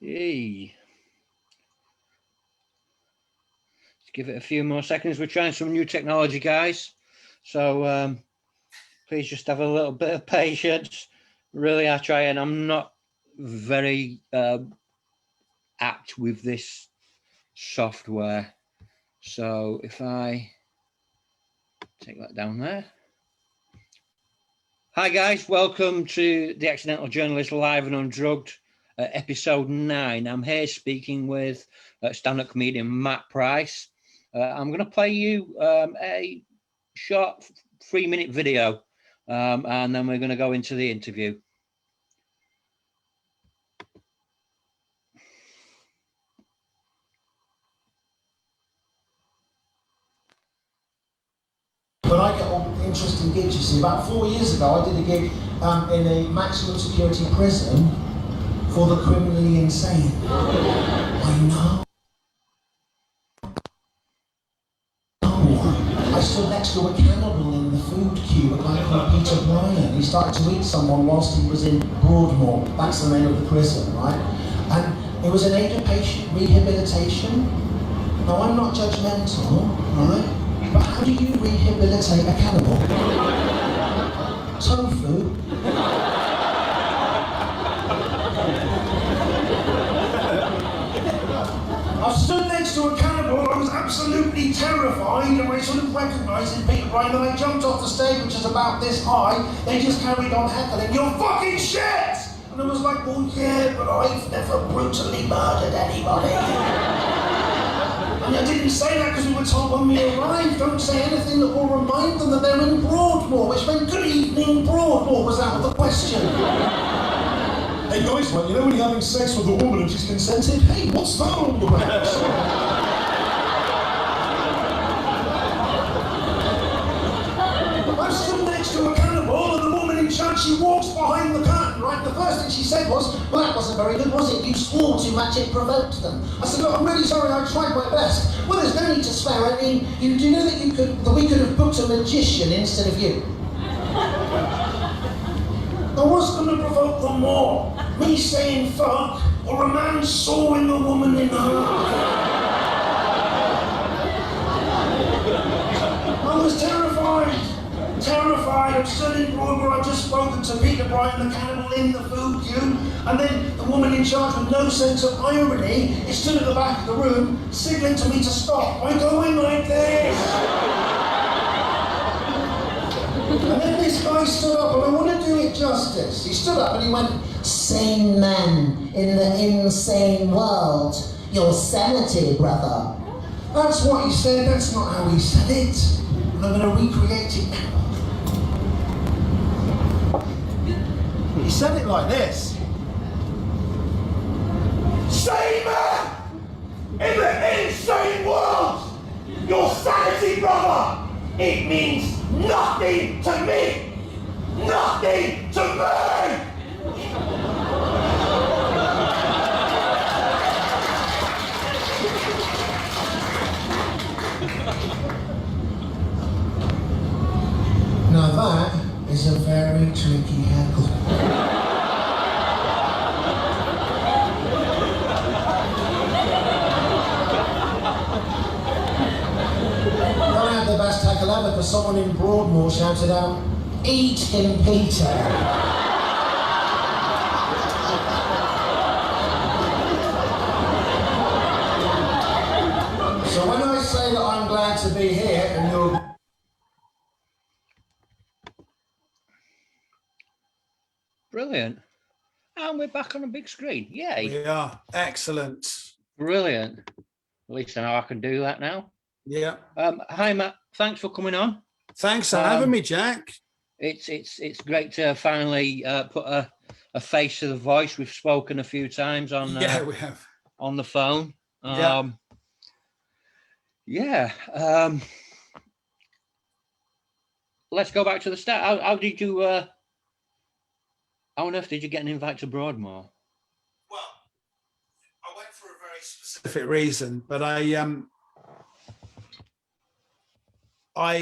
Yay. Let's give it a few more seconds. We're trying some new technology, guys. So please just have a little bit of patience. Really are trying. I'm not very apt with this software. So if I take that down there. Hi guys, welcome to The Accidental Journalist Live and Undrugged, episode 9. I'm here speaking with stand-up comedian Matt Price. I'm going to play you a short 3-minute video and then we're going to go into the interview. But I get all interesting gigs, you see. About 4 years ago, I did a gig in a maximum security prison for the criminally insane. I know. I stood next to a cannibal in the food queue, a guy called Peter Bryan. He started to eat someone whilst he was in Broadmoor. That's the name of the prison, right? And it was an aider patient rehabilitation. Now, I'm not judgmental, right? But how do you rehabilitate a cannibal? Tofu? I stood next to a cannibal, I was absolutely terrified, and I sort of recognised it, Peter Bryan, and I jumped off the stage, which is about this high. They just carried on heckling, "You're fucking shit!" And I was like, well, yeah, but I've never brutally murdered anybody. And I didn't say that because we were told when we arrived, don't say anything that will remind them that they're in Broadmoor, which meant good evening Broadmoor was out of the question. Hey guys, man, you know when you're having sex with a woman and she's consented? Hey, what's that all about? I stood next to a cannibal and the woman in charge, she walks behind the curtain, right? The first thing she said was, well, that wasn't very good, was it? You swore too much, it provoked them. I said, look, I'm really sorry, I tried my best. Well, there's no need to swear. I mean, do you know that we could have booked a magician instead of you? Now, what's going to provoke them more? Me saying fuck, or a man sawing a woman in half? I was terrified. I'm still in Broadmoor. I've just spoken to Peter Bryan, the cannibal in the food queue, and then the woman in charge with no sense of irony is stood at the back of the room, signaling to me to stop by going like this. And then this guy stood up, and I want to do it justice. He stood up and he went, "Sane men in the insane world, Yosemite, brother." That's what he said, that's not how he said it. And I'm going to recreate it now. He said it like this. "Sane man in the insane world, your sanity, brother, it means nothing to me, nothing to me." Now that is a very tricky heckle. I had the best heckle ever because someone in Broadmoor shouted out, "Eat him, Peter." So when I say that I'm glad to be here and you're... Brilliant. And we're back on a big screen. Yay. We are. Excellent. Brilliant. At least I know I can do that now. Yeah. Hi, Matt. Thanks for coming on. Thanks for having me, Jack. It's great to finally put a face to the voice. We've spoken a few times on Yeah, we have. On the phone. Yeah. Let's go back to the start. How did you how on earth did you get an invite to Broadmoor? Well, I went for a very specific reason, but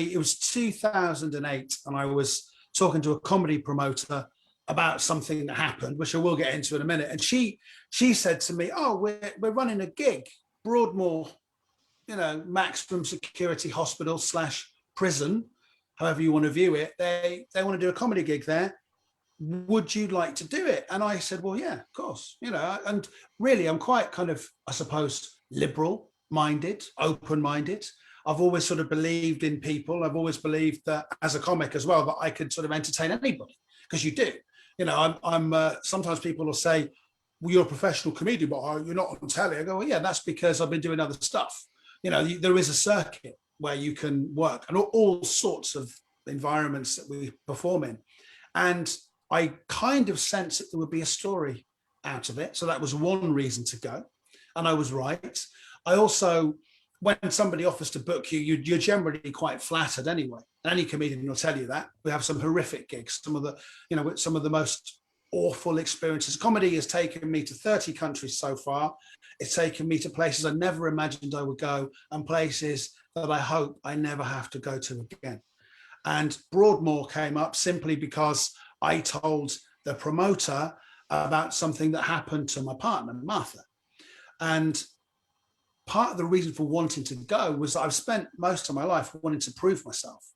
it was 2008 and I was talking to a comedy promoter about something that happened, which I will get into in a minute. And she said to me, "Oh, we're running a gig, Broadmoor, maximum security hospital / prison, however you want to view it. They want to do a comedy gig there. Would you like to do it?" And I said, "Well, yeah, of course." And really, I'm quite kind of, I suppose, liberal minded, open minded. I've always sort of believed in people. I've always believed that as a comic as well, that I could sort of entertain anybody, because you do. I'm sometimes people will say, "Well, you're a professional comedian, but you're not on telly." I go, "Well, yeah, that's because I've been doing other stuff." There is a circuit where you can work, and all sorts of environments that we perform in. And I kind of sensed that there would be a story out of it. So that was one reason to go. And I was right. I also, when somebody offers to book you, you're generally quite flattered anyway. And any comedian will tell you that. We have some horrific gigs, some of the most awful experiences. Comedy has taken me to 30 countries so far. It's taken me to places I never imagined I would go, and places that I hope I never have to go to again. And Broadmoor came up simply because I told the promoter about something that happened to my partner, Martha. And part of the reason for wanting to go was that I've spent most of my life wanting to prove myself.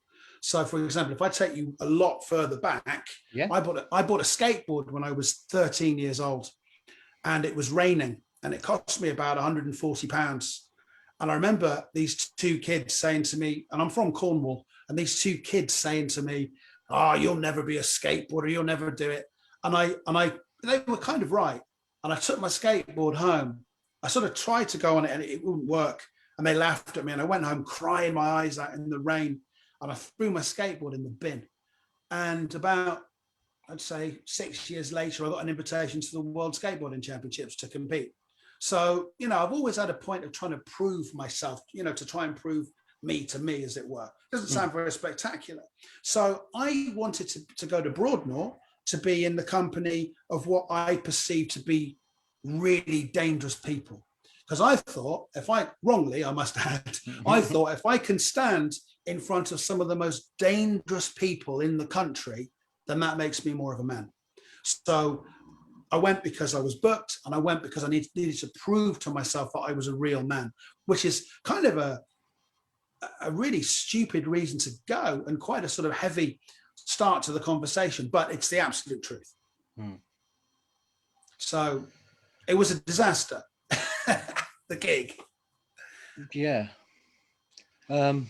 So, for example, if I take you a lot further back, yeah. I bought a skateboard when I was 13 years old, and it was raining, and it cost me about £140. And I remember these two kids saying to me, and I'm from Cornwall, and these two kids saying to me, "Oh, you'll never be a skateboarder, you'll never do it." And they were kind of right. And I took my skateboard home. I sort of tried to go on it, and it wouldn't work. And they laughed at me, and I went home crying my eyes out in the rain, and I threw my skateboard in the bin. And about, I'd say, 6 years later, I got an invitation to the World Skateboarding Championships to compete. So, I've always had a point of trying to prove myself, to try and prove me to me, as it were. Doesn't sound very spectacular. So I wanted to go to Broadmoor to be in the company of what I perceived to be really dangerous people. Because I thought, wrongly, I must add, I thought if I can stand in front of some of the most dangerous people in the country, then that makes me more of a man. So I went because I was booked, and I went because I needed to prove to myself that I was a real man, which is kind of a really stupid reason to go, and quite a sort of heavy start to the conversation, but it's the absolute truth. So it was a disaster, the gig. Yeah. I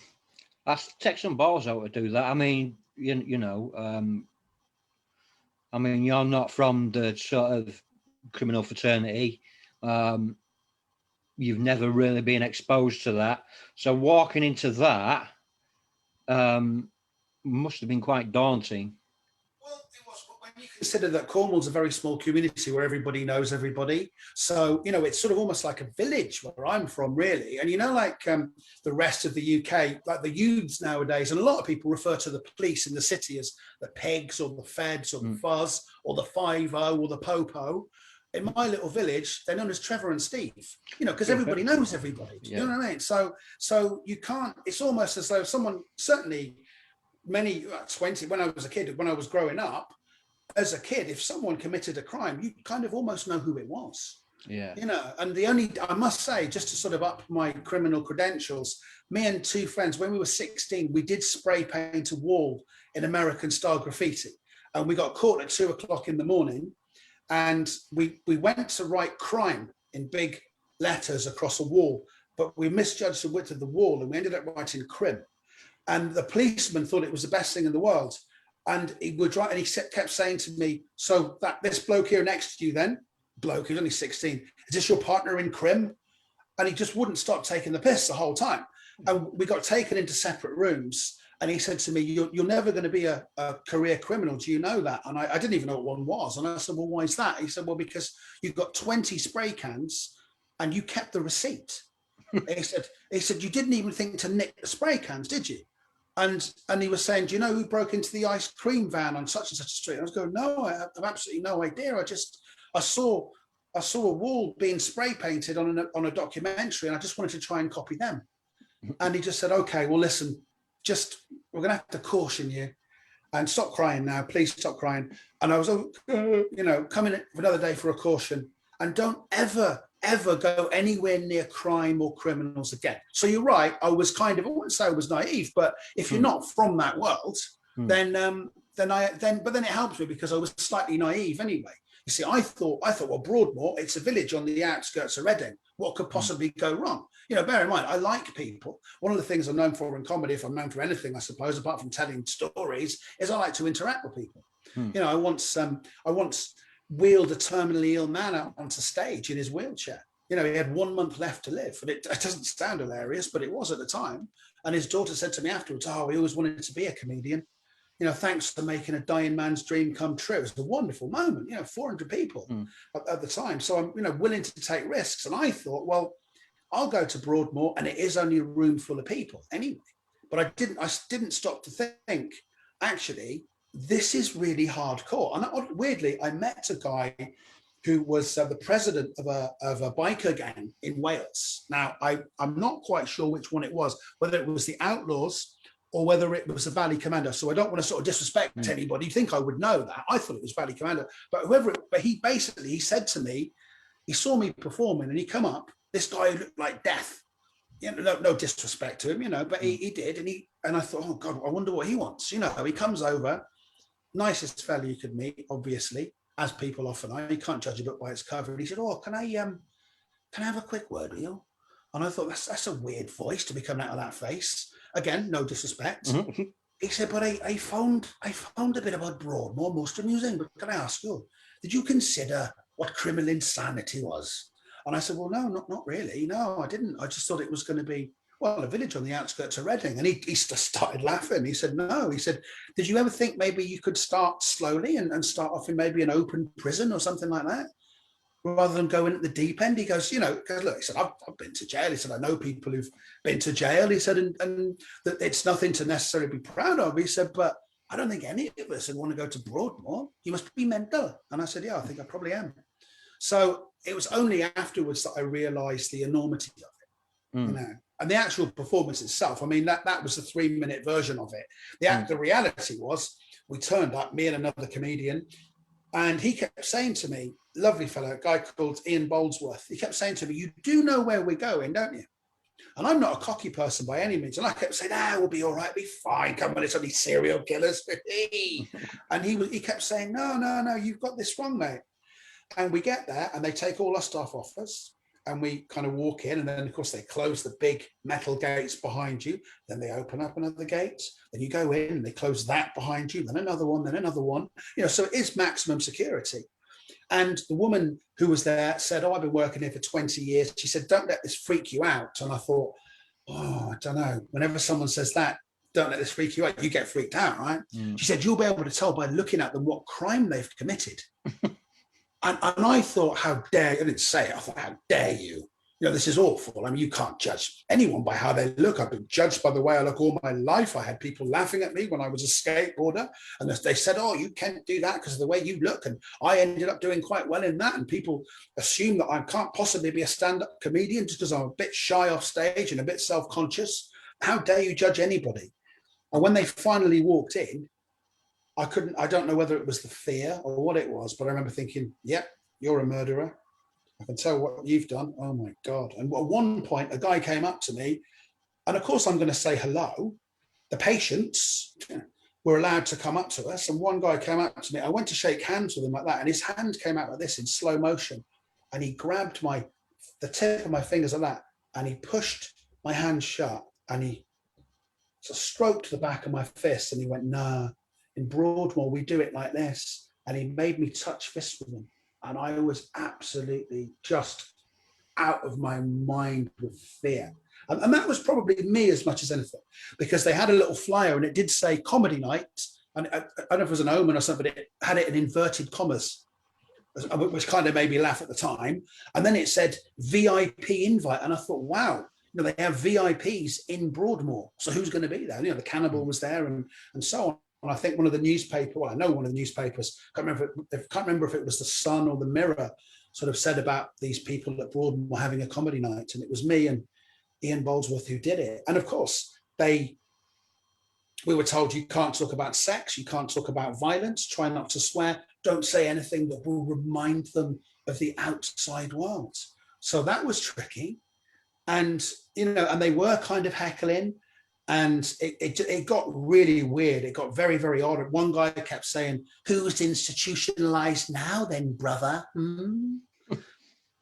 take some balls out to do that. I mean, I mean, you're not from the sort of criminal fraternity. You've never really been exposed to that. So walking into that must have been quite daunting. Well, it was, but when you consider that Cornwall's a very small community where everybody knows everybody. So, it's sort of almost like a village where I'm from, really. And, like the rest of the UK, like the youths nowadays, and a lot of people refer to the police in the city as the pegs or the feds or the fuzz or the 5-0 or the popo. In my little village, they're known as Trevor and Steve, because everybody knows everybody. Yeah. You know what I mean? So you can't, it's almost as though someone, certainly 20, when I was a kid, when I was growing up, as a kid, if someone committed a crime, you kind of almost know who it was. Yeah. And I must say, just to sort of up my criminal credentials, me and two friends, when we were 16, we did spray paint a wall in American style graffiti. And we got caught at 2:00 in the morning. And we went to write crime in big letters across a wall, but we misjudged the width of the wall, and we ended up writing crim. And the policeman thought it was the best thing in the world. And he kept saying to me, "So this bloke here next to you then," bloke, he's only 16, "is this your partner in crim?" And he just wouldn't stop taking the piss the whole time. And we got taken into separate rooms. And he said to me, "You're never going to be a career criminal. Do you know that?" And I didn't even know what one was. And I said, "Well, why is that?" He said, "Well, because you've got 20 spray cans and you kept the receipt." he said, "You didn't even think to nick the spray cans, did you?" And he was saying, "Do you know who broke into the ice cream van on such and such a street?" And I was going, "No, I have absolutely no idea. I saw a wall being spray painted on a documentary, and I just wanted to try and copy them." And he just said, "Okay, well, listen, we're going to have to caution you. and stop crying now, please stop crying. And I was, coming in for another day for a caution, and don't ever go anywhere near crime or criminals again. So you're right. I was I wouldn't say I was naive, but if you're not from that world, then it helps me because I was slightly naive anyway. You see, I thought, well, Broadmoor, it's a village on the outskirts of Reading. What could possibly go wrong? Bear in mind, I like people. One of the things I'm known for in comedy, if I'm known for anything, I suppose, apart from telling stories, is I like to interact with people. I once wheeled a terminally ill man out onto stage in his wheelchair. He had 1 month left to live. And it doesn't sound hilarious, but it was at the time. And his daughter said to me afterwards, oh, he always wanted to be a comedian. Thanks for making a dying man's dream come true. It was a wonderful moment, 400 people at the time. So I'm, willing to take risks. And I thought, well, I'll go to Broadmoor, and it is only a room full of people anyway. But I didn't stop to think, actually, this is really hardcore. And weirdly, I met a guy who was the president of a biker gang in Wales. Now, I'm not quite sure which one it was, whether it was the Outlaws or whether it was the Valley Commando. So I don't want to sort of disrespect anybody. You think I would know that? I thought it was Valley Commando. But he said to me, he saw me performing and he come up, this guy looked like death. No disrespect to him, but he did. And I thought, oh God, I wonder what he wants. He comes over, nicest fella you could meet, obviously, as people often are. You can't judge a book by its cover. And he said, oh, can I have a quick word with you? And I thought, that's a weird voice to be coming out of that face. Again, no disrespect. He said, but I found a bit about Broadmoor most amusing. But can I ask you, did you consider what criminal insanity was? And I said, well, no, not really. No, I didn't. I just thought it was going to be, well, a village on the outskirts of Reading. And he just started laughing. He said, no. He said, did you ever think maybe you could start slowly and start off in maybe an open prison or something like that, rather than going at the deep end? He goes, look, he said, I've been to jail. He said, I know people who've been to jail. He said, and that it's nothing to necessarily be proud of. He said, but I don't think any of us would want to go to Broadmoor. You must be mental. And I said, yeah, I think I probably am. So it was only afterwards that I realized the enormity of it, and the actual performance itself. I mean, that was the 3-minute version of it. The reality was, we turned up, me and another comedian, and he kept saying to me, lovely fellow, a guy called Ian Boldsworth, he kept saying to me, you do know where we're going, don't you? And I'm not a cocky person by any means. And I kept saying, we'll be all right, be fine. Come on, it's only serial killers. And he kept saying, no, you've got this wrong, mate. And we get there and they take all our stuff off us and we kind of walk in, and then of course they close the big metal gates behind you. Then they open up another gate. Then you go in and they close that behind you. Then another one, so it is maximum security. And the woman who was there said, I've been working here for 20 years. She said, don't let this freak you out. And I thought, I don't know. Whenever someone says that, don't let this freak you out, you get freaked out, right? She said, you'll be able to tell by looking at them what crime they've committed. And I thought, how dare you? I didn't say it. I thought, how dare you? This is awful. I mean, you can't judge anyone by how they look. I've been judged by the way I look all my life. I had people laughing at me when I was a skateboarder. And they said, oh, you can't do that because of the way you look. And I ended up doing quite well in that. And people assume that I can't possibly be a stand-up comedian just because I'm a bit shy off stage and a bit self-conscious. How dare you judge anybody? And when they finally walked in, I don't know whether it was the fear or what it was, but I remember thinking, yep, you're a murderer. I can tell what you've done. Oh my God. And at one point, a guy came up to me, and of course I'm going to say hello. The patients were allowed to come up to us. And one guy came up to me. I went to shake hands with him like that. And his hand came out like this in slow motion. And he grabbed the tip of my fingers like that. And he pushed my hand shut. And he sort of stroked the back of my fist. And he went, nah. In Broadmoor, we do it like this. And he made me touch fists with him. And I was absolutely just out of my mind with fear. And that was probably me as much as anything, because they had a little flyer and it did say comedy night. And I don't know if it was an omen or something, but it had it in inverted commas, which kind of made me laugh at the time. And then it said VIP invite. And I thought, wow, they have VIPs in Broadmoor. So who's going to be there? The Cannibal was there and so on. And I think one of the newspapers, I know one of the newspapers, can't remember if it was the Sun or the Mirror, sort of said about these people at Broadmoor having a comedy night. And it was me and Ian Boldsworth who did it. And of course, they We were told you can't talk about sex, you can't talk about violence, try not to swear, don't say anything that will remind them of the outside world. So that was tricky. And, and they were kind of heckling, and it got really weird. It got very, very odd. One guy kept saying, "Who's institutionalized now then, brother?" And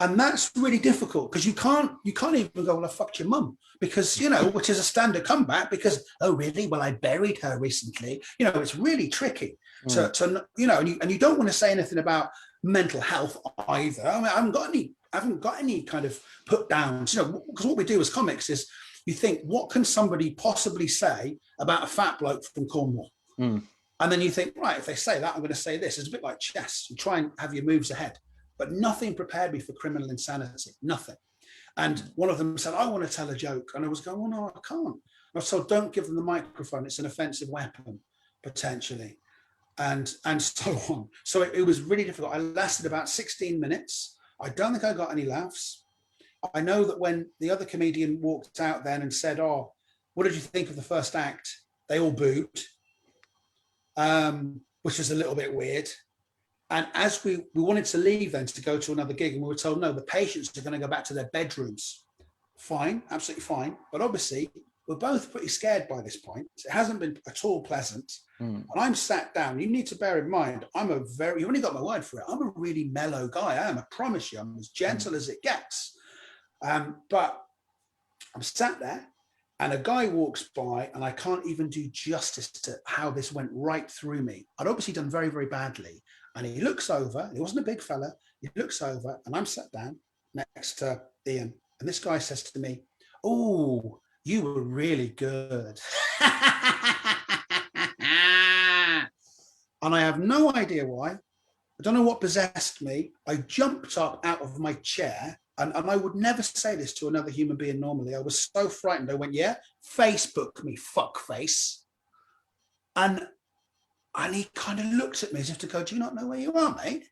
that's really difficult, because you can't even go, "Well, I fucked your mum," because, which is a standard comeback, because, "Oh, really? Well, I buried her recently." It's really tricky. So, and you don't want to say anything about mental health either. I mean, I haven't got any kind of put downs, because what we do as comics is you think, what can somebody possibly say about a fat bloke from Cornwall? And then you think, right, if they say that, I'm going to say this. It's a bit like chess. You try and have your moves ahead, but nothing prepared me for criminal insanity, nothing. And one of them said, "I want to tell a joke." And I was going, "Oh, no, I can't." I was told, "Don't give them the microphone. It's an offensive weapon, potentially." And so on. So it was really difficult. I lasted about 16 minutes. I don't think I got any laughs. I know that when the other comedian walked out then and said, "Oh, what did you think of the first act?" They all booed, which was a little bit weird. And as we wanted to leave then to go to another gig, and we were told, "No, the patients are going to go back to their bedrooms." Fine, absolutely fine. But obviously, we're both pretty scared by this point. It hasn't been at all pleasant. And I'm sat down. You need to bear in mind, you only got my word for it, I'm a really mellow guy. I promise you, I'm as gentle as it gets. But I'm sat there, and a guy walks by, and I can't even do justice to how this went right through me. I'd obviously done very, very badly. And he looks over, he wasn't a big fella, he looks over, and I'm sat down next to Ian. And this guy says to me, "Oh, you were really good." And I have no idea why. I don't know what possessed me. I jumped up out of my chair, and I would never say this to another human being normally. I was so frightened. I went, "Yeah, Facebook me, fuckface." And he kind of looked at me as if to go, "Do you not know where you are, mate?"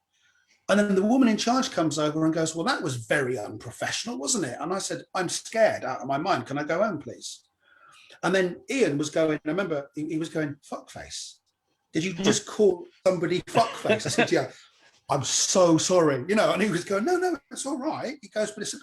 And then the woman in charge comes over and goes, "Well, that was very unprofessional, wasn't it?" And I said, "I'm scared out of my mind. Can I go home, please?" And then Ian was going, I remember he was going, "Fuckface. Did you just call somebody fuckface?" I said, "Yeah, I'm so sorry." And he was going, No, it's all right." He goes, "But it's a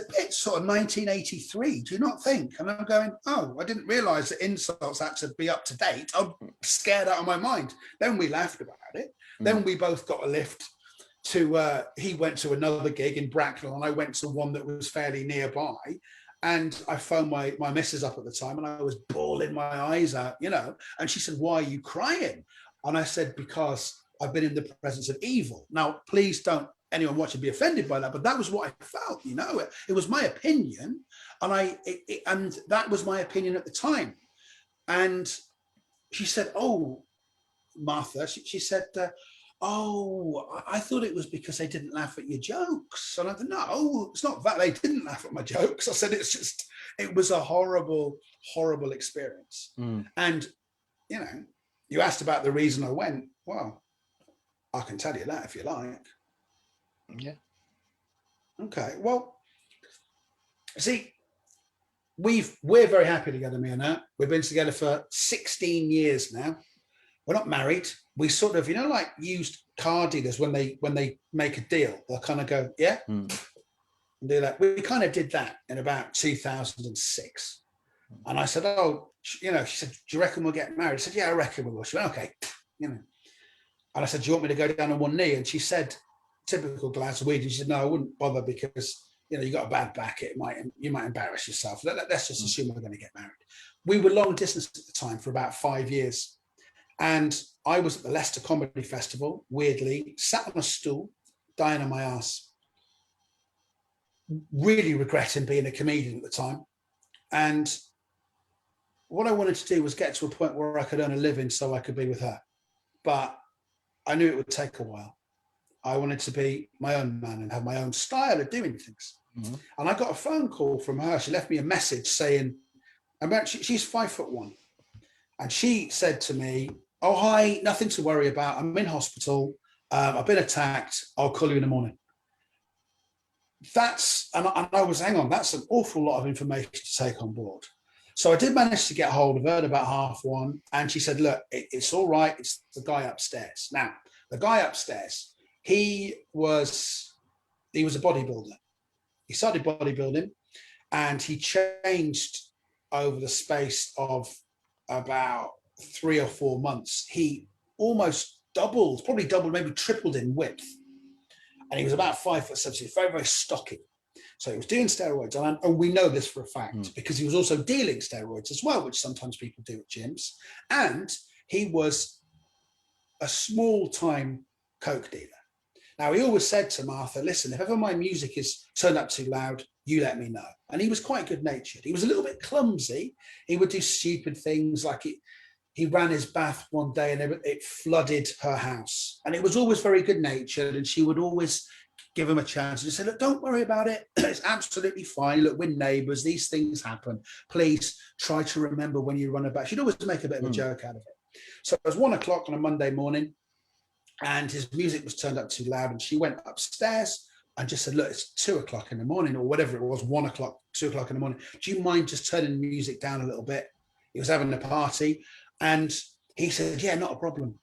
bit sort of 1983, do you not think?" And I'm going, "Oh, I didn't realise that insults had to be up to date. I'm scared out of my mind." Then we laughed about it. Then we both got a lift to, he went to another gig in Bracknell, and I went to one that was fairly nearby. And I phoned my missus up at the time, and I was bawling my eyes out, and she said, "Why are you crying?" And I said, "Because I've been in the presence of evil." Now, please don't anyone watching be offended by that, but that was what I felt. It was my opinion, and and that was my opinion at the time. And she said, "Oh, Martha," she said, "Oh, I thought it was because they didn't laugh at your jokes." And I said, "No, it's not that they didn't laugh at my jokes." I said, it was a horrible, horrible experience. And, you asked about the reason I went. Well, I can tell you that if you like. Yeah. Okay. Well, see, we're very happy together, me and her. We've been together for 16 years now. We're not married. We sort of, like used car dealers when they make a deal, they'll kind of go, "Yeah," and do that. We kind of did that in about 2006. And I said, "Oh," she said, "Do you reckon we'll get married?" I said, "Yeah, I reckon we will." She went, "Okay." And I said, "Do you want me to go down on one knee?" And she said, typical Glaswegian, she said, "No, I wouldn't bother, because you got a bad back. You might embarrass yourself. Let's just assume we're going to get married." We were long distance at the time for about 5 years. And I was at the Leicester Comedy Festival, weirdly, sat on a stool, dying on my ass, really regretting being a comedian at the time. And what I wanted to do was get to a point where I could earn a living so I could be with her. But I knew it would take a while. I wanted to be my own man and have my own style of doing things. And I got a phone call from her. She left me a message saying, she's 5'1", and she said to me, "Oh, hi, nothing to worry about. I'm in hospital. I've been attacked. I'll call you in the morning." And I was, hang on, that's an awful lot of information to take on board. So I did manage to get hold of her at about 1:30, and she said, look, it's all right. It's the guy upstairs. Now, the guy upstairs, he was a bodybuilder. He started bodybuilding, and he changed over the space of about 3 or 4 months. He almost doubled, probably doubled, maybe tripled in width. And he was about 5'7", so he was very, very stocky. So he was doing steroids, and we know this for a fact because he was also dealing steroids as well, which sometimes people do at gyms. And he was a small-time coke dealer. Now, he always said to Martha, listen, if ever my music is turned up too loud, you let me know. And he was quite good-natured. He was a little bit clumsy. He would do stupid things like he ran his bath one day and it flooded her house. And it was always very good-natured, and she would always give him a chance and just say, look, don't worry about it. It's absolutely fine. Look, we're neighbours. These things happen. Please try to remember when you run a bath. She'd always make a bit of a joke out of it. So it was 1:00 on a Monday morning, and his music was turned up too loud, and she went upstairs and just said, look, it's 2:00 in the morning, or whatever it was, 1:00, 2:00 in the morning. Do you mind just turning the music down a little bit? He was having a party, and he said, yeah, not a problem.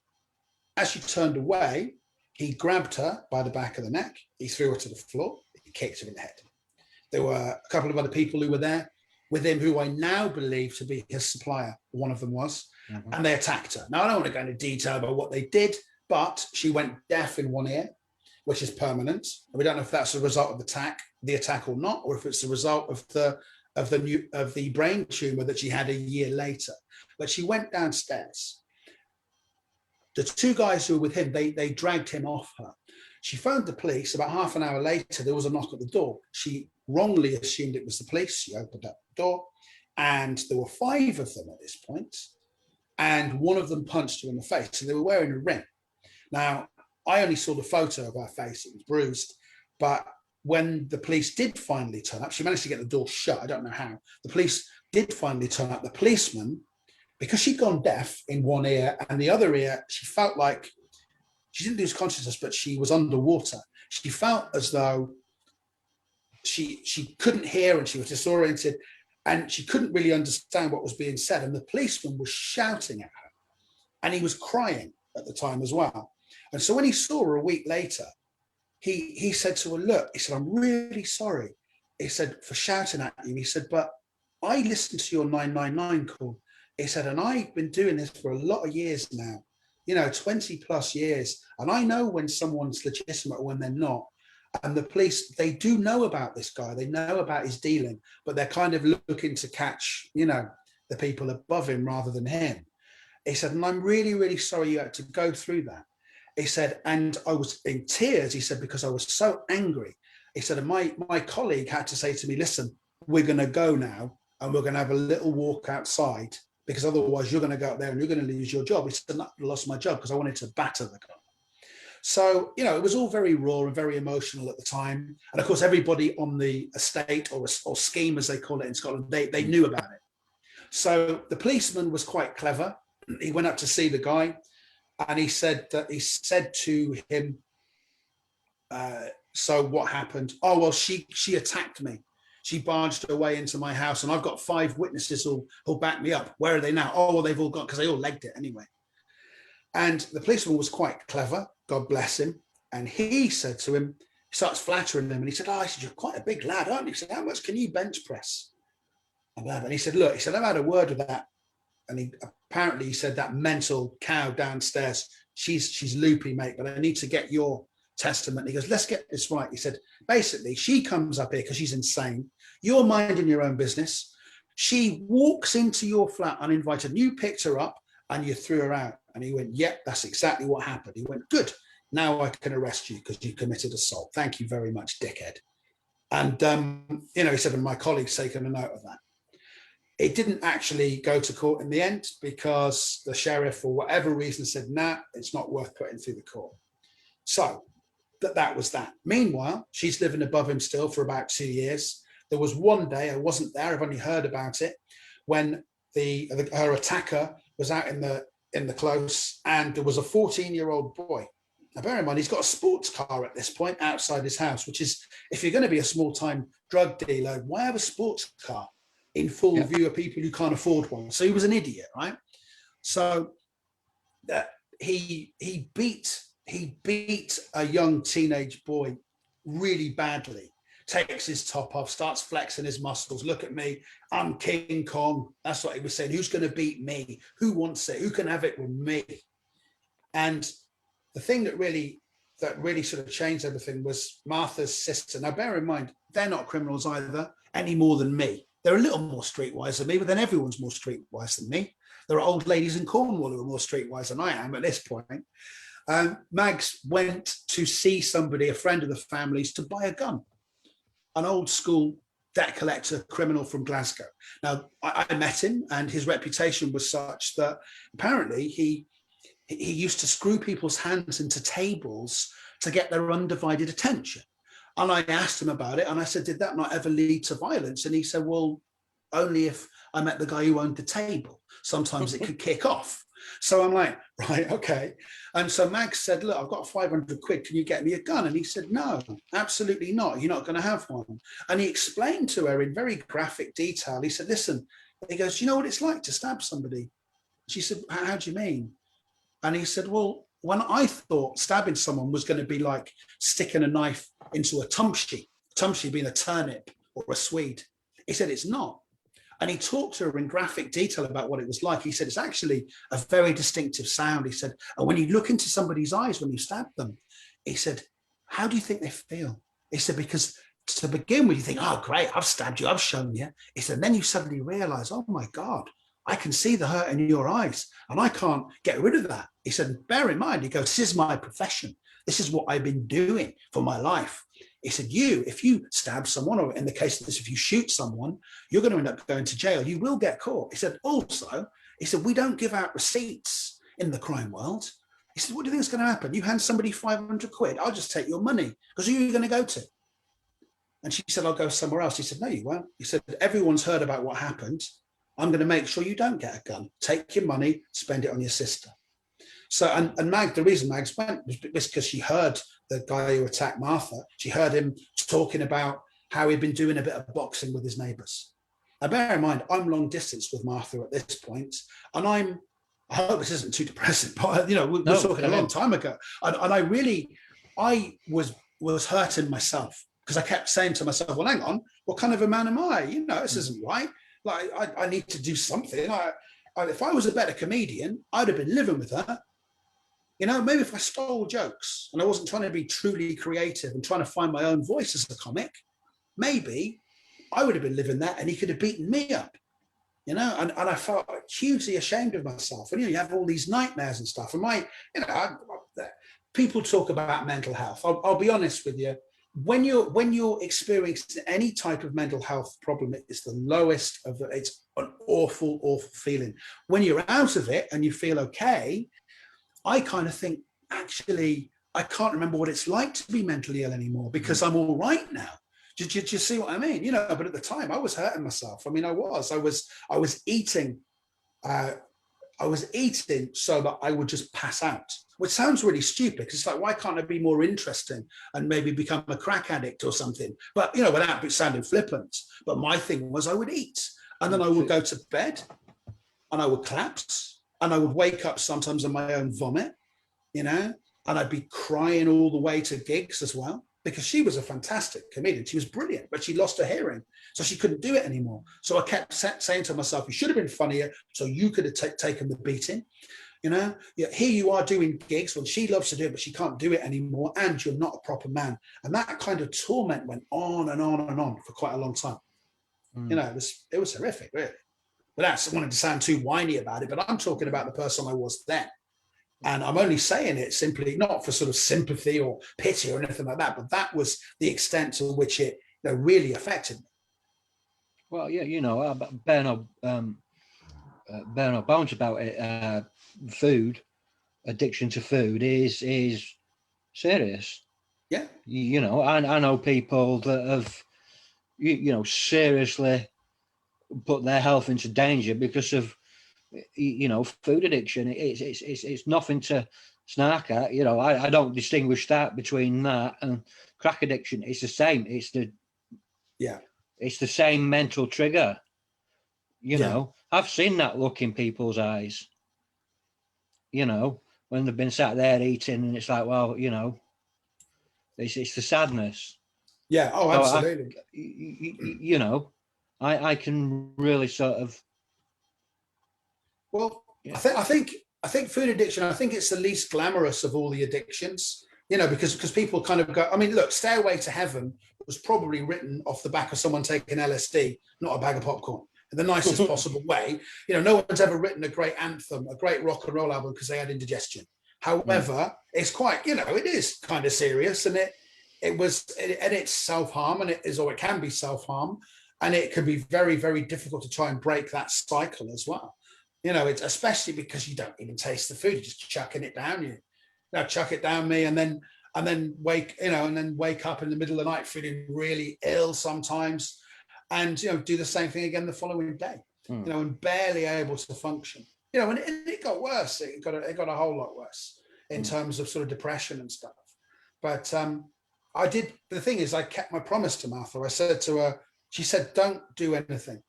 As she turned away, he grabbed her by the back of the neck. He threw her to the floor. He kicked her in the head. There were a couple of other people who were there with him, who I now believe to be his supplier. One of them was, and they attacked her. Now, I don't want to go into detail about what they did, but she went deaf in one ear, which is permanent. And we don't know if that's a result of the attack or not, or if it's the result of the brain tumor that she had a year later. But she went downstairs. The 2 guys who were with him, they dragged him off her. She phoned the police. About half an hour later, there was a knock at the door. She wrongly assumed it was the police. She opened up the door, and there were 5 of them at this point, and one of them punched her in the face, and they were wearing a ring. Now, I only saw the photo of her face. It was bruised, but when the police did finally turn up, she managed to get the door shut. I don't know how. The police did finally turn up. The policeman, because she'd gone deaf in one ear and the other ear, she felt like she didn't lose consciousness, but she was underwater. She felt as though she couldn't hear, and she was disoriented, and she couldn't really understand what was being said. And the policeman was shouting at her, and he was crying at the time as well. And so when he saw her a week later, he said to her, look, he said, I'm really sorry. He said, for shouting at you. He said, but I listened to your 999 call. He said, and I've been doing this for a lot of years now, 20 plus years. And I know when someone's legitimate or when they're not. And the police, they do know about this guy. They know about his dealing, but they're kind of looking to catch, the people above him rather than him. He said, and I'm really, really sorry you had to go through that. He said, and I was in tears, he said, because I was so angry. He said, and my colleague had to say to me, listen, we're going to go now, and we're going to have a little walk outside, because otherwise you're going to go out there and you're going to lose your job. He said, I lost my job because I wanted to batter the guy. So, it was all very raw and very emotional at the time. And of course, everybody on the estate or scheme, as they call it in Scotland, they knew about it. So the policeman was quite clever. He went up to see the guy, and he said to him, so what happened? Oh, well, she attacked me. She barged her way into my house, and I've got 5 witnesses who'll back me up. Where are they now? Oh, well, they've all gone, because they all legged it anyway. And the policeman was quite clever, God bless him. And he said to him, he starts flattering him, and he said, oh, I said, you're quite a big lad, aren't you? He said, how much can you bench press? And he said, look, he said, I've had a word with that. And he said, that mental cow downstairs, she's loopy, mate, but I need to get your testament. He goes, let's get this right. He said, basically, she comes up here because she's insane. You're minding your own business. She walks into your flat uninvited, and you picked her up and you threw her out. And he went, yep, that's exactly what happened. He went, good. Now I can arrest you because you committed assault. Thank you very much, dickhead. And, he said, and my colleague's taken a note of that. It didn't actually go to court in the end because the sheriff, for whatever reason, said, nah, it's not worth putting through the court. So that was that. Meanwhile, she's living above him still for about 2 years. There was one day, I wasn't there, I've only heard about it, when her attacker was out in the close, and there was a 14-year-old boy. Now, bear in mind, he's got a sports car at this point outside his house, which is, if you're going to be a small-time drug dealer, why have a sports car? in full view of people who can't afford one. So he was an idiot, right? So he beat a young teenage boy really badly, takes his top off, starts flexing his muscles. Look at me, I'm King Kong. That's what he was saying. Who's going to beat me? Who wants it? Who can have it with me? And the thing that really sort of changed everything was Martha's sister. Now, bear in mind, they're not criminals either, any more than me. They're a little more streetwise than me, but then everyone's more streetwise than me. There are old ladies in Cornwall who are more streetwise than I am at this point. Mags went to see somebody, a friend of the family's, to buy a gun, an old school debt collector criminal from Glasgow. Now, I met him, and his reputation was such that apparently he used to screw people's hands into tables to get their undivided attention. And I asked him about it, and I said, did that not ever lead to violence? And he said, well, only if I met the guy who owned the table. Sometimes it could kick off. So I'm like, right, okay. And so Max said, look, I've got 500 quid. Can you get me a gun? And he said, no, absolutely not. You're not going to have one. And he explained to her in very graphic detail. He said, listen, he goes, you know what it's like to stab somebody? She said, how do you mean? And he said, well, when I thought stabbing someone was going to be like sticking a knife into a tumshi being a turnip or a swede, he said, it's not. And he talked to her in graphic detail about what it was like. He said, it's actually a very distinctive sound. He said, and when you look into somebody's eyes when you stab them, he said, how do you think they feel? He said, because to begin with, you think, oh, great, I've stabbed you, I've shown you. He said, and then you suddenly realize, oh my God, I can see the hurt in your eyes and I can't get rid of that. He said, bear in mind, he goes, this is my profession. This is what I've been doing for my life. He said, if you stab someone, or in the case of this, if you shoot someone, you're going to end up going to jail. You will get caught. He said, also, we don't give out receipts in the crime world. He said, what do you think is going to happen? You hand somebody 500 quid, I'll just take your money, because who are you going to go to? And she said, I'll go somewhere else. He said, no, you won't. He said, everyone's heard about what happened. I'm going to make sure you don't get a gun. Take your money, spend it on your sister. So, and Mag, the reason Mags went was because she heard the guy who attacked Martha. She heard him talking about how he'd been doing a bit of boxing with his neighbours. Now, bear in mind, I'm long distance with Martha at this point, and I hope this isn't too depressing, but we're talking a long time ago, and I was hurting myself because I kept saying to myself, well, hang on, what kind of a man am I? This isn't right. Like, I need to do something. If I was a better comedian, I'd have been living with her. Maybe if I stole jokes and I wasn't trying to be truly creative and trying to find my own voice as a comic, maybe I would have been living that and he could have beaten me up, and I felt hugely ashamed of myself. And, you have all these nightmares and stuff. And people talk about mental health. I'll be honest with you. When you're experiencing any type of mental health problem, it's the lowest of it. It's an awful, awful feeling. When you're out of it and you feel okay, I kind of think, actually, I can't remember what it's like to be mentally ill anymore because I'm all right now. Do you see what I mean? But at the time I was hurting myself. I mean, I was eating so that I would just pass out, which sounds really stupid because it's like, why can't I be more interesting and maybe become a crack addict or something? But, without sounding flippant. But my thing was I would eat and then I would go to bed and I would collapse. And I would wake up sometimes on my own vomit, and I'd be crying all the way to gigs as well, because she was a fantastic comedian. She was brilliant, but she lost her hearing, so she couldn't do it anymore. So I kept saying to myself, you should have been funnier, so you could have taken the beating. Here you are doing gigs when she loves to do it, but she can't do it anymore, and you're not a proper man. And that kind of torment went on and on and on for quite a long time. It was horrific, really. Without wanting to sound too whiny about it, but I'm talking about the person I was then. And I'm only saying it simply not for sort of sympathy or pity or anything like that, but that was the extent to which it really affected me. Well, yeah, bear no bones about it. Food, addiction to food is serious. Yeah. I know people that have, seriously put their health into danger because of food addiction. It's nothing to snark at. I don't distinguish that between that and crack addiction. It's the same. It's the same mental trigger. You know, I've seen that look in people's eyes, you know, when they've been sat there eating, and it's like, well, you know, it's the sadness. Yeah. Oh, So absolutely. you know, I can really sort of. Well, Yeah. I think food addiction, I think it's the least glamorous of all the addictions, you know, because people kind of go, I mean, look, Stairway to Heaven was probably written off the back of someone taking LSD, not a bag of popcorn, in the nicest possible way. You know, no one's ever written a great anthem, a great rock and roll album because they had indigestion. However, it's quite, you know, it is kind of serious, and it's self-harm, and it is, or it can be self-harm, and it can be very, very difficult to try and break that cycle as well. You know, it's especially because you don't even taste the food, you're just chucking it down. You now chuck it down me, and then wake, you know, and then wake up in the middle of the night feeling really ill sometimes, and you know, do the same thing again the following day. You know, and barely able to function. You know, and it got worse. It got a whole lot worse in terms of sort of depression and stuff. But I did. The thing is, I kept my promise to Martha. I said to her, she said, "Don't do anything."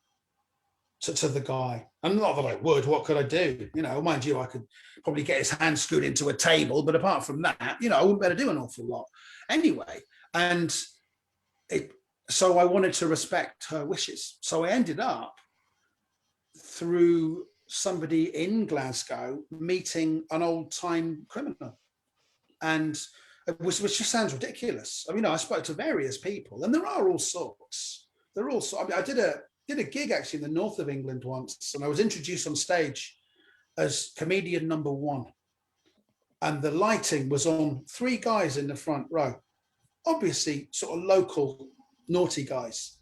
To the guy, and not that I would. What could I do? You know, mind you, I could probably get his hand screwed into a table, but apart from that, you know, I wouldn't be able to do an awful lot anyway. And so I wanted to respect her wishes. So I ended up through somebody in Glasgow meeting an old-time criminal, and which just sounds ridiculous. I mean, I spoke to various people, and there are all sorts. They're all sorts. I mean, I did a gig actually in the north of England once, and I was introduced on stage as comedian number one, and the lighting was on three guys in the front row, obviously sort of local naughty guys.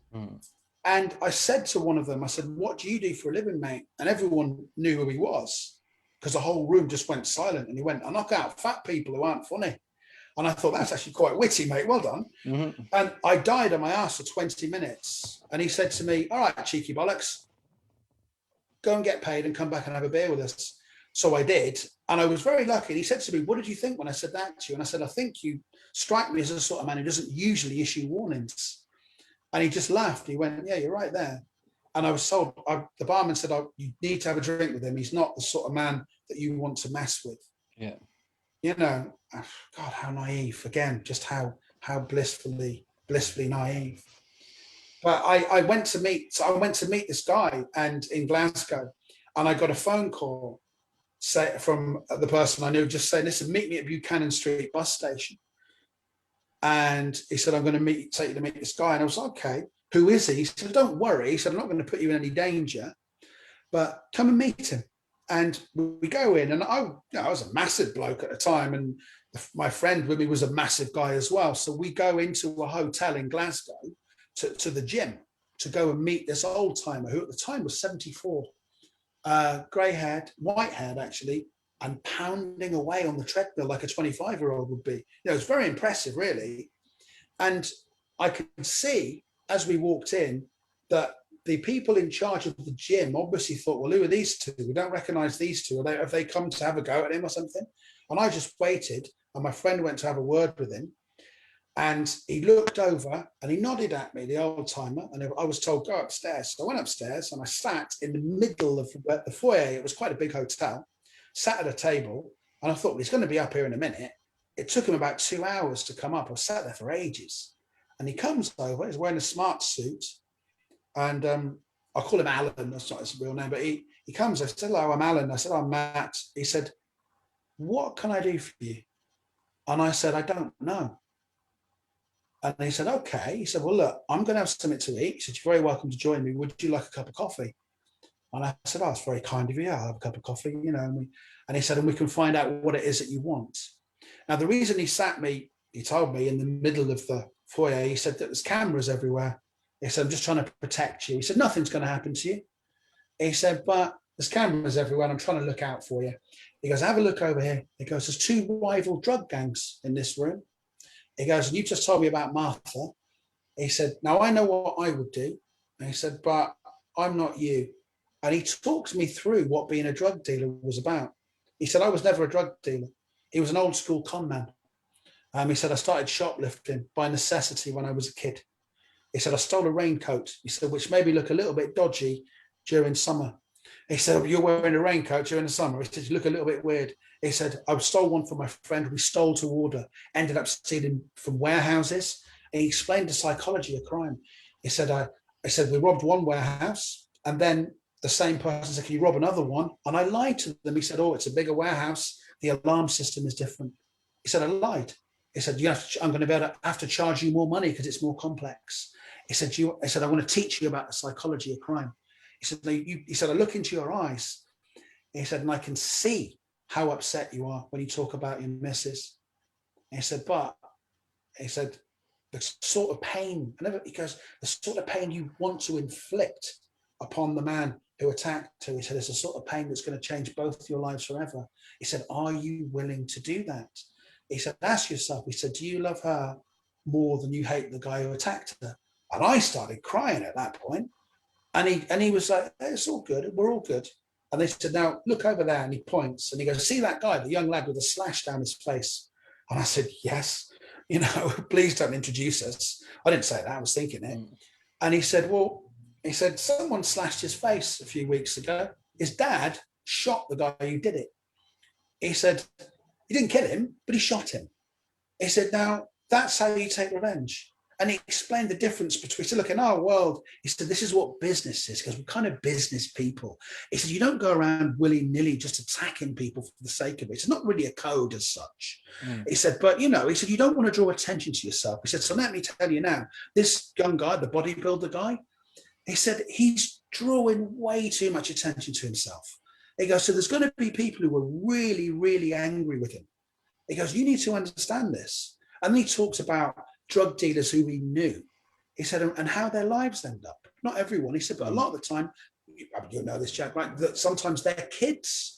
And I said to one of them, I said, "What do you do for a living, mate?" And everyone knew who he was because the whole room just went silent. And he went, "I knock out fat people who aren't funny." And I thought, that's actually quite witty, mate. Well done. And I died on my ass for 20 minutes. And he said to me, "All right, cheeky bollocks, go and get paid and come back and have a beer with us." So I did. And I was very lucky. And he said to me, "What did you think when I said that to you?" And I said, "I think you strike me as the sort of man who doesn't usually issue warnings." And he just laughed. He went, "Yeah, you're right there." And I was told, the barman said, "Oh, you need to have a drink with him. He's not the sort of man that you want to mess with." Yeah. You know, God, how naive. Again, just how blissfully naive. But I went to meet this guy and in Glasgow, and I got a phone call from the person I knew, just saying, "Listen, meet me at Buchanan Street bus station." And he said, "I'm going to take you to meet this guy." And I was like, "Okay, who is he?" He said, "Don't worry." He said, "I'm not going to put you in any danger, but come and meet him." And we go in, and I was a massive bloke at the time, and my friend with me was a massive guy as well. So we go into a hotel in Glasgow to the gym to go and meet this old timer who at the time was 74, grey-haired, white-haired actually, and pounding away on the treadmill like a 25-year-old would be. You know, it's very impressive, really. And I could see as we walked in that the people in charge of the gym obviously thought, "Well, who are these two? We don't recognize these two. Have they come to have a go at him or something?" And I just waited, and my friend went to have a word with him. And he looked over and he nodded at me, the old timer, and I was told, "Go upstairs." So I went upstairs and I sat in the middle of the foyer. It was quite a big hotel, sat at a table, and I thought, "Well, he's going to be up here in a minute." It took him about 2 hours to come up. I sat there for ages. And he comes over, he's wearing a smart suit. And I call him Alan, that's not his real name, but he comes, I said, "Hello, I'm Alan." I said, "I'm Matt." He said, "What can I do for you?" And I said, "I don't know." And he said, "Okay." He said, "Well, look, I'm going to have something to eat." He said, "You're very welcome to join me. Would you like a cup of coffee?" And I said, "Oh, it's very kind of you. I'll have a cup of coffee, you know." And he said, "And we can find out what it is that you want." Now, the reason he told me in the middle of the foyer, he said that there's cameras everywhere. He said, "I'm just trying to protect you." He said, "Nothing's going to happen to you." He said, "But there's cameras everywhere and I'm trying to look out for you." He goes, "Have a look over here." He goes, "There's two rival drug gangs in this room." He goes, "And you just told me about Martha." He said, "Now I know what I would do." And he said, "But I'm not you." And he talks me through what being a drug dealer was about. He said, "I was never a drug dealer." He was an old school con man. He said, "I started shoplifting by necessity when I was a kid." He said, "I stole a raincoat," he said, "which made me look a little bit dodgy during summer. He said, you're wearing a raincoat during the summer. He said, you look a little bit weird. He said, I stole one from my friend. We stole to order, ended up stealing from warehouses. And he explained the psychology of crime. He said, I said, we robbed one warehouse, and then the same person said, can you rob another one? And I lied to them. He said, oh, it's a bigger warehouse. The alarm system is different. He said, I lied. He said, I'm going to have to charge you more money because it's more complex. He said, I want to teach you about the psychology of crime. He said, he said, I look into your eyes. He said, and I can see how upset you are when you talk about your missus. He said, but he said, the sort of pain, he goes, the sort of pain you want to inflict upon the man who attacked her. He said, it's a sort of pain that's going to change both your lives forever. He said, are you willing to do that? He said, ask yourself, he said, do you love her more than you hate the guy who attacked her? And I started crying at that point. And he was like, hey, it's all good. We're all good. And they said, now look over there. And he points and he goes, see that guy, the young lad with a slash down his face? And I said, yes, please don't introduce us. I didn't say that. I was thinking it. And he said, someone slashed his face a few weeks ago. His dad shot the guy who did it. He said, he didn't kill him, but he shot him. He said, now that's how you take revenge. And he explained the difference between, he said, look, in our world, he said, this is what business is, because we're kind of business people. He said, you don't go around willy-nilly just attacking people for the sake of it. It's not really a code as such. He said, but, he said, you don't want to draw attention to yourself. He said, so let me tell you now, this young guy, the bodybuilder guy, he said, he's drawing way too much attention to himself. He goes, so there's going to be people who are really, really angry with him. He goes, you need to understand this. And then he talks about drug dealers who he knew. He said, and how their lives end up. Not everyone. He said, but a lot of the time, you know this, Jack, right? That sometimes their kids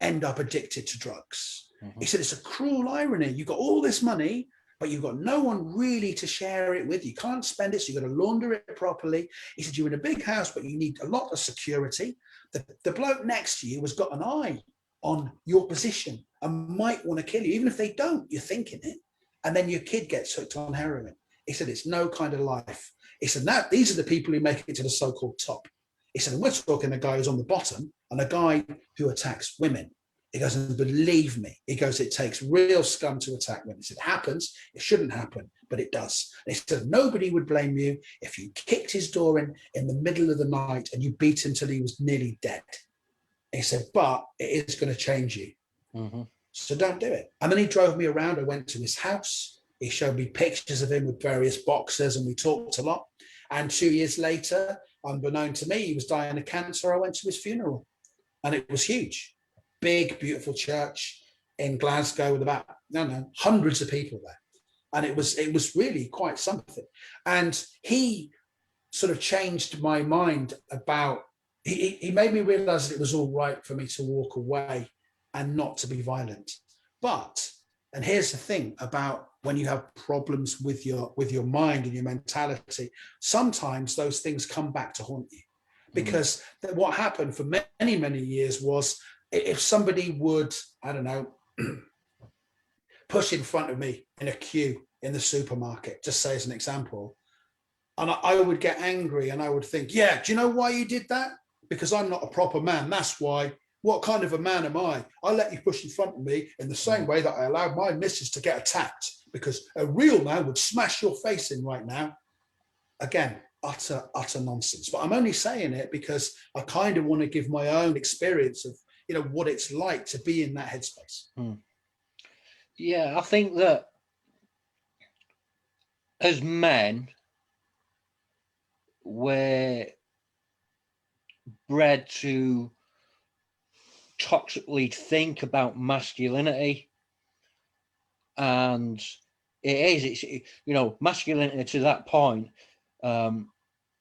end up addicted to drugs. He said, it's a cruel irony. You've got all this money, but you've got no one really to share it with. You can't spend it, so you've got to launder it properly. He said, you're in a big house, but you need a lot of security. The bloke next to you has got an eye on your position and might want to kill you. Even if they don't, you're thinking it. And then your kid gets hooked on heroin. He said, it's no kind of life. He said, now these are the people who make it to the so-called top. He said, and we're talking a guy who's on the bottom and a guy who attacks women. He goes, and believe me, he goes, it takes real scum to attack women. He said, it happens, it shouldn't happen, but it does. And he said, nobody would blame you if you kicked his door in the middle of the night and you beat him till he was nearly dead. He said, but it is going to change you. So don't do it. And then he drove me around. I went to his house. He showed me pictures of him with various boxers and we talked a lot. And 2 years later, unbeknown to me, he was dying of cancer. I went to his funeral and it was huge. Big, beautiful church in Glasgow with about, hundreds of people there. And it was really quite something. And he sort of changed my mind about, he made me realize that it was all right for me to walk away and not to be violent. But, and here's the thing about when you have problems with your mind and your mentality, sometimes those things come back to haunt you. Because what happened for many, many years was if somebody would, I don't know, push in front of me in a queue in the supermarket, just say as an example, and I would get angry and I would think, yeah, do you know why you did that? Because I'm not a proper man. That's why. What kind of a man am I? I let you push in front of me in the same way that I allowed my missus to get attacked, because a real man would smash your face in right now. Again, utter nonsense. But I'm only saying it because I kind of want to give my own experience of, what it's like to be in that headspace. Yeah, I think that as men, we're bred to toxically think about masculinity, and it's masculinity to that point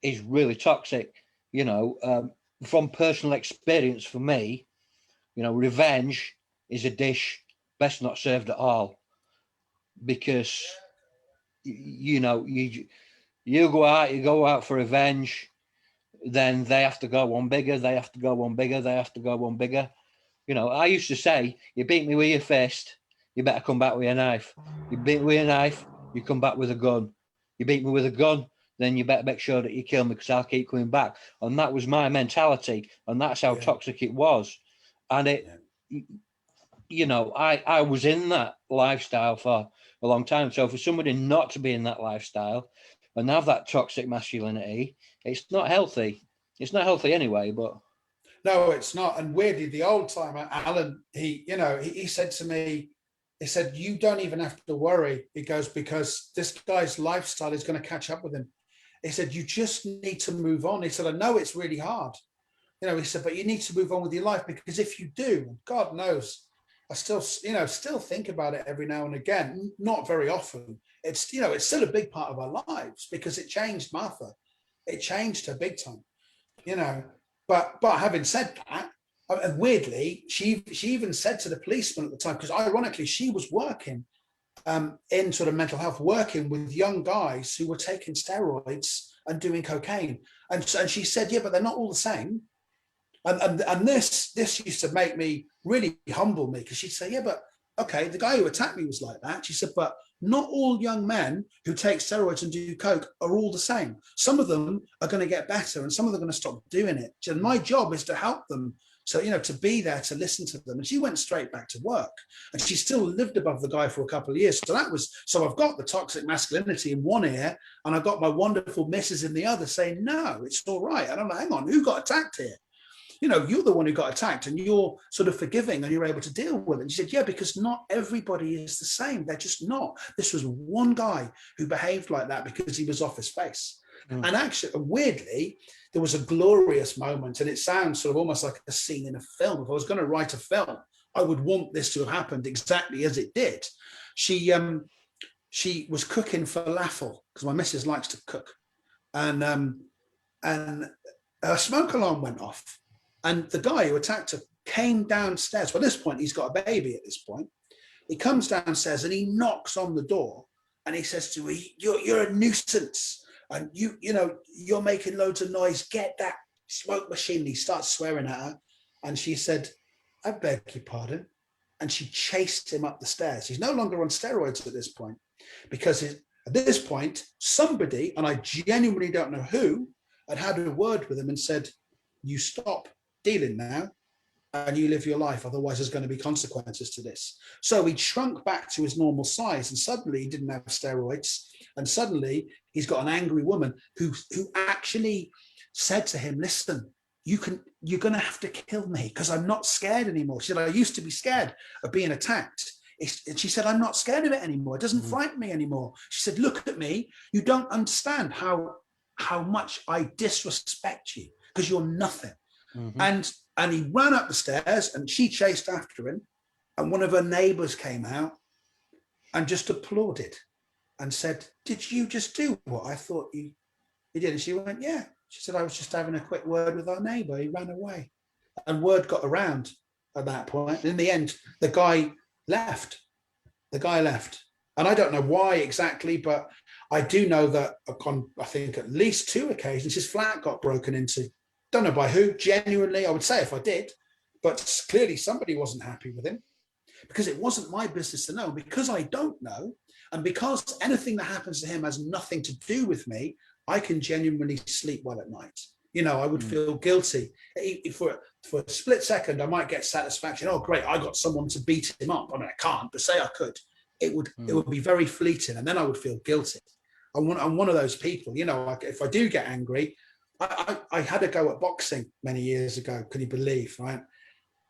is really toxic. From personal experience for me, revenge is a dish best not served at all, because you go out for revenge, then they have to go one bigger, they have to go one bigger. I used to say, you beat me with your fist, you better come back with a knife. You beat me with a knife, you come back with a gun. You beat me with a gun, then you better make sure that you kill me because I'll keep coming back. And that was my mentality, and that's how toxic it was. And I was in that lifestyle for a long time. So for somebody not to be in that lifestyle and have that toxic masculinity, it's not healthy. It's not healthy anyway, but... No, it's not. And weirdly, the old timer, Alan, he said to me, he said, you don't even have to worry. He goes, because this guy's lifestyle is going to catch up with him. He said, you just need to move on. He said, I know it's really hard. He said, but you need to move on with your life, because if you do, God knows, I still think about it every now and again, not very often. It's, it's still a big part of our lives because it changed Martha. It changed her big time, But having said that, and weirdly, she even said to the policeman at the time, because ironically, she was working in sort of mental health, working with young guys who were taking steroids and doing cocaine. And she said, yeah, but they're not all the same. And this used to make me really humble me, because she'd say, yeah, but okay, the guy who attacked me was like that. She said, but not all young men who take steroids and do coke are all the same. Some of them are going to get better and some of them are going to stop doing it. And my job is to help them. So, to be there to listen to them. And she went straight back to work, and she still lived above the guy for a couple of years. So I've got the toxic masculinity in one ear and I've got my wonderful missus in the other saying, no, it's all right. And I'm like, hang on, who got attacked here? You're the one who got attacked and you're sort of forgiving and you're able to deal with it. And she said, yeah, because not everybody is the same. They're just not. This was one guy who behaved like that because he was off his face. Mm. And actually, weirdly, there was a glorious moment, and it sounds sort of almost like a scene in a film. If I was going to write a film, I would want this to have happened exactly as it did. She was cooking falafel, because my missus likes to cook. And a smoke alarm went off. And the guy who attacked her came downstairs. Well, at this point, he's got a baby at this point. He comes downstairs and he knocks on the door and he says to her, you're a nuisance. And you're making loads of noise. Get that smoke machine. And he starts swearing at her. And she said, I beg your pardon. And she chased him up the stairs. He's no longer on steroids at this point, because at this point, somebody, and I genuinely don't know who, had a word with him and said, you stop dealing now and you live your life, otherwise there's going to be consequences to this. So he shrunk back to his normal size, and suddenly he didn't have steroids, and suddenly he's got an angry woman who actually said to him, listen, you're going to have to kill me because I'm not scared anymore. She said, I used to be scared of being attacked. And she said, I'm not scared of it anymore. It doesn't frighten me anymore. She said, look at me. You don't understand how much I disrespect you because you're nothing. Mm-hmm. And he ran up the stairs and she chased after him. And one of her neighbors came out and just applauded and said, did you just do what I thought you did? And she went, yeah. She said, I was just having a quick word with our neighbor. He ran away. And word got around at that point. In the end, the guy left. And I don't know why exactly, but I do know that on, I think, at least 2 occasions, his flat got broken into. Don't know by who. Genuinely, I would say if I did, but clearly somebody wasn't happy with him, because it wasn't my business to know. Because I don't know, and because anything that happens to him has nothing to do with me, I can genuinely sleep well at night. I would feel guilty. For a split second, I might get satisfaction. Oh, great, I got someone to beat him up. I mean, I can't, but say I could. It would be very fleeting, and then I would feel guilty. I'm one of those people, like if I do get angry, I had a go at boxing many years ago. Can you believe, right?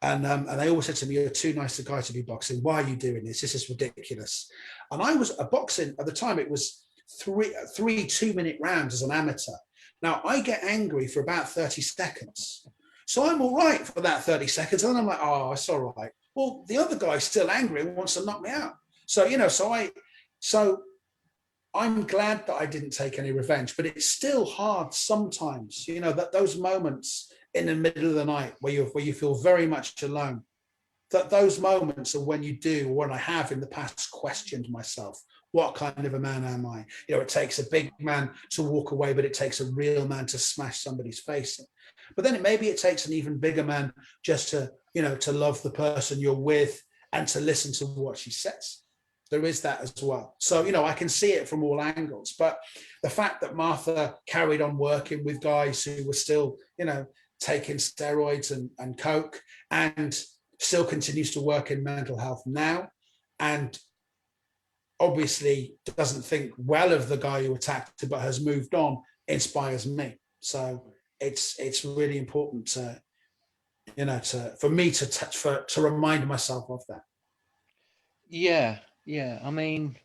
And they always said to me, you're too nice a guy to be boxing. Why are you doing this? This is ridiculous. And I was boxing at the time. It was three 2-minute rounds as an amateur. Now I get angry for about 30 seconds. So I'm all right for that 30 seconds. And then I'm like, oh, it's all right. Well, the other guy's still angry and wants to knock me out. So, so I'm glad that I didn't take any revenge, but it's still hard sometimes, that those moments in the middle of the night where you feel very much alone, that those moments are when you do, when I have in the past questioned myself, what kind of a man am I? It takes a big man to walk away, but it takes a real man to smash somebody's face in. But then maybe it takes an even bigger man just to, to love the person you're with and to listen to what she says. There is that as well. So, you know, I can see it from all angles. But the fact that Martha carried on working with guys who were still, you know, taking steroids and coke, and still continues to work in mental health now, and obviously doesn't think well of the guy who attacked her, but has moved on, inspires me. So it's really important to, you know, for me to remind myself of that. Yeah, I mean,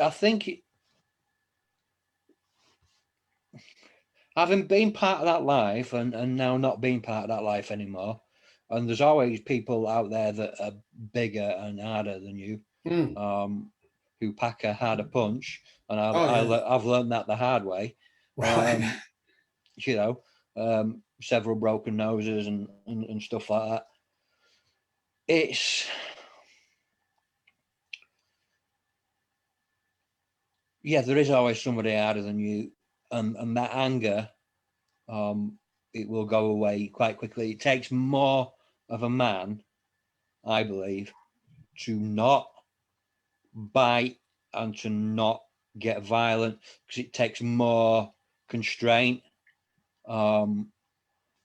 I think having been part of that life and now not being part of that life anymore, and there's always people out there that are bigger and harder than you, who pack a harder punch, and I've learned that the hard way. Right. You know, several broken noses and stuff like that. It's there is always somebody harder than you, and that anger, it will go away quite quickly. It takes more of a man, I believe, to not bite and to not get violent, because it takes more constraint. And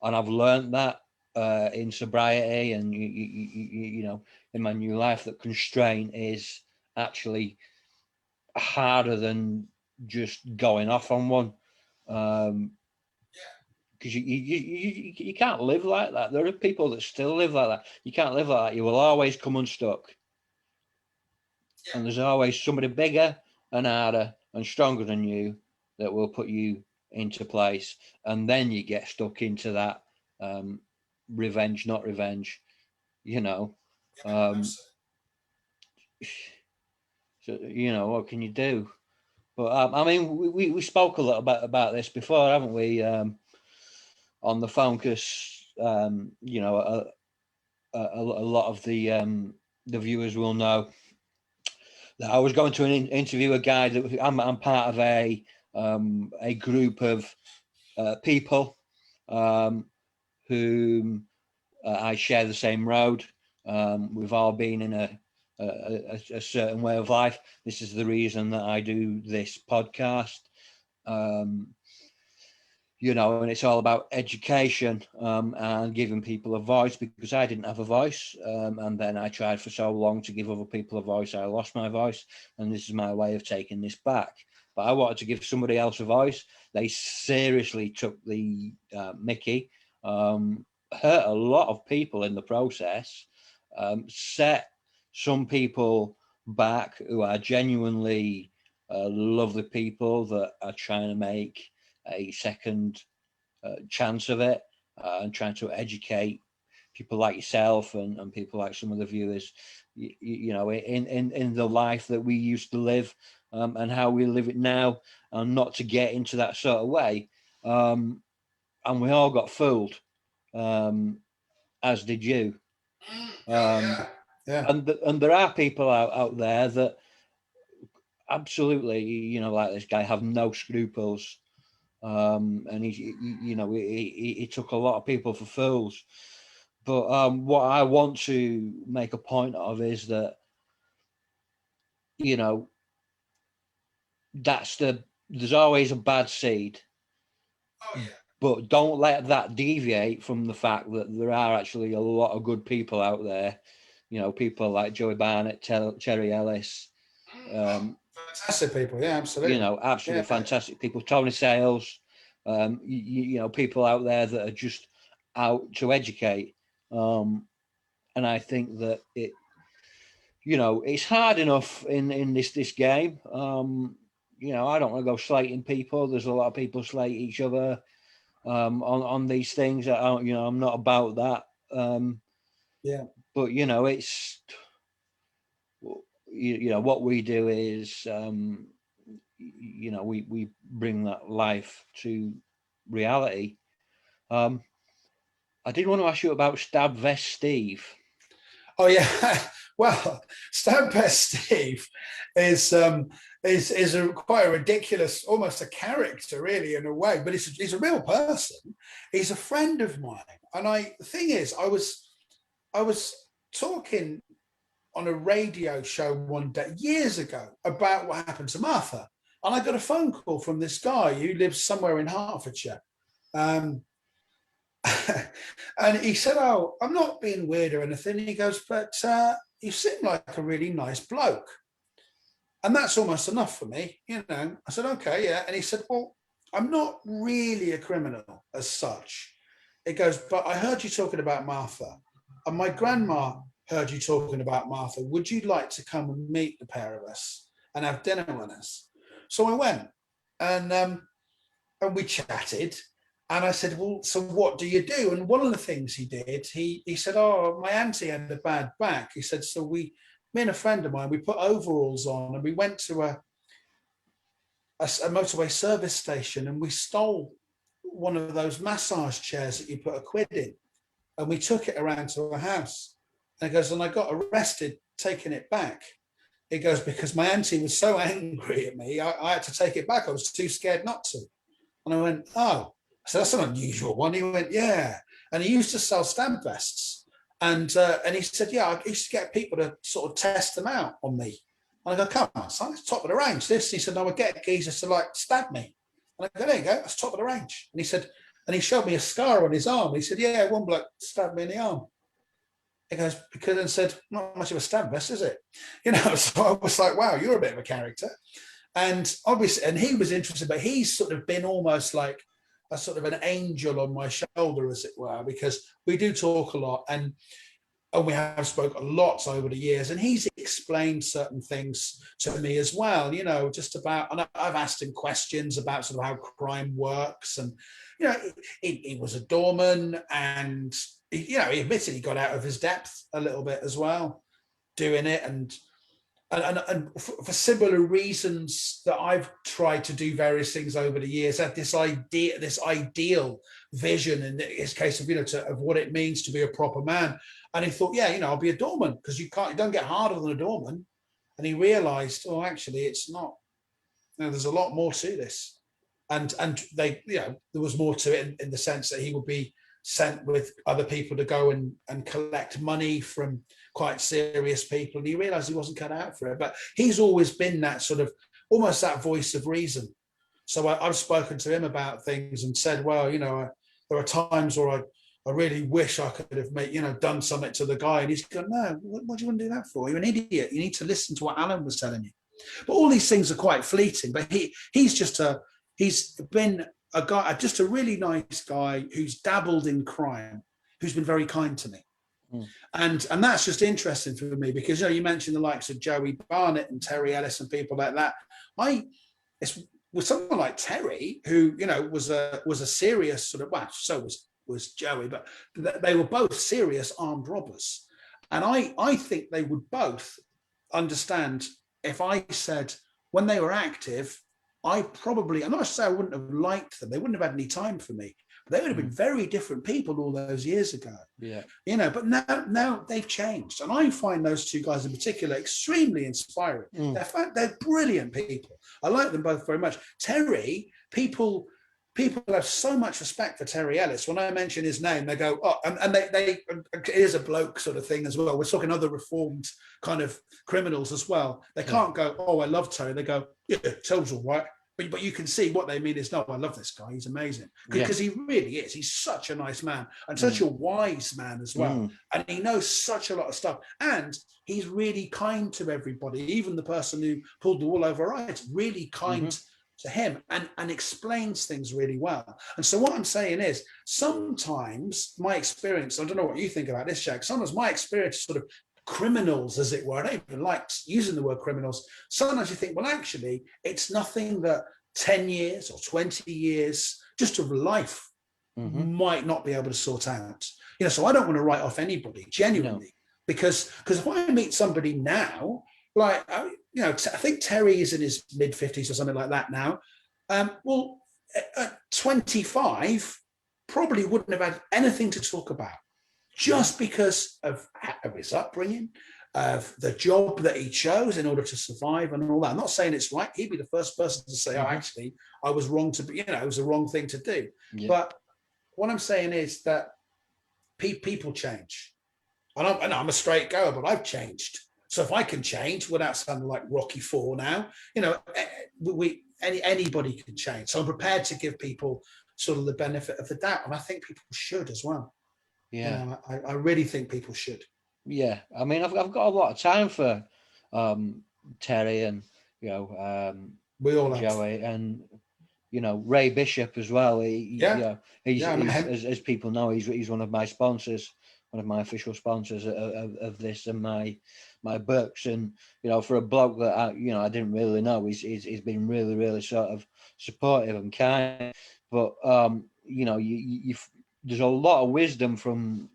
I've learned that in sobriety, and you know, in my new life, that constraint is actually harder than just going off on one. Because you can't live like that. There are people that still live like that. You can't live like that. You will always come unstuck. And there's always somebody bigger and harder and stronger than you that will put you into place. And then you get stuck into that revenge, not revenge, you know. So, you know, what can you do? But I mean, we spoke a little bit about this before, haven't we? On the phone, because you know, a lot of the viewers will know that I was going to interview a guy that I'm part of a group of people whom I share the same road. We've all been in a certain way of life. This is the reason that I do this podcast. You know, and it's all about education and giving people a voice, because I didn't have a voice. And then I tried for so long to give other people a voice, I lost my voice. And this is my way of taking this back. But I wanted to give somebody else a voice. They seriously took the mickey, hurt a lot of people in the process, set some people back who are genuinely lovely people that are trying to make a second chance of it, and trying to educate people like yourself and people like some of the viewers, you know, in the life that we used to live, and how we live it now, and not to get into that sort of way. And we all got fooled, as did you. And there are people out there that absolutely, you know, like this guy, have no scruples. And he you know, he took a lot of people for fools. But what I want to make a point of is that, you know, there's always a bad seed. But don't let that deviate from the fact that there are actually a lot of good people out there. You know, people like Joey Barnett, Cherry Ellis. Fantastic people, yeah, absolutely. You know, absolutely fantastic people. Tony Sales, you know, people out there that are just out to educate. And I think that it, you know, it's hard enough in this game. You know, I don't want to go slating people. There's a lot of people slate each other on these things. You know, I'm not about that. But you know, it's, you know, what we do is, you know, we bring that life to reality. I did want to ask you about Stab Vest Steve. Oh yeah, well, Stab Vest Steve is quite a ridiculous, almost a character, really, in a way. But he's a real person. He's a friend of mine, and the thing is, I was talking on a radio show one day years ago about what happened to Martha. And I got a phone call from this guy who lives somewhere in Hertfordshire. And he said, "Oh, I'm not being weird or anything." He goes, "But you seem like a really nice bloke." And that's almost enough for me, you know. I said, "Okay, yeah." And he said, "Well, I'm not really a criminal as such." It goes, "But I heard you talking about Martha, and my grandma heard you talking about Martha. Would you like to come and meet the pair of us and have dinner with us?" So I went, and we chatted. And I said, "Well, so what do you do?" And one of the things he did, he said, "Oh, my auntie had a bad back." He said, "So me and a friend of mine, we put overalls on and we went to a motorway service station and we stole one of those massage chairs that you put £1 in, and we took it around to a house." And he goes, "And I got arrested taking it back." He goes, "Because my auntie was so angry at me, I had to take it back. I was too scared not to." And I went, "Oh." So that's an unusual one. He went, "Yeah." And he used to sell stamp vests. And he said, "Yeah, I used to get people to sort of test them out on me." And I go, "Come on, son, it's top of the range, this." He said, "No, I would get geezers to like stab me." And I go, "There you go, that's top of the range." And he said, and he showed me a scar on his arm. He said, "Yeah, one bloke stabbed me in the arm." He goes, because I said, "Not much of a stab vest, is it?" You know, so I was like, "Wow, you're a bit of a character." And obviously, and he was interested, but he's sort of been almost like a sort of an angel on my shoulder, as it were, because we do talk a lot and we have spoken lots over the years, and he's explained certain things to me as well, you know, just about, and I've asked him questions about sort of how crime works. And, you know, he was a doorman, and, you know, he admitted he got out of his depth a little bit as well doing it. And for similar reasons that I've tried to do various things over the years, had this idea, this ideal vision in this case of, you know, of what it means to be a proper man. And he thought, "Yeah, you know, I'll be a doorman, because you don't get harder than a doorman." And he realized, "Oh, actually, it's not. You know, there's a lot more to this." And they, you know, there was more to it in the sense that he would be sent with other people to go and collect money from quite serious people. And he realized he wasn't cut out for it. But he's always been that sort of, almost that voice of reason. So I've spoken to him about things and said, "Well, you know, there are times where I really wish I could have made, you know, done something to the guy." And he's gone, "No, what do you want to do that for? You're an idiot. You need to listen to what Alan was telling you." But all these things are quite fleeting. But he's been a guy, just a really nice guy who's dabbled in crime, who's been very kind to me. And that's just interesting for me, because, you know, you mentioned the likes of Joey Barnett and Terry Ellis and people like that. It's with someone like Terry, who, you know, was a serious sort of, well, so was Joey, but they were both serious armed robbers. And I think they would both understand if I said, when they were active, I'm not saying I wouldn't have liked them. They wouldn't have had any time for me. But they would have been very different people all those years ago. Yeah. You know, but now they've changed. And I find those two guys in particular extremely inspiring. They're brilliant people. I like them both very much. Terry, people have so much respect for Terry Ellis. When I mention his name, they go, "Oh," and they it is a bloke sort of thing as well. We're talking other reformed kind of criminals as well. They can't go, "Oh, I love Terry." They go, "Yeah, Terry's all right." But you can see what they mean is, "No, I love this guy. He's amazing." Because he really is. He's such a nice man, and such a wise man as well. And he knows such a lot of stuff. And he's really kind to everybody, even the person who pulled the wool over our eyes, really kind to him, and explains things really well. And so what I'm saying is, sometimes my experience, I don't know what you think about this, Jack, sometimes my experience is sort of criminals, as it were. I don't even like using the word criminals. Sometimes you think, well, actually, it's nothing that 10 years or 20 years just of life might not be able to sort out. You know, so I don't want to write off anybody, genuinely, because if I meet somebody now, like, you know, I think Terry is in his mid-50s or something like that now. Well, at 25, probably wouldn't have had anything to talk about, just because of his upbringing, of the job that he chose in order to survive and all that. I'm not saying it's right. He'd be the first person to say, "Oh, actually, I was wrong to be, you know, it was the wrong thing to do." But what I'm saying is that people change. And I'm a straight goer, but I've changed. So if I can change without sounding like Rocky IV now, you know, anybody can change. So I'm prepared to give people sort of the benefit of the doubt, and I think people should as well. Yeah, You know, I really think people should. yeah. I mean, I've got a lot of time for Terry and We all have. Joey and Ray Bishop as well. Yeah. He's Yeah, I know him. as people know, he's one of my sponsors, one of my official sponsors of this and my books. And for a bloke that I didn't really know, he's been really, really sort of supportive and kind. But there's a lot of wisdom from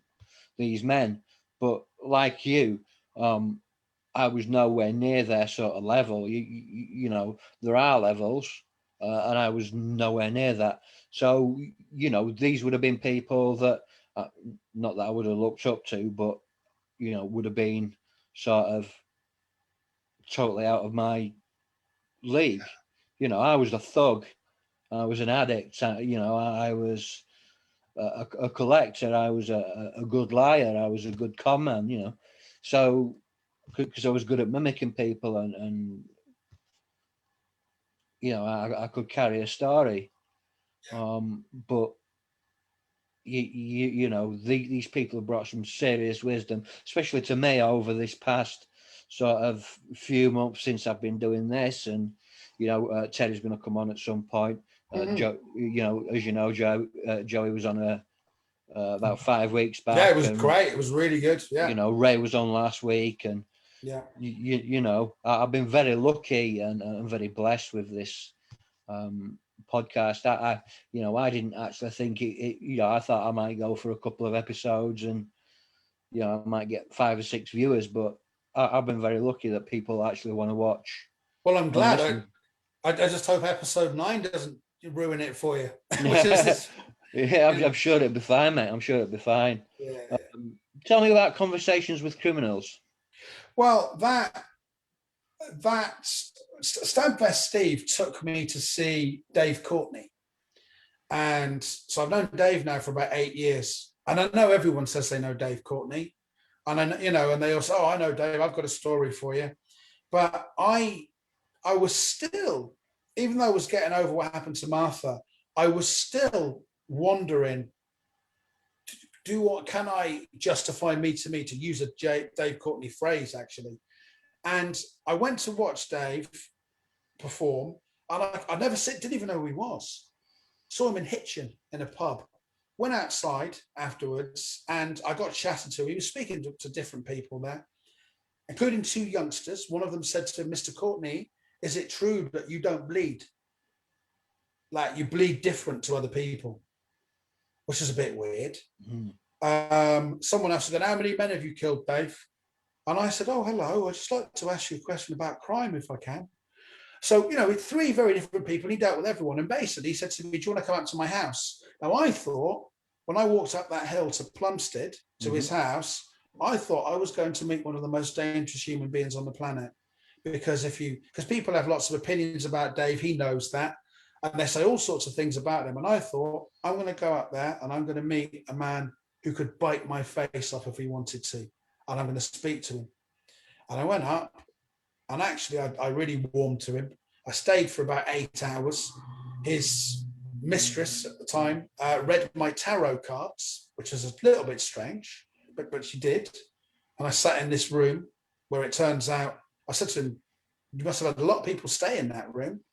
these men. But like you, I was nowhere near their sort of level. There are levels, and I was nowhere near that. So, these would have been people that, not that I would have looked up to, but, would have been sort of totally out of my league. I was a thug. I was an addict. I was a collector. I was a good liar. I was a good con man, So, because I was good at mimicking people and I could carry a story. But these people have brought some serious wisdom, especially to me over this past sort of few months since I've been doing this. And Terry's going to come on at some point. Joe, as you know, Joey was on about 5 weeks back. Yeah, it was great. It was really good. Yeah. Ray was on last week, and yeah, I've been very lucky and very blessed with this podcast. I didn't actually think it. I thought I might go for a couple of episodes, and I might get 5 or 6 viewers. But I've been very lucky that people actually want to watch. Well, I'm glad. I just hope episode 9 doesn't ruin it for you. Yeah, I'm sure it'll be fine, mate. I'm sure it'll be fine. Yeah. Tell me about Conversations with Criminals. Well, that Stabfest Steve took me to see Dave Courtney, and so I've known Dave now for about 8 years, and I know everyone says they know Dave Courtney, and and they all say, "Oh, I know Dave. I've got a story for you," but I was still, even though I was getting over what happened to Martha, I was still wondering, can I justify me to use a Dave Courtney phrase, actually. And I went to watch Dave perform, and I never didn't even know who he was. Saw him in Hitchin in a pub. Went outside afterwards, and I got chatting to him. He was speaking to different people there, including 2 youngsters. One of them said to him, "Mr. Courtney, is it true that you don't bleed? Like, you bleed different to other people?" Which is a bit weird. Someone else said, "How many men have you killed, Dave?" And I said, "Oh, hello. I'd just like to ask you a question about crime, if I can." So, with 3 very different people, he dealt with everyone. And basically, he said to me, "Do you want to come up to my house?" Now, I thought, when I walked up that hill to Plumstead, to his house, I thought I was going to meet one of the most dangerous human beings on the planet. Because people have lots of opinions about Dave, he knows that. And they say all sorts of things about him. And I thought, I'm going to go up there and I'm going to meet a man who could bite my face off if he wanted to. And I'm going to speak to him. And I went up, and actually I really warmed to him. I stayed for about 8 hours. His mistress at the time read my tarot cards, which was a little bit strange, but she did. And I sat in this room where it turns out, I said to him, "You must have had a lot of people stay in that room."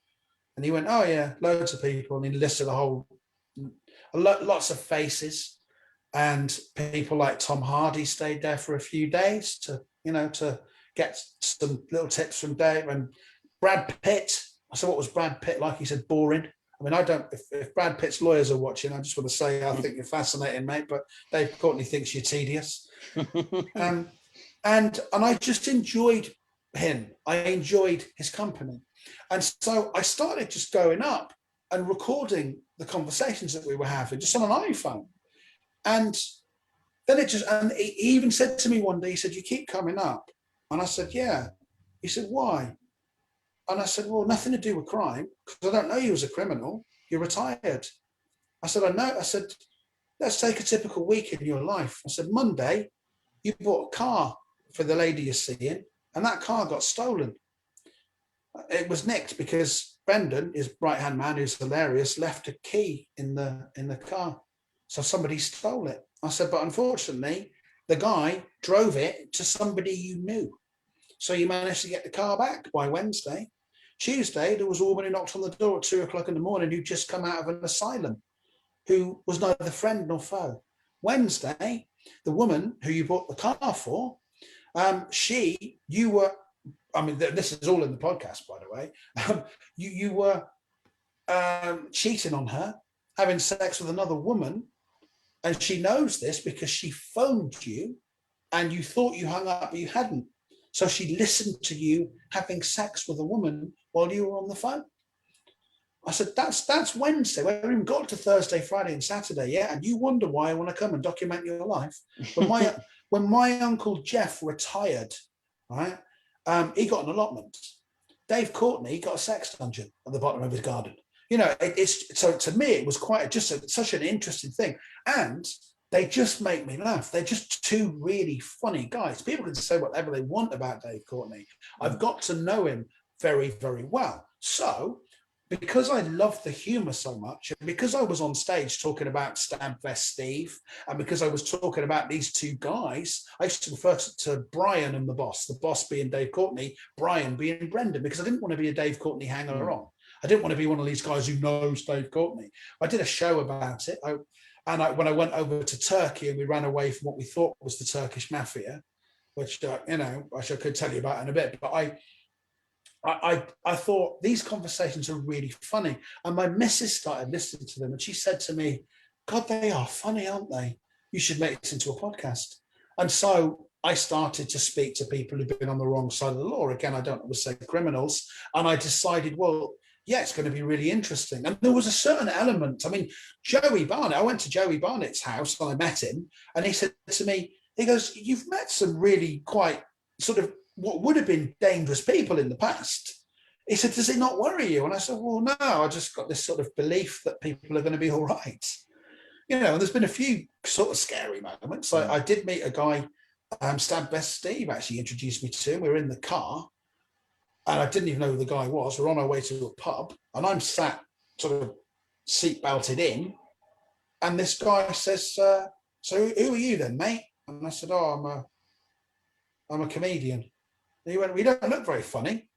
And he went, "Oh yeah, loads of people." And he listed lots of faces. And people like Tom Hardy stayed there for a few days to get some little tips from Dave. And Brad Pitt. I said, "What was Brad Pitt like?" He said, "Boring." I mean, if Brad Pitt's lawyers are watching, I just want to say, I think you're fascinating, mate, but Dave Courtney thinks you're tedious. And I just enjoyed him. I enjoyed his company. And so I started just going up and recording the conversations that we were having just on an iPhone. And then and he even said to me one day, he said, "You keep coming up." And I said, "Yeah." He said, "Why?" And I said, "Well, nothing to do with crime, because I don't know you as a criminal. You're retired." I said, "I know." I said, "Let's take a typical week in your life." I said, "Monday, you bought a car for the lady you're seeing, and that car got stolen. It was nicked because Brendan, his right-hand man, who's hilarious, left a key in the car. So somebody stole it. I said, but unfortunately, the guy drove it to somebody you knew. So you managed to get the car back by Wednesday. Tuesday, there was a woman who knocked on the door at 2:00 in the morning who'd just come out of an asylum, who was neither friend nor foe. Wednesday, the woman who you bought the car for, this is all in the podcast, by the way. You were cheating on her, having sex with another woman, and she knows this because she phoned you, and you thought you hung up, but you hadn't. So she listened to you having sex with a woman while you were on the phone. I said, that's Wednesday. We haven't even got to Thursday, Friday, and Saturday yet, and you wonder why I want to come and document your life. When my uncle Jeff retired, right, he got an allotment. Dave Courtney got a sex dungeon at the bottom of his garden. You know, so to me, it was such an interesting thing. And they just make me laugh. They're just two really funny guys. People can say whatever they want about Dave Courtney. I've got to know him very, very well. So because I love the humor so much, and because I was on stage talking about Stabfest Steve, and because I was talking about these two guys, I used to refer to Brian and the boss being Dave Courtney, Brian being Brendan, because I didn't want to be a Dave Courtney hanger-on. I didn't want to be one of these guys who knows Dave Courtney. I did a show about it. When I went over to Turkey and we ran away from what we thought was the Turkish mafia, which, which I could tell you about in a bit, but I thought these conversations are really funny. And my missus started listening to them and she said to me, God, they are funny, aren't they? You should make this into a podcast. And so I started to speak to people who've been on the wrong side of the law. Again, I don't want to say criminals. And I decided, well, yeah, it's going to be really interesting. And there was a certain element. I mean, Joey Barnett, I went to Joey Barnett's house and I met him. And he said to me, he goes, you've met some really quite sort of what would have been dangerous people in the past. He said, does it not worry you? And I said, well, no, I just got this sort of belief that people are going to be all right. You know, and there's been a few sort of scary moments. I did meet a guy, Stabfest Steve actually introduced me to him. We were in the car. And I didn't even know who the guy was. We're on our way to a pub and I'm sat sort of seat belted in. And this guy says, so who are you then, mate? And I said, oh, I'm a comedian. And he went, we don't look very funny.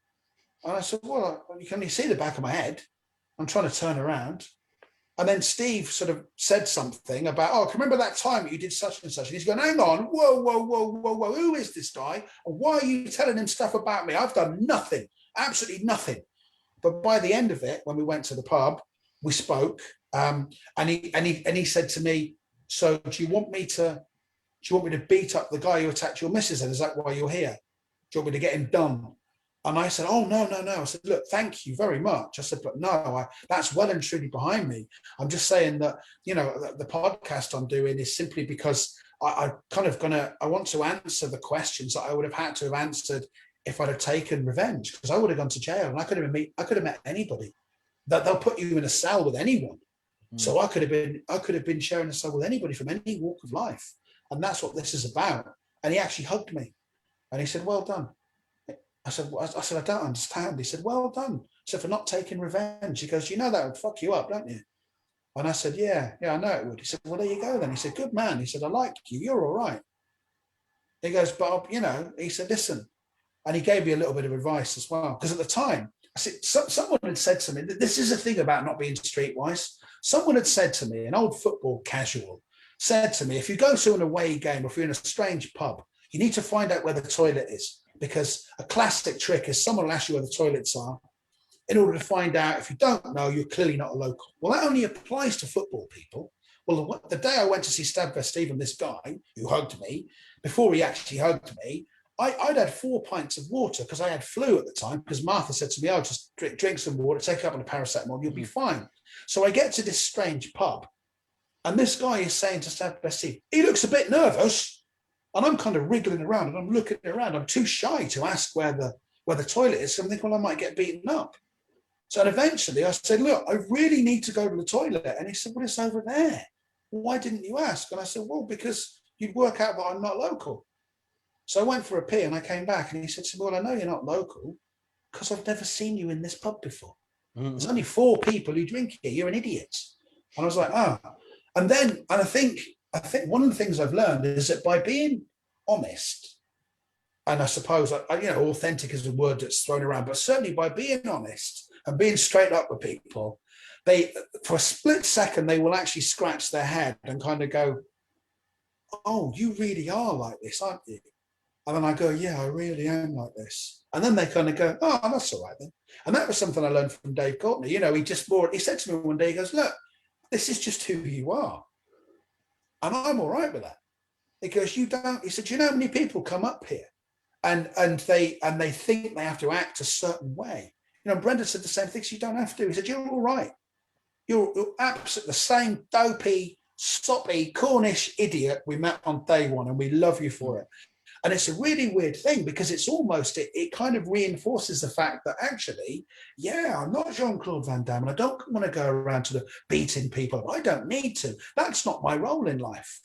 And I said, well, you can only see the back of my head. I'm trying to turn around. And then Steve sort of said something about, oh, can you remember that time you did such and such? And he's going, hang on, whoa, who is this guy? And why are you telling him stuff about me? I've done nothing, absolutely nothing. But by the end of it, when we went to the pub, we spoke, and he said to me, so do you want me to beat up the guy who attacked your missus? And is that why you're here? Do you want me to get him done? And I said, oh, no. I said, look, thank you very much. I said, but no, that's well and truly behind me. I'm just saying that, you know, the podcast I'm doing is simply because I want to answer the questions that I would have had to have answered if I'd have taken revenge, because I would have gone to jail and I could have met anybody. That they'll put you in a cell with anyone. So I could have been sharing a cell with anybody from any walk of life. And that's what this is about. And he actually hugged me and he said, well done. I said, I don't understand. He said, well done. So for not taking revenge. He goes, you know that would fuck you up, don't you? And I said, yeah, I know it would. He said, well, there you go then. He said, good man. He said, I like you. You're all right. He goes, but, you know, he said, listen. And he gave me a little bit of advice as well. Because at the time, I said, someone had said to me, this is a thing about not being streetwise. Someone had said to me, an old football casual, said to me, if you go to an away game or if you're in a strange pub, you need to find out where the toilet is. Because a classic trick is someone will ask you where the toilets are in order to find out. If you don't know, you're clearly not a local. Well, that only applies to football people. Well, the day I went to see Stabfest Stephen, this guy who hugged me, before he actually hugged me, I'd had 4 pints of water because I had flu at the time, because Martha said to me, oh, just drink some water, take a couple of paracetamol, you'll be fine. So I get to this strange pub and this guy is saying to Stabfest Steve, he looks a bit nervous. And I'm kind of wriggling around and I'm looking around. I'm too shy to ask where the toilet is. So I'm thinking, well, I might get beaten up. So eventually I said, look, I really need to go to the toilet. And he said, well, it's over there. Why didn't you ask? And I said, well, because you'd work out that I'm not local. So I went for a pee and I came back and he said to me, well, I know you're not local because I've never seen you in this pub before. There's only 4 people who drink here. You're an idiot. And I was like, oh. And I think one of the things I've learned is that by being honest, and I suppose, authentic is a word that's thrown around, but certainly by being honest and being straight up with people, they, for a split second, they will actually scratch their head and kind of go, oh, you really are like this, aren't you? And then I go, yeah, I really am like this. And then they kind of go, oh, that's all right then. And that was something I learned from Dave Courtney. He said to me one day, he goes, look, this is just who you are. And I'm all right with that. He goes, he said, you know how many people come up here and they think they have to act a certain way. Brenda said the same thing. So you don't have to. He said, you're all right. You're absolutely the same dopey, soppy, Cornish idiot we met on day one, and we love you for it. And it's a really weird thing because it's almost, it kind of reinforces the fact that actually, yeah, I'm not Jean-Claude Van Damme and I don't want to go around to the beating people. I don't need to. That's not my role in life.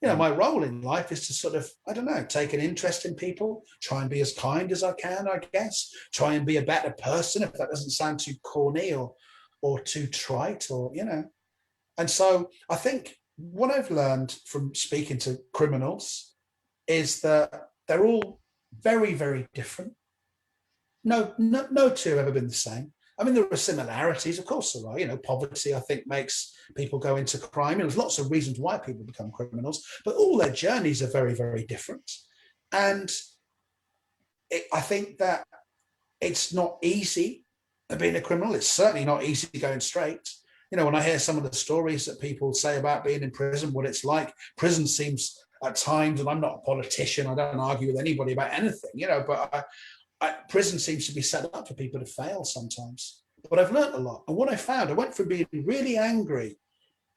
My role in life is to sort of, I don't know, take an interest in people, try and be as kind as I can, I guess, try and be a better person, if that doesn't sound too corny or too trite And so I think what I've learned from speaking to criminals is that they're all very, very different. No two have ever been the same. I mean, there are similarities, of course there are. Poverty, I think, makes people go into crime. There's lots of reasons why people become criminals, but all their journeys are very, very different. And I think that it's not easy being a criminal. It's certainly not easy going straight. When I hear some of the stories that people say about being in prison, what it's like, prison seems at times, and I'm not a politician, I don't argue with anybody about anything, but prison seems to be set up for people to fail sometimes. But I've learned a lot. And what I found, I went from being really angry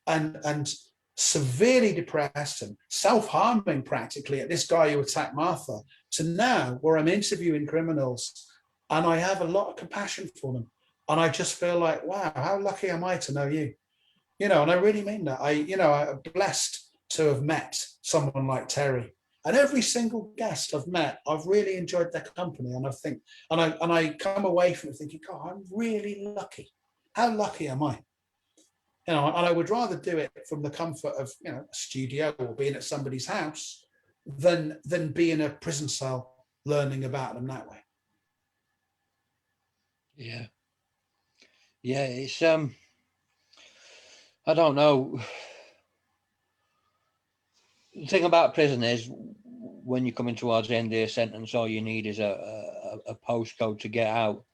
and severely depressed and self-harming practically at this guy who attacked Martha to now where I'm interviewing criminals and I have a lot of compassion for them. And I just feel like, wow, how lucky am I to know you? And I really mean that. I'm blessed to have met someone like Terry. And every single guest I've met, I've really enjoyed their company. And I come away from it thinking, God, I'm really lucky. How lucky am I? And I would rather do it from the comfort of a studio or being at somebody's house than be in a prison cell learning about them that way. Yeah. Yeah, it's I don't know. The thing about prison is when you're coming towards the end of your sentence, all you need is a postcode to get out.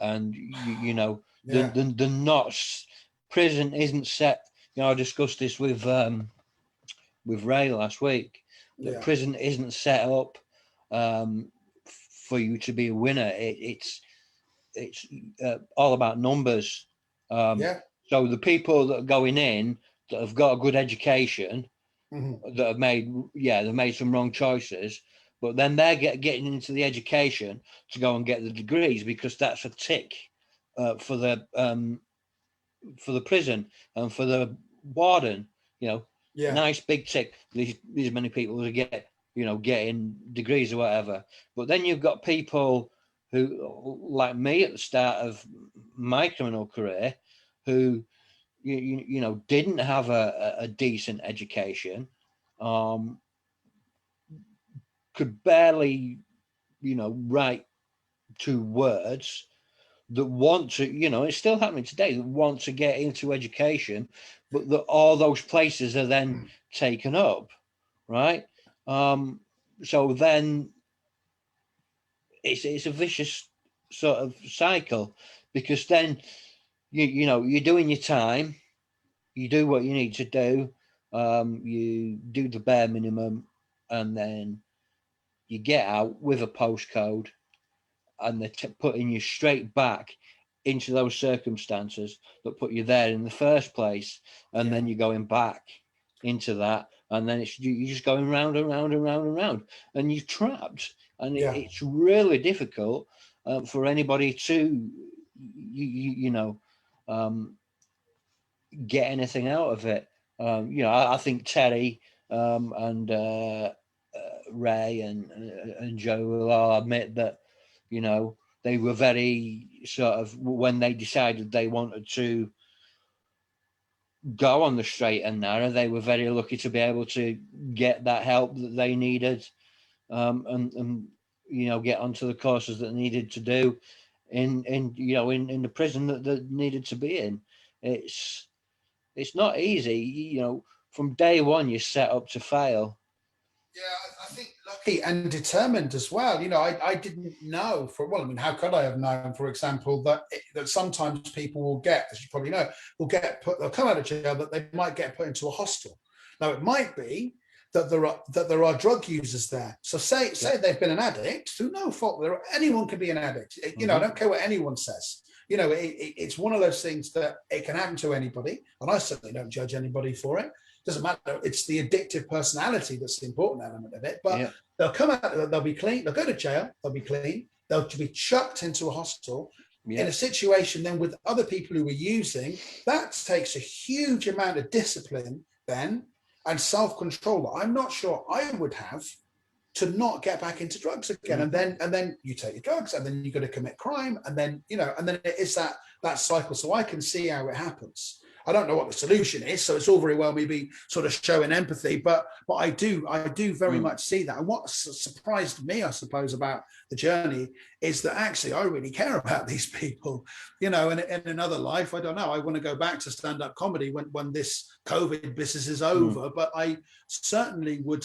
And the knots, prison isn't set. I discussed this with Ray last week. That prison isn't set up for you to be a winner. It's all about numbers. So the people that are going in that have got a good education, that have they've made some wrong choices, but then they're getting into the education to go and get the degrees because that's a tick for the prison and for the warden. Nice big tick. These many people who get getting degrees or whatever. But then you've got people who, like me at the start of my criminal career, who didn't have a decent education, could barely write 2 words, that want to, it's still happening today, that want to get into education, but that all those places are then taken up, right? So then it's a vicious sort of cycle, because then you're doing your time, you do what you need to do, you do the bare minimum, and then you get out with a postcode, and they're putting you straight back into those circumstances that put you there in the first place, and then you're going back into that, and then you're just going round and round and round and round, and you're trapped, and it's really difficult for anybody to get anything out of it. I think Terry and Ray and Joe will all admit that, you know, they were very sort of, when they decided they wanted to go on the straight and narrow, they were very lucky to be able to get that help that they needed, and you know, get onto the courses that they needed to do in you know, in the prison that they needed to be in. It's not easy, you know. From day one, you're set up to fail. Yeah, I think lucky and determined as well. You know, I didn't know I mean, how could I have known, for example, that sometimes people will get, as you probably know, they'll come out of jail, that they might get put into a hostel. Now, it might be that there are drug users there. So say they've been an addict through no fault. Anyone can be an addict. You know, I don't care what anyone says. You know, it's one of those things that it can happen to anybody, and I certainly don't judge anybody for it. Doesn't matter. It's the addictive personality that's the important element of it. But they'll come out, they'll be clean, they'll go to jail, they'll be clean, they'll be chucked into a hostel in a situation then with other people who are using. That takes a huge amount of discipline then and self-control that I'm not sure I would have to not get back into drugs again. And then you take your drugs, and then you got to commit crime, and then, you know, and then it is that cycle. So I can see how it happens. I don't know what the solution is, so it's all very well maybe sort of showing empathy, but I do very much see that. And what surprised me, I suppose, about the journey is that actually I really care about these people. You know, and in another life, I don't know, I want to go back to stand-up comedy when this COVID business is over, but I certainly would.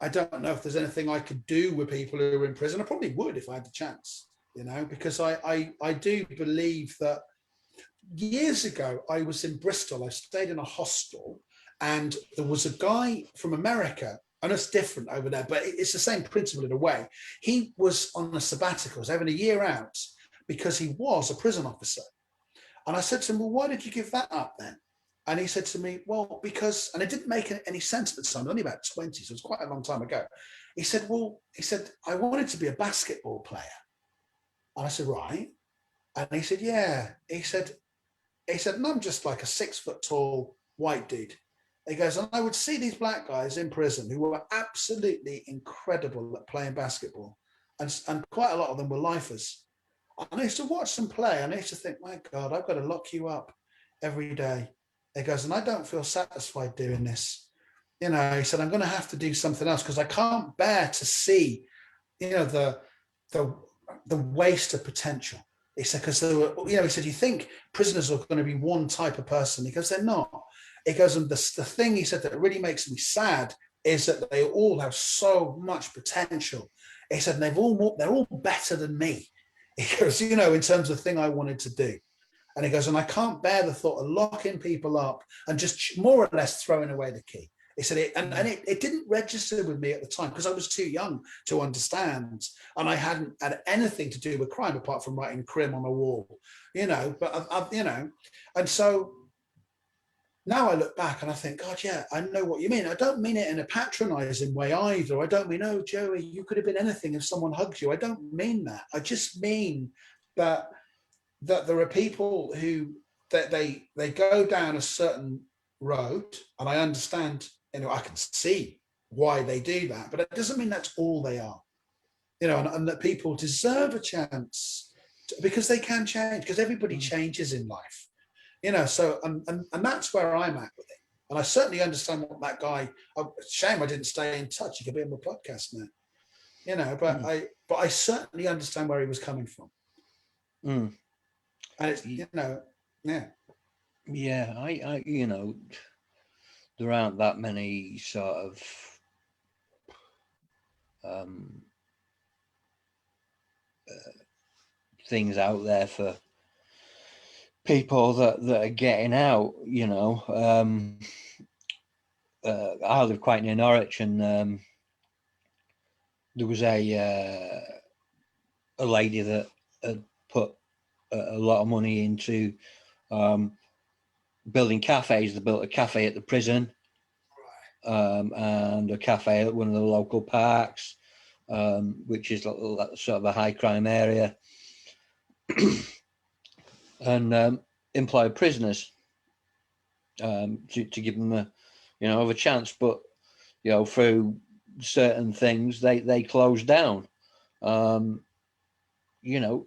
I don't know if there's anything I could do with people who are in prison. I probably would if I had the chance, you know, because I do believe that. Years ago, I was in Bristol. I stayed in a hostel, and there was a guy from America, and it's different over there, but it's the same principle in a way. He was on a sabbatical, he was having a year out because he was a prison officer. And I said to him, well, why did you give that up then? And he said to me, well, because, and it didn't make any sense at the time, only about 20, so it was quite a long time ago. He said, I wanted to be a basketball player. And I said, right. And he said, yeah. He said, and I'm just like a 6 foot tall white dude. He goes, and I would see these black guys in prison who were absolutely incredible at playing basketball. And quite a lot of them were lifers. And I used to watch them play, and I used to think, my God, I've got to lock you up every day. He goes, and I don't feel satisfied doing this. You know, he said, I'm going to have to do something else because I can't bear to see, you know, the waste of potential. He said, because there were, you know, he said, you think prisoners are going to be one type of person? He goes, they're not. He goes, and the thing he said that really makes me sad is that they all have so much potential. He said, and they're all better than me. He goes, you know, in terms of the thing I wanted to do. And he goes, and I can't bear the thought of locking people up and just more or less throwing away the key. He said, it didn't register with me at the time because I was too young to understand. And I hadn't had anything to do with crime apart from writing crim on a wall, you know, but you know, and so now I look back and I think, God, yeah, I know what you mean. I don't mean it in a patronizing way either. I don't mean, oh, Joey, you could have been anything if someone hugs you. I don't mean that. I just mean that there are people who that they go down a certain road, and I understand, you know, I can see why they do that, but it doesn't mean that's all they are, you know, and that people deserve a chance because they can change, because everybody changes in life, you know. So and that's where I'm at with it, and I certainly understand what that guy. Shame I didn't stay in touch. He could be on the podcast now, you know. But I certainly understand where he was coming from, and it's, you know, yeah. I you know, there aren't that many sort of things out there for people that are getting out, you know. I live quite near Norwich, and there was a lady that had put a lot of money into building cafes. They built a cafe at the prison, and a cafe at one of the local parks, which is sort of a high crime area, and employed prisoners to give them a chance. But, you know, through certain things, they close down. You know,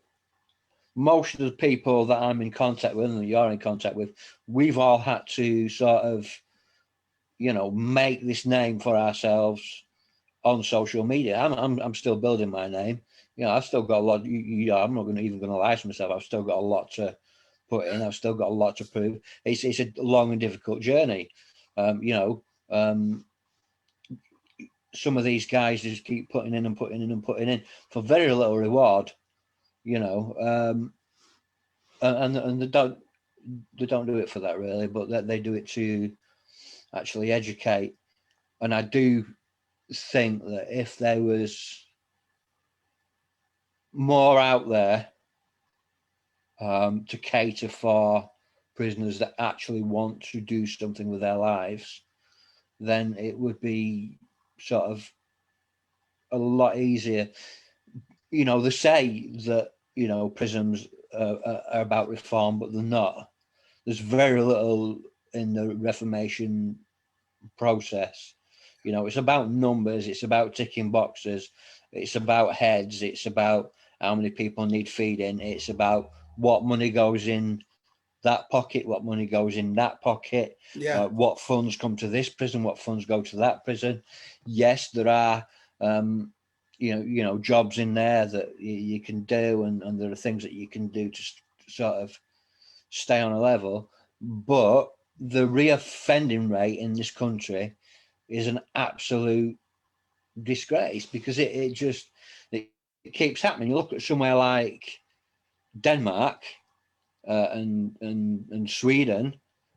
most of the people that I'm in contact with and that you're in contact with, we've all had to sort of, you know, make this name for ourselves on social media. I'm still building my name. You know, I've still got a lot. I'm not even going to lie to myself. I've still got a lot to put in. I've still got a lot to prove. It's a long and difficult journey. You know, some of these guys just keep putting in and putting in and putting in for very little reward. You know, and they don't do it for that really, but they do it to actually educate. And I do think that if there was more out there to cater for prisoners that actually want to do something with their lives, then it would be sort of a lot easier. You know, they say that, you know, prisons are about reform, but they're not. There's very little in the reformation process. You know, it's about numbers, it's about ticking boxes, it's about heads, it's about how many people need feeding, it's about what money goes in that pocket, what money goes in that pocket, what funds come to this prison, what funds go to that prison. Yes, there are you know jobs in there that you can do, and there are things that you can do to sort of stay on a level, but the reoffending rate in this country is an absolute disgrace, because it keeps happening. You look at somewhere like Denmark and Sweden,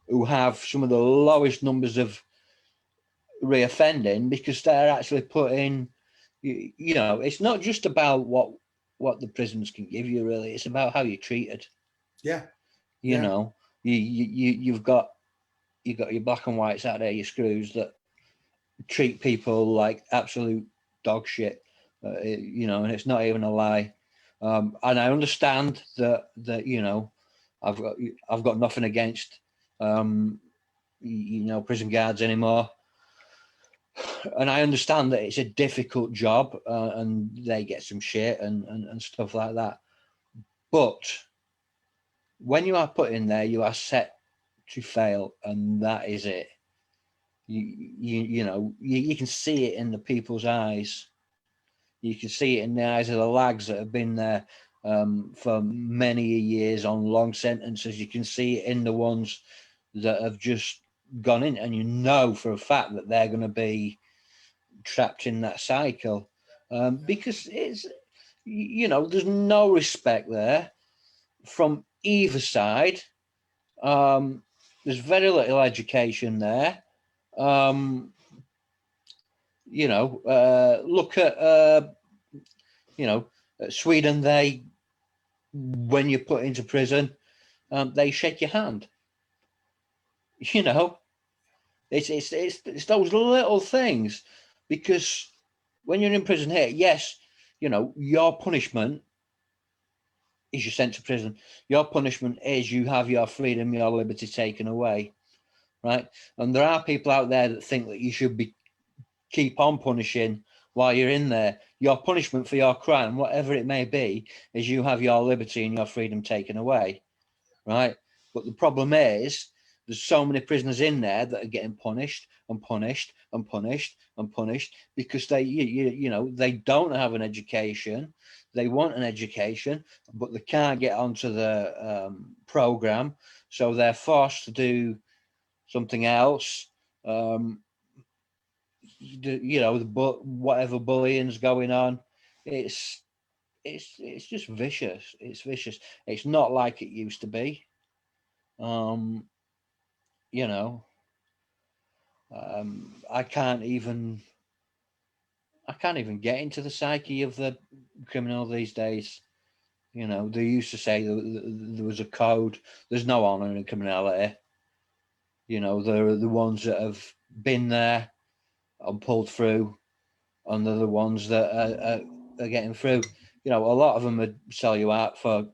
who have some of the lowest numbers of reoffending, because they're actually putting, you know, it's not just about what the prisons can give you, really. It's about how you're treated. Yeah. You know, you've got your black and whites out there, your screws that treat people like absolute dog shit. You know, and it's not even a lie. And I understand that you know, I've got nothing against you know, prison guards anymore, and I understand that it's a difficult job and they get some shit and stuff like that. But when you are put in there, you are set to fail, and that is it. You know, you can see it in the people's eyes. You can see it in the eyes of the lags that have been there for many years on long sentences. You can see it in the ones that have just gone in, and you know for a fact that they're going to be trapped in that cycle because it's, you know, there's no respect there from either side. There's very little education there. You know, look at you know, Sweden. They, when you're put into prison, they shake your hand. You know, it's those little things, because when you're in prison here, yes, you know, your punishment is you're sent to prison. Your punishment is you have your freedom, your liberty taken away, right? And there are people out there that think that you should be keep on punishing while you're in there. Your punishment for your crime, whatever it may be, is you have your liberty and your freedom taken away, right? But the problem is there's so many prisoners in there that are getting punished and punished and punished and punished because they, you know, they don't have an education. They want an education, but they can't get onto the program, so they're forced to do something else. You know, whatever bullying's going on, it's just vicious. It's vicious. It's not like it used to be. You know, I can't even get into the psyche of the criminal these days. You know, they used to say there was a code. There's no honour in criminality. You know, they're the ones that have been there and pulled through, and they're the ones that are getting through. You know, a lot of them would sell you out for,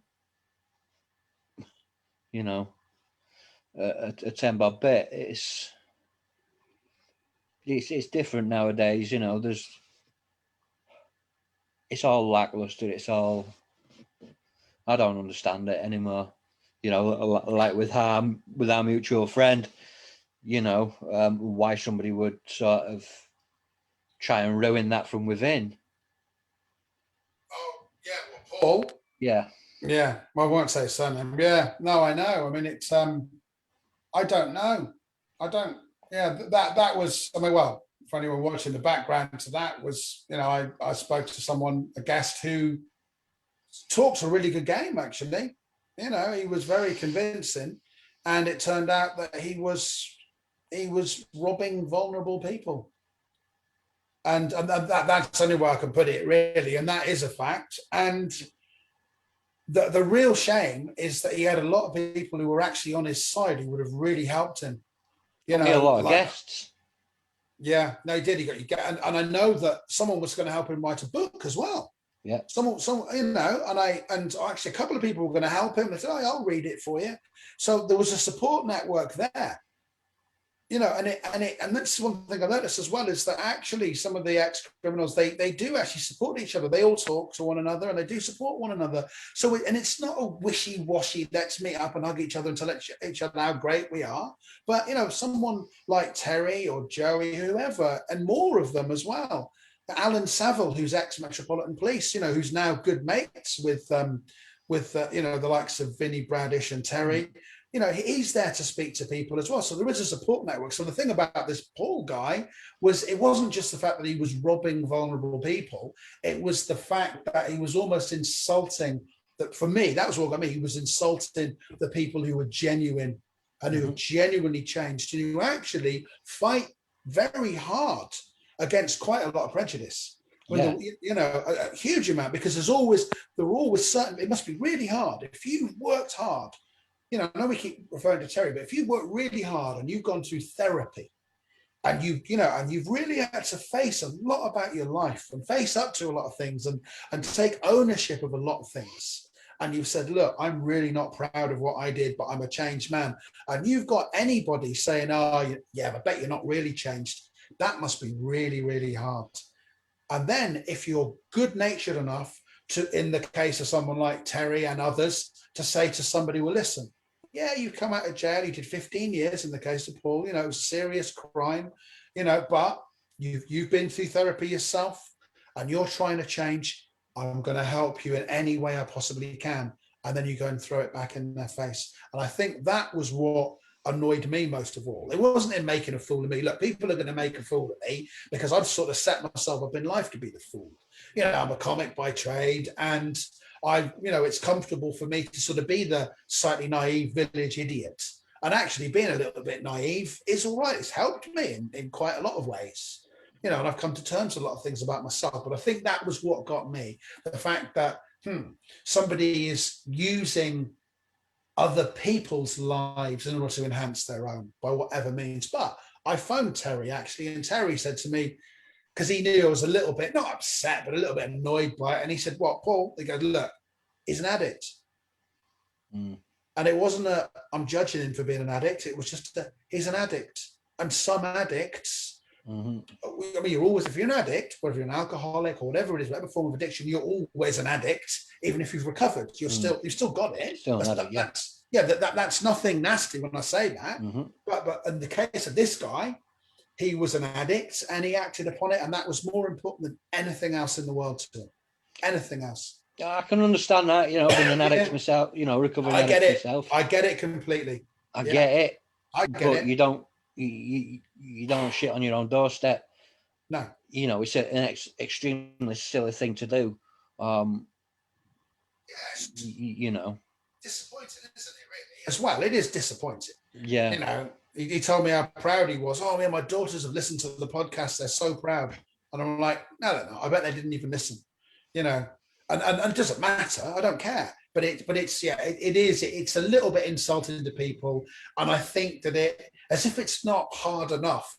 you know, a 10 bob bit. It's different nowadays. You know, it's all lackluster. It's all, I don't understand it anymore. You know, like with our mutual friend, you know, why somebody would sort of try and ruin that from within. Oh, yeah, well, Paul. Yeah. Yeah, well, I won't say surname. Yeah, no, I know. I mean, it's I don't know. I don't. Yeah, that was. I mean, well, for anyone watching, the background to that was, you know, I spoke to someone, a guest who talks a really good game. Actually, you know, he was very convincing, and it turned out that he was robbing vulnerable people. And that's the only way I can put it, really. And that is a fact. And the real shame is that he had a lot of people who were actually on his side who would have really helped him. You know, a lot of like, guests. Yeah, no, he did. He got, and I know that someone was going to help him write a book as well. Yeah. Someone, you know, and actually a couple of people were going to help him. They said, "Oh, I'll read it for you." So there was a support network there. You know, and that's one thing I noticed as well, is that actually some of the ex-criminals, they do actually support each other. They all talk to one another and they do support one another. So, and it's not a wishy-washy, let's meet up and hug each other and tell each other how great we are. But, you know, someone like Terry or Joey, whoever, and more of them as well. Alan Saville, who's ex-Metropolitan Police, you know, who's now good mates with you know, the likes of Vinnie Bradish and Terry. You know, he's there to speak to people as well. So there is a support network. So the thing about this Paul guy was, it wasn't just the fact that he was robbing vulnerable people. It was the fact that he was almost insulting, that for me, that was what got me. He was insulting the people who were genuine and who have genuinely changed, and who actually fight very hard against quite a lot of prejudice. When you know, a huge amount, because there were always certain, it must be really hard. If you've worked hard, you know, I know we keep referring to Terry, but if you work really hard and you've gone through therapy and you've really had to face a lot about your life and face up to a lot of things and take ownership of a lot of things. And you've said, look, I'm really not proud of what I did, but I'm a changed man. And you've got anybody saying, oh, yeah, I bet you're not really changed. That must be really, really hard. And then if you're good natured enough to, in the case of someone like Terry and others, to say to somebody, well, listen, yeah, you come out of jail, you did 15 years in the case of Paul, you know, it was a serious crime, you know, but you've been through therapy yourself and you're trying to change. I'm going to help you in any way I possibly can. And then you go and throw it back in their face. And I think that was what annoyed me most of all. It wasn't in making a fool of me. Look, people are going to make a fool of me because I've sort of set myself up in life to be the fool. You know, I'm a comic by trade, and you know, it's comfortable for me to sort of be the slightly naive village idiot. And actually being a little bit naive is all right. It's helped me in quite a lot of ways. You know, and I've come to terms with a lot of things about myself. But I think that was what got me. The fact that somebody is using other people's lives in order to enhance their own by whatever means. But I phoned Terry, actually, and Terry said to me, because he knew I was a little bit, not upset, but a little bit annoyed by it. And he said, what, Paul? He goes, look, he's an addict. And it wasn't I'm judging him for being an addict. It was just he's an addict. And some addicts, I mean, you're always, if you're an addict, whether you're an alcoholic or whatever it is, whatever form of addiction, you're always an addict. Even if you've recovered, you've still got it. Still an addict, that's nothing nasty when I say that. But in the case of this guy, he was an addict and he acted upon it, and that was more important than anything else in the world to him. Anything else. I can understand that, you know, being an addict myself, you know, recovering addict myself. I get it completely. I get it. But you don't shit on your own doorstep. No. You know, it's an extremely silly thing to do. You know. Disappointing, isn't it, really? As well, it is disappointing. Yeah. You know, he told me how proud he was. Oh, man, my daughters have listened to the podcast. They're so proud. And I'm like, no. I bet they didn't even listen. You know, and it doesn't matter. I don't care. But it's a little bit insulting to people. And I think that as if it's not hard enough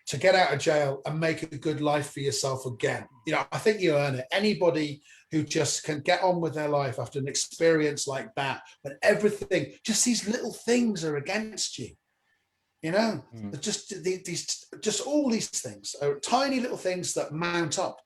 to get out of jail and make a good life for yourself again. You know, I think you earn it. Anybody who just can get on with their life after an experience like that, when everything, just these little things are against you. You know, just all these things are tiny little things that mount up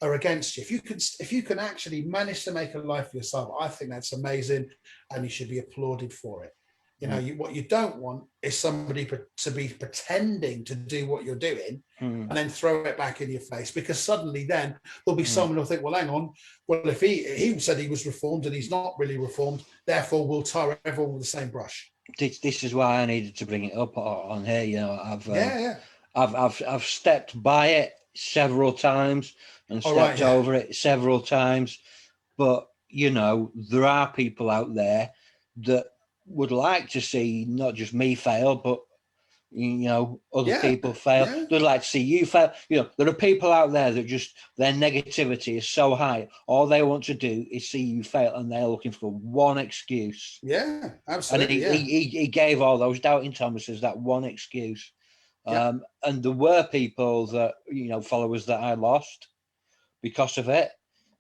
are against you. If you can actually manage to make a life for yourself, I think that's amazing, and you should be applauded for it. You know, what you don't want is somebody to be pretending to do what you're doing and then throw it back in your face, because suddenly then there'll be someone who'll think, well, hang on, well, if he said he was reformed and he's not really reformed, therefore we'll tar everyone with the same brush. This is why I needed to bring it up on here. You know, I've stepped by it several times and stepped over it several times, but you know, there are people out there that would like to see not just me fail, but you know, other people fail. They'd like to see you fail. You know, there are people out there that just, their negativity is so high. All they want to do is see you fail, and they're looking for one excuse. Yeah, absolutely. And he gave all those doubting Thomases that one excuse. And there were people that, you know, followers that I lost because of it,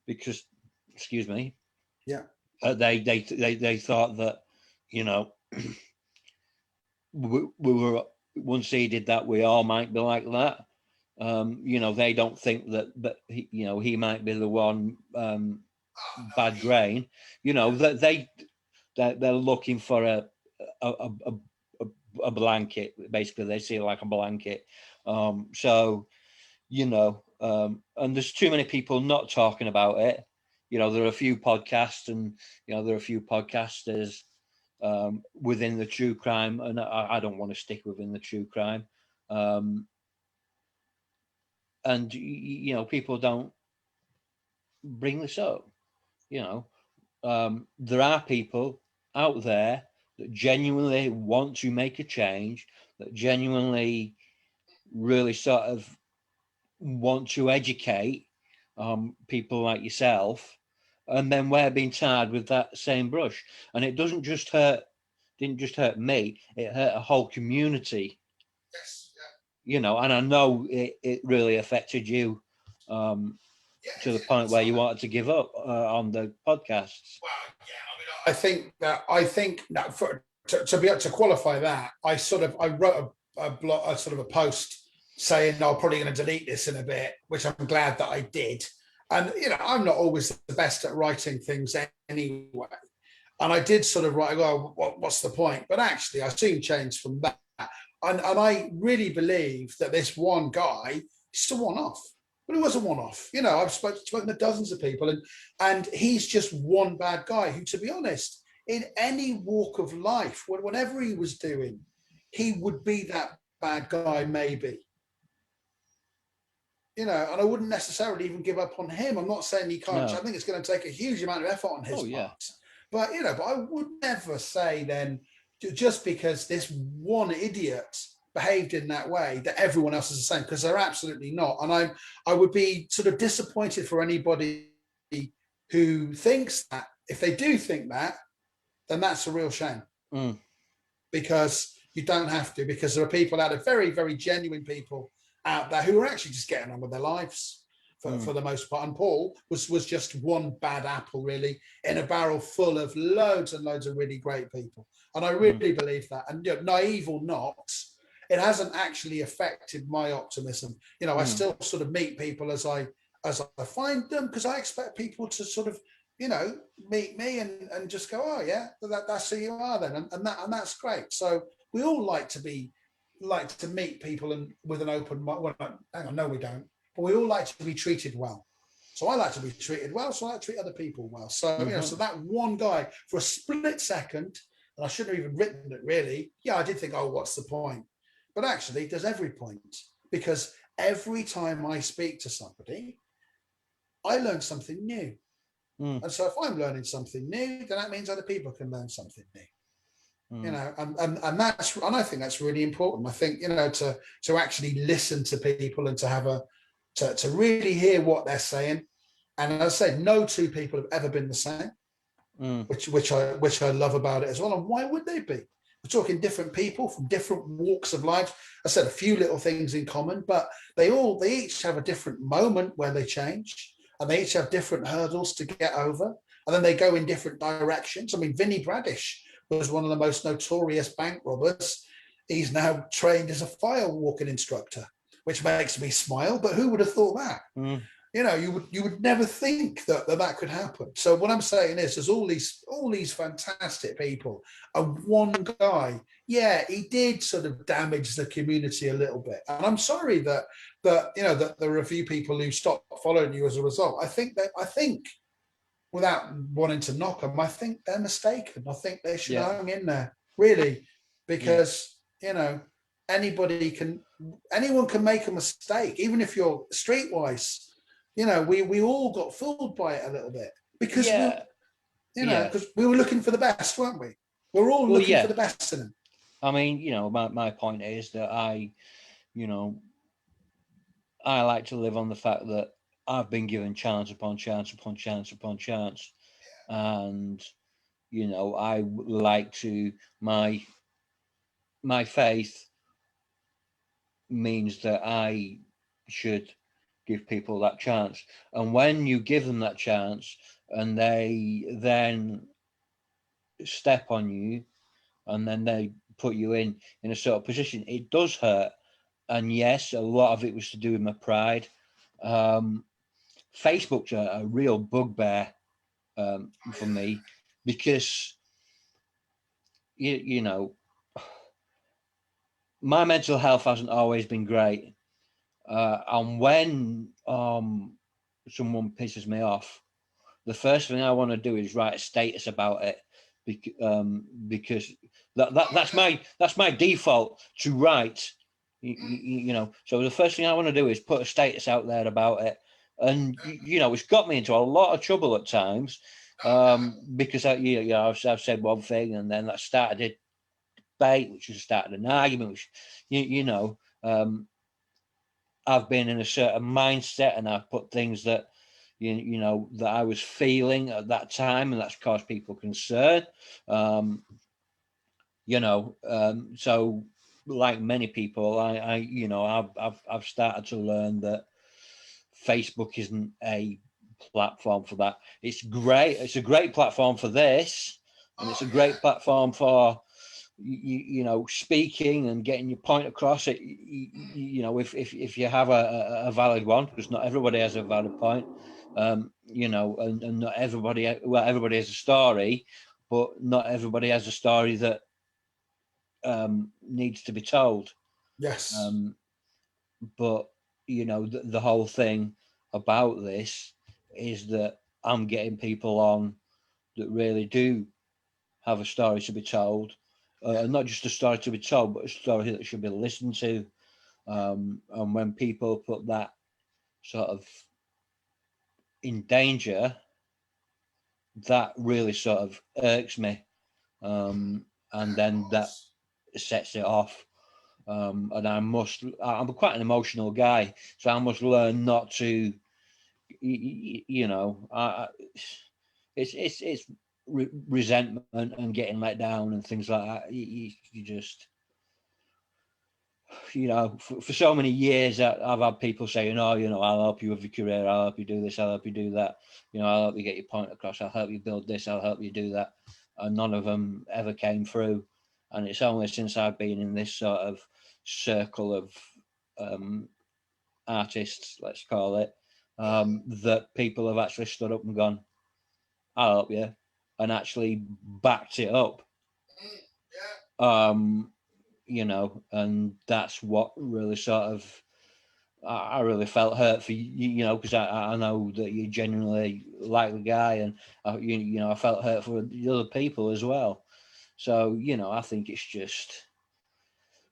because, excuse me. They thought that, you know, we were, once he did that, we all might be like that. You know, they don't think that he, you know, he might be the one bad grain. You know, that they're looking for a blanket. Basically, they see it like a blanket. So, you know, and there's too many people not talking about it. You know, there are a few podcasts, and you know, there are a few podcasters within the true crime, and I don't want to stick within the true crime. And you know, people don't bring this up. You know, there are people out there that genuinely want to make a change, that genuinely really sort of want to educate people like yourself, and then we're being tarred with that same brush. And it didn't just hurt me, it hurt a whole community. You know, and I know it really affected you to the point where you wanted to give up on the podcasts. Well, yeah, I think that to be able to qualify that, I wrote a blog, a post saying, no, I'm probably going to delete this in a bit, which I'm glad that I did. And, you know, I'm not always the best at writing things anyway. And I did sort of write, well, what's the point? But actually, I soon changed from that. And I really believe that this one guy is just a one-off. But it was a one-off. You know, I've spoken to dozens of people, and he's just one bad guy who, to be honest, in any walk of life, whatever he was doing, he would be that bad guy maybe. You know, and I wouldn't necessarily even give up on him. I'm not saying he can't. No. I think it's going to take a huge amount of effort on his part. But, you know, but I would never say then, just because this one idiot behaved in that way, that everyone else is the same, because they're absolutely not. And I would be sort of disappointed for anybody who thinks that. If they do think that, then that's a real shame. Because you don't have to, because there are people out there, very, very genuine people out there who are actually just getting on with their lives for the most part. And Paul was just one bad apple, really, in a barrel full of loads and loads of really great people. And I really believe that. And, you know, naive or not, it hasn't actually affected my optimism. You know, I still sort of meet people as I find them, because I expect people to sort of, you know, meet me and just go, oh yeah, that's who you are then, and that's great. So we all like to meet people and with an open mind. Well, hang on, no, we don't. But we all like to be treated well. So I like to be treated well, so I like to treat other people well. So, you know, so that one guy, for a split second, and I shouldn't have even written it really, yeah, I did think, oh, what's the point? But actually, there's every point, because every time I speak to somebody, I learn something new. And so if I'm learning something new, then that means other people can learn something new. You know, and I think that's really important. I think, you know, to actually listen to people and to have to really hear what they're saying. And as I say, no two people have ever been the same, which I love about it as well. And why would they be? We're talking different people from different walks of life. I said a few little things in common, but they each have a different moment where they change, and they each have different hurdles to get over, and then they go in different directions. I mean, Vinnie Bradish was one of the most notorious bank robbers he's now trained as a fire walking instructor, which makes me smile. But who would have thought that? Mm. You know, you would never think that could happen. So what I'm saying is, there's all these fantastic people, and one guy, yeah, he did sort of damage the community a little bit. And I'm sorry that that there are a few people who stopped following you as a result. I think without wanting to knock them, I think they're mistaken. I think they should hang in there, really, because you know, anyone can make a mistake, even if you're streetwise. You know, we all got fooled by it a little bit because because we were looking for the best, weren't we? We're all looking for the best in them. I mean, you know, my point is that I like to live on the fact that I've been given chance upon chance upon chance upon chance, and you know, I like to my faith means that I should give people that chance. And when you give them that chance and they then step on you and then they put you in a sort of position, it does hurt. And yes, a lot of it was to do with my pride. Facebook's a real bugbear for me, because you know, my mental health hasn't always been great. And when someone pisses me off, the first thing I want to do is write a status about it, because that's my default to write. You know, so the first thing I want to do is put a status out there about it, and you know, it's got me into a lot of trouble at times, because I've said one thing and then that started a debate, which has started an argument, which you know. I've been in a certain mindset and I've put things that you know that I was feeling at that time, and that's caused people concern. You know, so like many people, I you know, I've started to learn that Facebook isn't a platform for that. It's great. It's a great platform for this, and it's a great platform for you know, speaking and getting your point across. It you know, if you have a valid one, because not everybody has a valid point, you know, and not everybody has a story, but not everybody has a story that needs to be told. Yes. But you know, the whole thing about this is that I'm getting people on that really do have a story to be told. Not just a story to be told, but a story that should be listened to. And when people put that sort of in danger, that really sort of irks me. And then that sets it off. And I'm quite an emotional guy, so I must learn not to, you know, it's resentment and getting let down and things like that. You just, you know, for so many years I've had people saying, oh, you know, I'll help you with your career, I'll help you do this, I'll help you do that, you know, I'll help you get your point across, I'll help you build this, I'll help you do that. And none of them ever came through. And it's only since I've been in this sort of circle of artists, let's call it, that people have actually stood up and gone, I'll help you, and actually backed it up. You know, and that's what really sort of, I really felt hurt for you know, because I know that you genuinely like the guy, and you know, I felt hurt for the other people as well. So you know, I think it's just,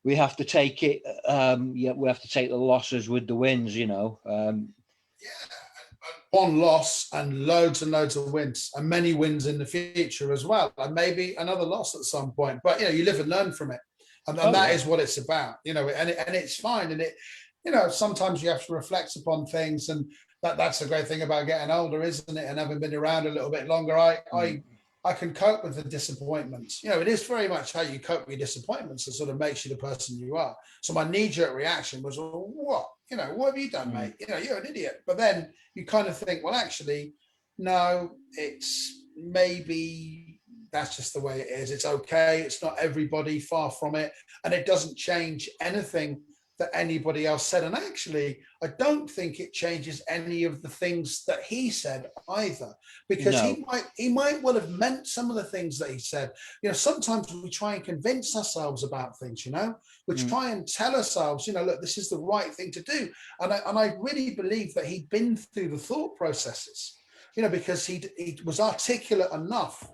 we have to take it. We have to take the losses with the wins. You know. One loss and loads of wins, and many wins in the future as well, and maybe another loss at some point. But you know, you live and learn from it, and that is what it's about. You know, and it's fine. And it, you know, sometimes you have to reflect upon things, and that's the great thing about getting older, isn't it? And having been around a little bit longer, I can cope with the disappointments. You know, it is very much how you cope with your disappointments that sort of makes you the person you are. So my knee-jerk reaction was, well, what? You know, what have you done, mate? You know, you're an idiot. But then you kind of think, well, actually, no, it's maybe that's just the way it is. It's okay. It's not everybody, far from it. And it doesn't change anything that anybody else said. And actually, I don't think it changes any of the things that he said either, because he might well have meant some of the things that he said. You know, sometimes we try and convince ourselves about things, you know, we try and tell ourselves, you know, look, this is the right thing to do. And I really believe that he'd been through the thought processes, you know, because he was articulate enough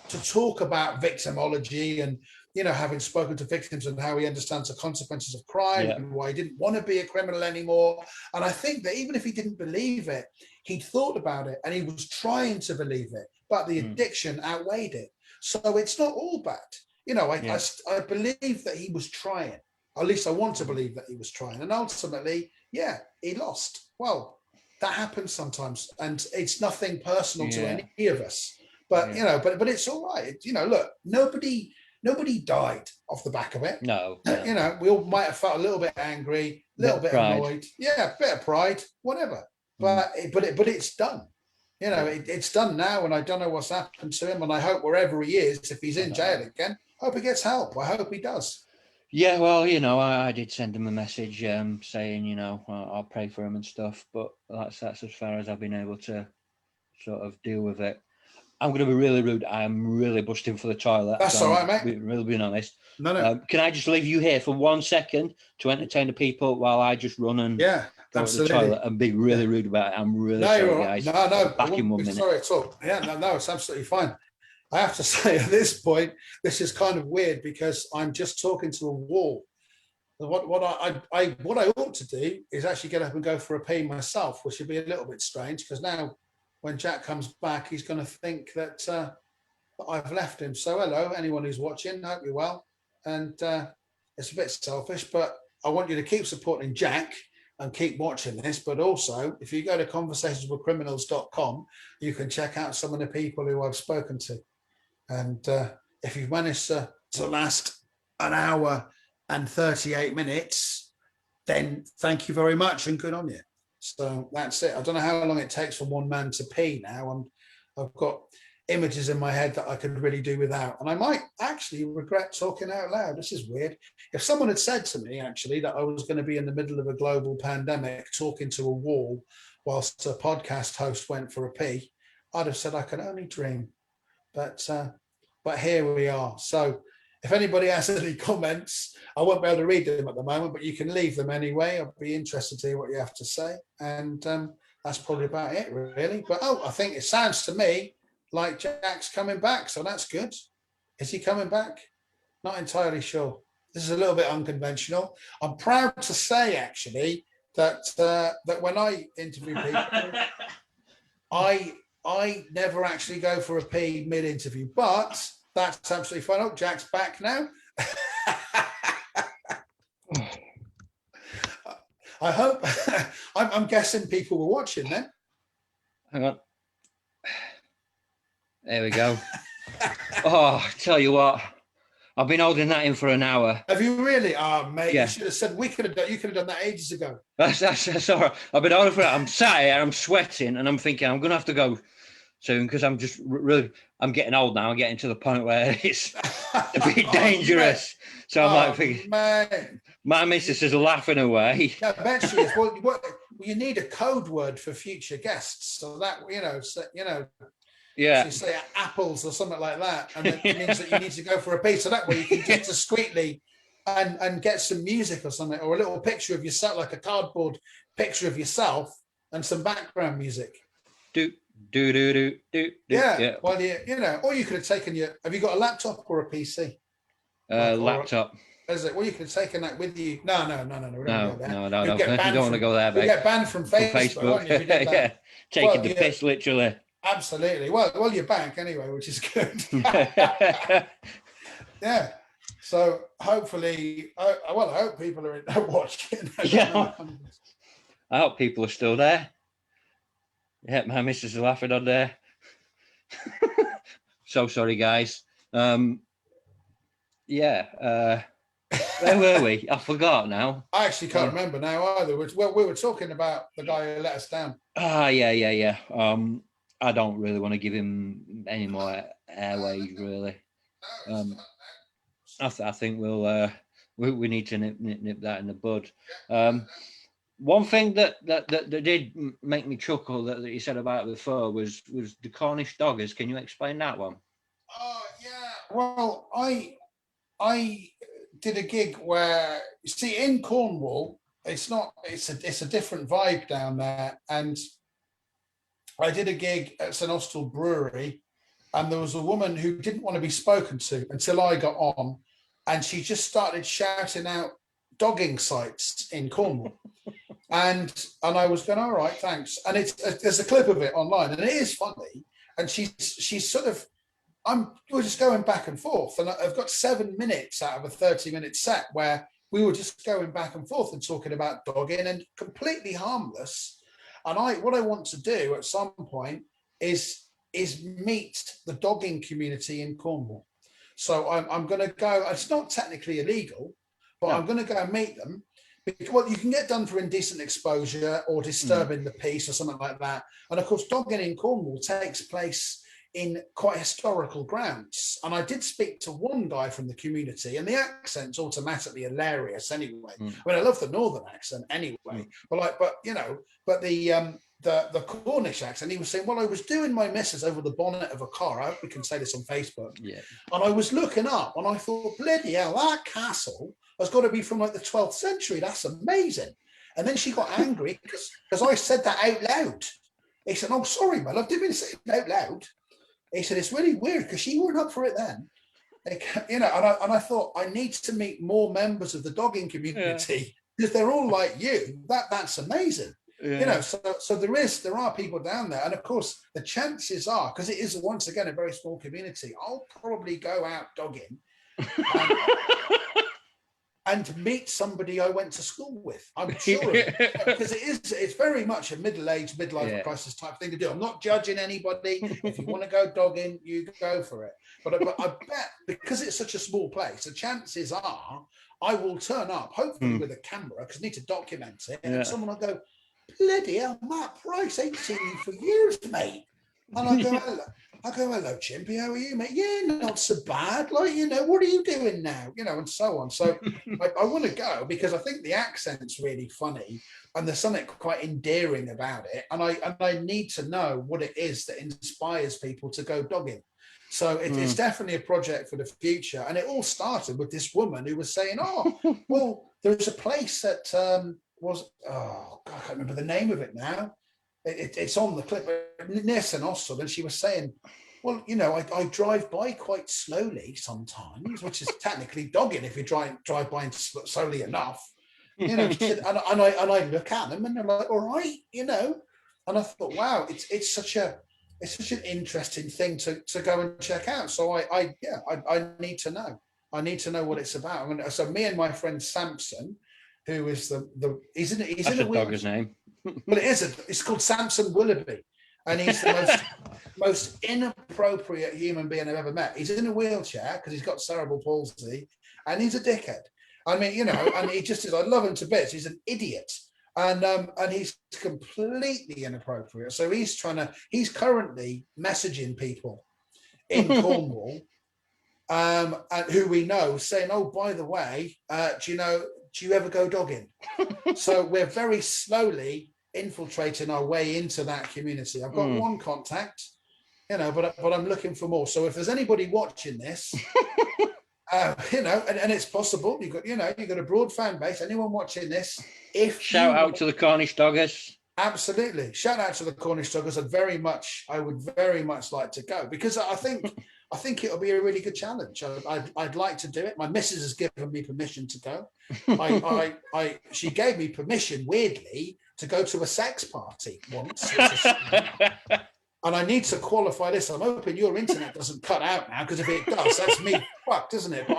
to talk about victimology and, you know, having spoken to victims and how he understands the consequences of crime and why he didn't want to be a criminal anymore. And I think that even if he didn't believe it, he thought about it and he was trying to believe it, but the addiction outweighed it. So it's not all bad. You know, I believe that he was trying. At least I want to believe that he was trying. And ultimately, yeah, he lost. Well, that happens sometimes. And it's nothing personal to any of us. But, you know, but it's all right. You know, look, nobody died off the back of it. No. You know, we all might have felt a little bit angry, a little bit annoyed. Yeah, a bit of pride, whatever. But it's done. You know, it's done now, and I don't know what's happened to him. And I hope wherever he is, if he's in jail again, I hope he gets help. I hope he does. Yeah, well, you know, I did send him a message saying, you know, I'll pray for him and stuff. But that's as far as I've been able to sort of deal with it. I'm going to be really rude. I'm really busting for the toilet. That's all right, mate. Really being honest. No. Can I just leave you here for 1 second to entertain the people while I just run and go to the toilet and be really rude about it? I'm really sorry, guys. No. Back in 1 minute. Sorry at all. Yeah, no, it's absolutely fine. I have to say at this point, this is kind of weird because I'm just talking to a wall. What I ought to do is actually get up and go for a pee myself, which would be a little bit strange because now, when Jack comes back, he's going to think that I've left him. So hello, anyone who's watching, hope you're well. And it's a bit selfish, but I want you to keep supporting Jack and keep watching this. But also, if you go to conversationswithcriminals.com, you can check out some of the people who I've spoken to. And if you've managed to last an hour and 38 minutes, then thank you very much and good on you. So that's it. I don't know how long it takes for one man to pee now. I've got images in my head that I could really do without. And I might actually regret talking out loud. This is weird. If someone had said to me, actually, that I was going to be in the middle of a global pandemic talking to a wall whilst a podcast host went for a pee, I'd have said I could only dream. But here we are. So if anybody has any comments, I won't be able to read them at the moment, but you can leave them anyway. I'll be interested to hear what you have to say. And that's probably about it, really. But, I think it sounds to me like Jack's coming back, so that's good. Is he coming back? Not entirely sure. This is a little bit unconventional. I'm proud to say, actually, that when I interview people, I never actually go for a pee mid-interview, but that's absolutely fine. Oh, Jack's back now. I hope. I'm guessing people were watching then. Hang on. There we go. Oh, tell you what, I've been holding that in for an hour. Have you really? Oh, mate, Yeah. You should have said you could have done that ages ago. That's all right. I've been holding for it. I'm sat here, I'm sweating, and I'm thinking I'm going to have to go soon because I'm just really, I'm getting old now. I'm getting to the point where it's a bit dangerous. So I'm like thinking, man. My missus is laughing away. Yeah, I bet she is. Well, you need a code word for future guests, so that Yeah. So you say apples or something like that, and it means that you need to go for a pee. So that way you can get discreetly and get some music or something, or a little picture of yourself, like a cardboard picture of yourself, and some background music. Do. Yeah. Well, or you could have taken have you got a laptop or a PC? Laptop. Is it? Well, you could have taken that with you. No. No, You don't want to go there, mate. You get banned from Facebook. Yeah, taking the piss, literally. Absolutely. Well, you're back anyway, which is good. Yeah. So hopefully, I hope people are watching. Yeah. I hope people are still there. Yeah, my missus is laughing on there. So sorry, guys. Where were we? I forgot now. I actually can't remember now either. Well, we were talking about the guy who let us down. Yeah. I don't really want to give him any more airways, really. I think we need to nip that in the bud. One thing that did make me chuckle that you said about before was the Cornish doggers. Can you explain that one? Oh yeah. Well, I did a gig where, you see, in Cornwall, it's a different vibe down there, and I did a gig at St Austell Brewery, and there was a woman who didn't want to be spoken to until I got on, and she just started shouting out dogging sites in Cornwall. and I was going, all right, thanks. And there's a clip of it online, and it is funny. And she's sort of, we're just going back and forth, and I've got 7 minutes out of a 30-minute set where we were just going back and forth and talking about dogging, and completely harmless. And what I want to do at some point is meet the dogging community in Cornwall. So I'm going to go. It's not technically illegal, but no. I'm going to go and meet them. Well, you can get done for indecent exposure or disturbing the peace or something like that. And of course, dogging in Cornwall takes place in quite historical grounds. And I did speak to one guy from the community, and the accent's automatically hilarious anyway. I mean, I love the northern accent anyway, but the Cornish accent, he was saying, well, I was doing my missus over the bonnet of a car. I hope we can say this on Facebook. Yeah. And I was looking up and I thought, bloody hell, that castle has got to be from like the 12th century. That's amazing. And then she got angry because I said that out loud. He said, oh, sorry, my love, didn't mean to say it out loud. He said, it's really weird because she weren't up for it then. And I thought, I need to meet more members of the dogging community because they're all like you. That's amazing. Yeah. So there are people down there. And of course, the chances are, because it is once again a very small community, I'll probably go out dogging and meet somebody I went to school with. I'm sure of it, because it's very much a middle-aged, midlife crisis type thing to do. I'm not judging anybody. If you want to go dogging, you go for it. But I bet, because it's such a small place, the chances are I will turn up, hopefully with a camera, because I need to document it, and someone will go, bloody hell, Matt Price, ain't seen you for years, mate. And I go, hello, Chimpy, how are you, mate? Yeah, not so bad. Like, what are you doing now? And so on. So I want to go because I think the accent's really funny and there's something quite endearing about it. And I need to know what it is that inspires people to go dogging. So it's definitely a project for the future. And it all started with this woman who was saying, oh, well, there's a place that I can't remember the name of it now. It's on the clip near St Austell, and she was saying, well, I drive by quite slowly sometimes, which is technically dogging if you drive by slowly enough. She said, and I look at them and they're like, all right, And I thought, wow, it's such an interesting thing to go and check out. So I need to know. I need to know what it's about. So me and my friend Samson, who is he's in a dogger's name. Well, it's called Samson Willoughby, and he's the most inappropriate human being I've ever met. He's in a wheelchair because he's got cerebral palsy, and he's a dickhead. I mean, and he just is. I love him to bits. He's an idiot, and he's completely inappropriate. So he's currently messaging people in Cornwall, and who we know, saying, "Oh, by the way, do you ever go dogging?" So we're very slowly infiltrating our way into that community. I've got one contact, but I'm looking for more. So if there's anybody watching this, and it's possible, you've got a broad fan base. Anyone watching this, shout out to the Cornish doggers. Absolutely, shout out to the Cornish doggers. I would very much like to go because I think it'll be a really good challenge. I'd like to do it. My missus has given me permission to go. She gave me permission, weirdly, to go to a sex party once. And I need to qualify this. I'm hoping your internet doesn't cut out now, because if it does, that's me fucked, isn't it? But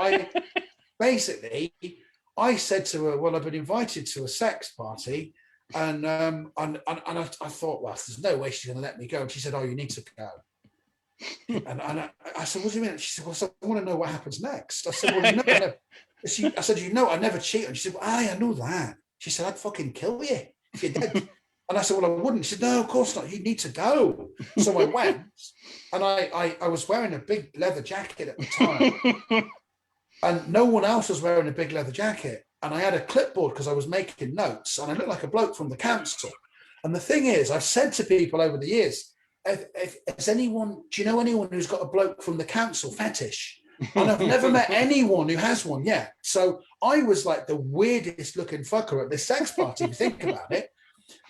I said to her, well, I've been invited to a sex party. And I thought, well, there's no way she's going to let me go. And she said, oh, you need to go. And I said, what do you mean? She said, well, so I want to know what happens next. I said, well, I said, I never cheat. And she said, well, I know that. She said, I'd fucking kill you if you did. And I said, well, I wouldn't. She said, no, of course not. You need to go. So I went, and I was wearing a big leather jacket at the time, and no one else was wearing a big leather jacket. And I had a clipboard because I was making notes, and I looked like a bloke from the council. And the thing is, I've said to people over the years, do you know anyone who's got a bloke from the council fetish? And I've never met anyone who has one yet. So I was like the weirdest looking fucker at this sex party, if you think about it.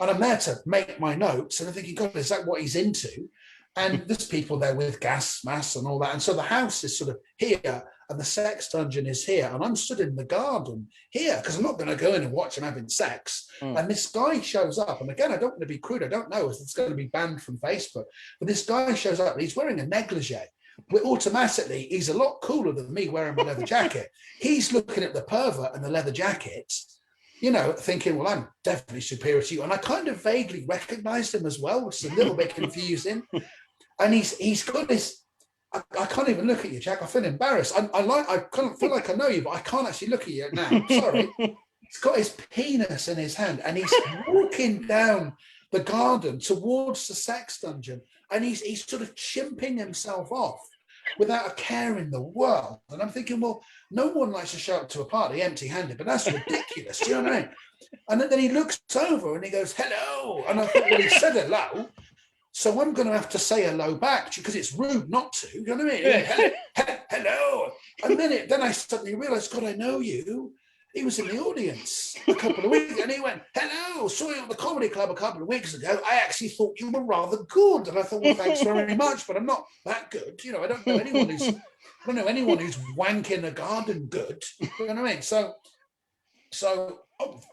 And I'm there to make my notes, and I'm thinking, God, is that what he's into? And there's people there with gas masks and all that. And so the house is sort of here, and the sex dungeon is here. And I'm stood in the garden here, because I'm not going to go in and watch him having sex. And this guy shows up. And again, I don't want to be crude. I don't know if it's going to be banned from Facebook. But this guy shows up, and he's wearing a negligee. But automatically, he's a lot cooler than me wearing my leather jacket. He's looking at the pervert and the leather jacket, you know, thinking, well, I'm definitely superior to you. And I kind of vaguely recognized him as well, which is a little bit confusing. And he's got this, I can't even look at you, Jack. I feel embarrassed. I kind of feel like I know you, but I can't actually look at you now. Sorry. He's got his penis in his hand, and he's walking down the garden towards the sex dungeon, and he's sort of chimping himself off without a care in the world. And I'm thinking, well, no one likes to show up to a party empty-handed, but that's ridiculous. Do you know what I mean? And then he looks over and he goes, hello. And I thought, well, he said hello, so I'm going to have to say hello back because it's rude not to. You know what I mean? Yeah. Hello. And then I suddenly realized, God, I know you. He was in the audience a couple of weeks, and he went, hello, saw you at the comedy club a couple of weeks ago. I actually thought you were rather good. And I thought, well, thanks very much, but I'm not that good. You know, I don't know anyone who's wanking a garden good. You know what I mean? So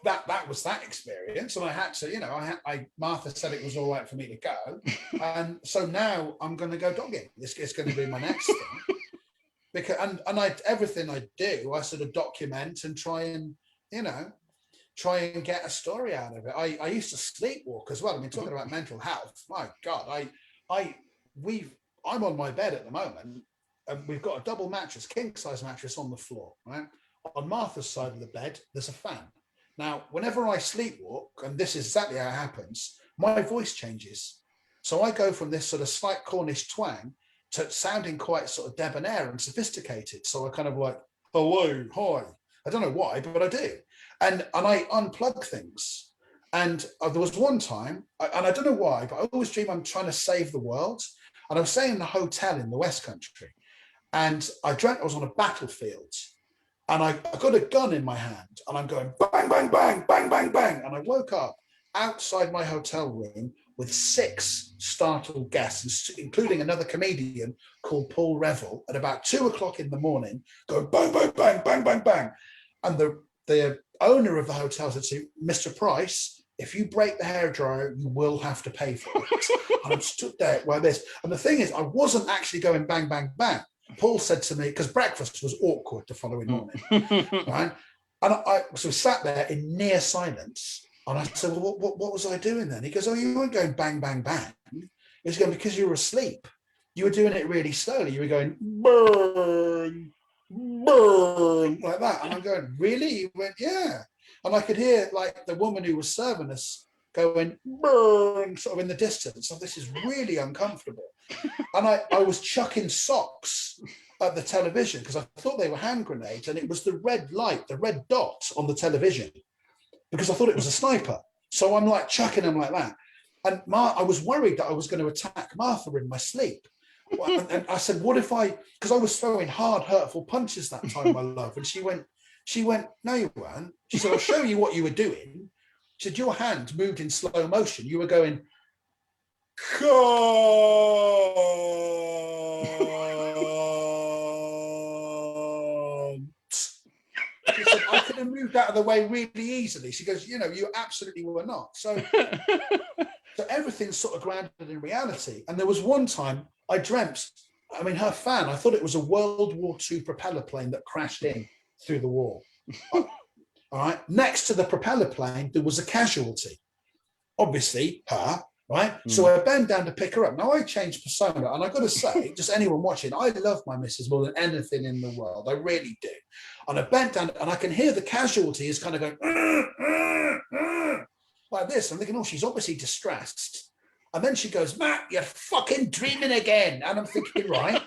that was that experience. And I had to, you know, Martha said it was all right for me to go. And so now I'm going to go dogging. It's going to be my next thing. Because everything I do, I sort of document and try and get a story out of it. I used to sleepwalk as well. I mean, talking about mental health, my God, I'm on my bed at the moment, and we've got a double mattress, king size mattress on the floor, right? On Martha's side of the bed, there's a fan. Now, whenever I sleepwalk, and this is exactly how it happens, my voice changes. So I go from this sort of slight Cornish twang to sounding quite sort of debonair and sophisticated. So I kind of like, hello, hi. I don't know why, but I do. And I unplug things. And there was one time, and I don't know why, but I always dream I'm trying to save the world. And I was staying in a hotel in the West Country. And I dreamt I was on a battlefield. And I got a gun in my hand. And I'm going bang, bang, bang, bang, bang, bang. And I woke up outside my hotel room with 6 startled guests, including another comedian called Paul Revel, at about 2 o'clock in the morning, going bang, bang, bang, bang, bang, bang. And the owner of the hotel said to me, Mr. Price, if you break the hairdryer, you will have to pay for it. And I'm stood there like this. And the thing is, I wasn't actually going bang, bang, bang. Paul said to me, because breakfast was awkward the following morning, right? And I sat there in near silence. And I said, well, what was I doing then? He goes, oh, you weren't going bang, bang, bang. He was going, because you were asleep. You were doing it really slowly. You were going, burn, burn, like that. And I'm going, really? He went, yeah. And I could hear like the woman who was serving us going, burn, sort of in the distance. So this is really uncomfortable. And I was chucking socks at the television because I thought they were hand grenades. And it was the red light, the red dot on the television, because I thought it was a sniper. So I'm like chucking them like that. And I was worried that I was going to attack Martha in my sleep. And I said, what if because I was throwing hard, hurtful punches that time, my love. And she went, no, you weren't. She said, I'll show you what you were doing. She said, your hand moved in slow motion. You were going, She said, I could have moved out of the way really easily. She goes, you absolutely were not. So everything's sort of grounded in reality. And there was one time I dreamt, her fan, I thought it was a World War II propeller plane that crashed in through the wall. All right. Next to the propeller plane, there was a casualty. Obviously, her. Right. So I bend down to pick her up. Now I changed persona, and I got to say, just anyone watching, I love my missus more than anything in the world. I really do. And I bent down, and I can hear the casualty is kind of going, like this. I'm thinking, oh, she's obviously distressed. And then she goes, Matt, you're fucking dreaming again. And I'm thinking, right.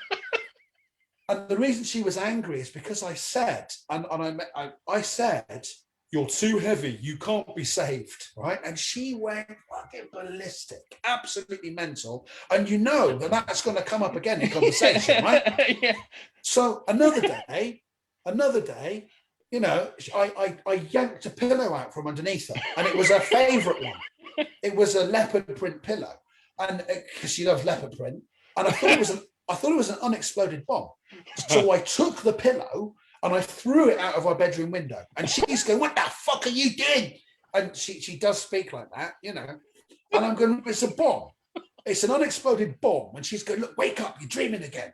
And the reason she was angry is because I said, I said, you're too heavy. You can't be saved, right? And she went fucking ballistic, absolutely mental. And you know that that's going to come up again in conversation, right? Yeah. So another day, you know, I yanked a pillow out from underneath her, and it was her favourite one. It was a leopard print pillow, and because she loves leopard print, and I thought it was an unexploded bomb. So I took the pillow and I threw it out of our bedroom window. And she's going, what the fuck are you doing? And she does speak like that, you know. And I'm going, it's a bomb. It's an unexploded bomb. And she's going, look, wake up, you're dreaming again.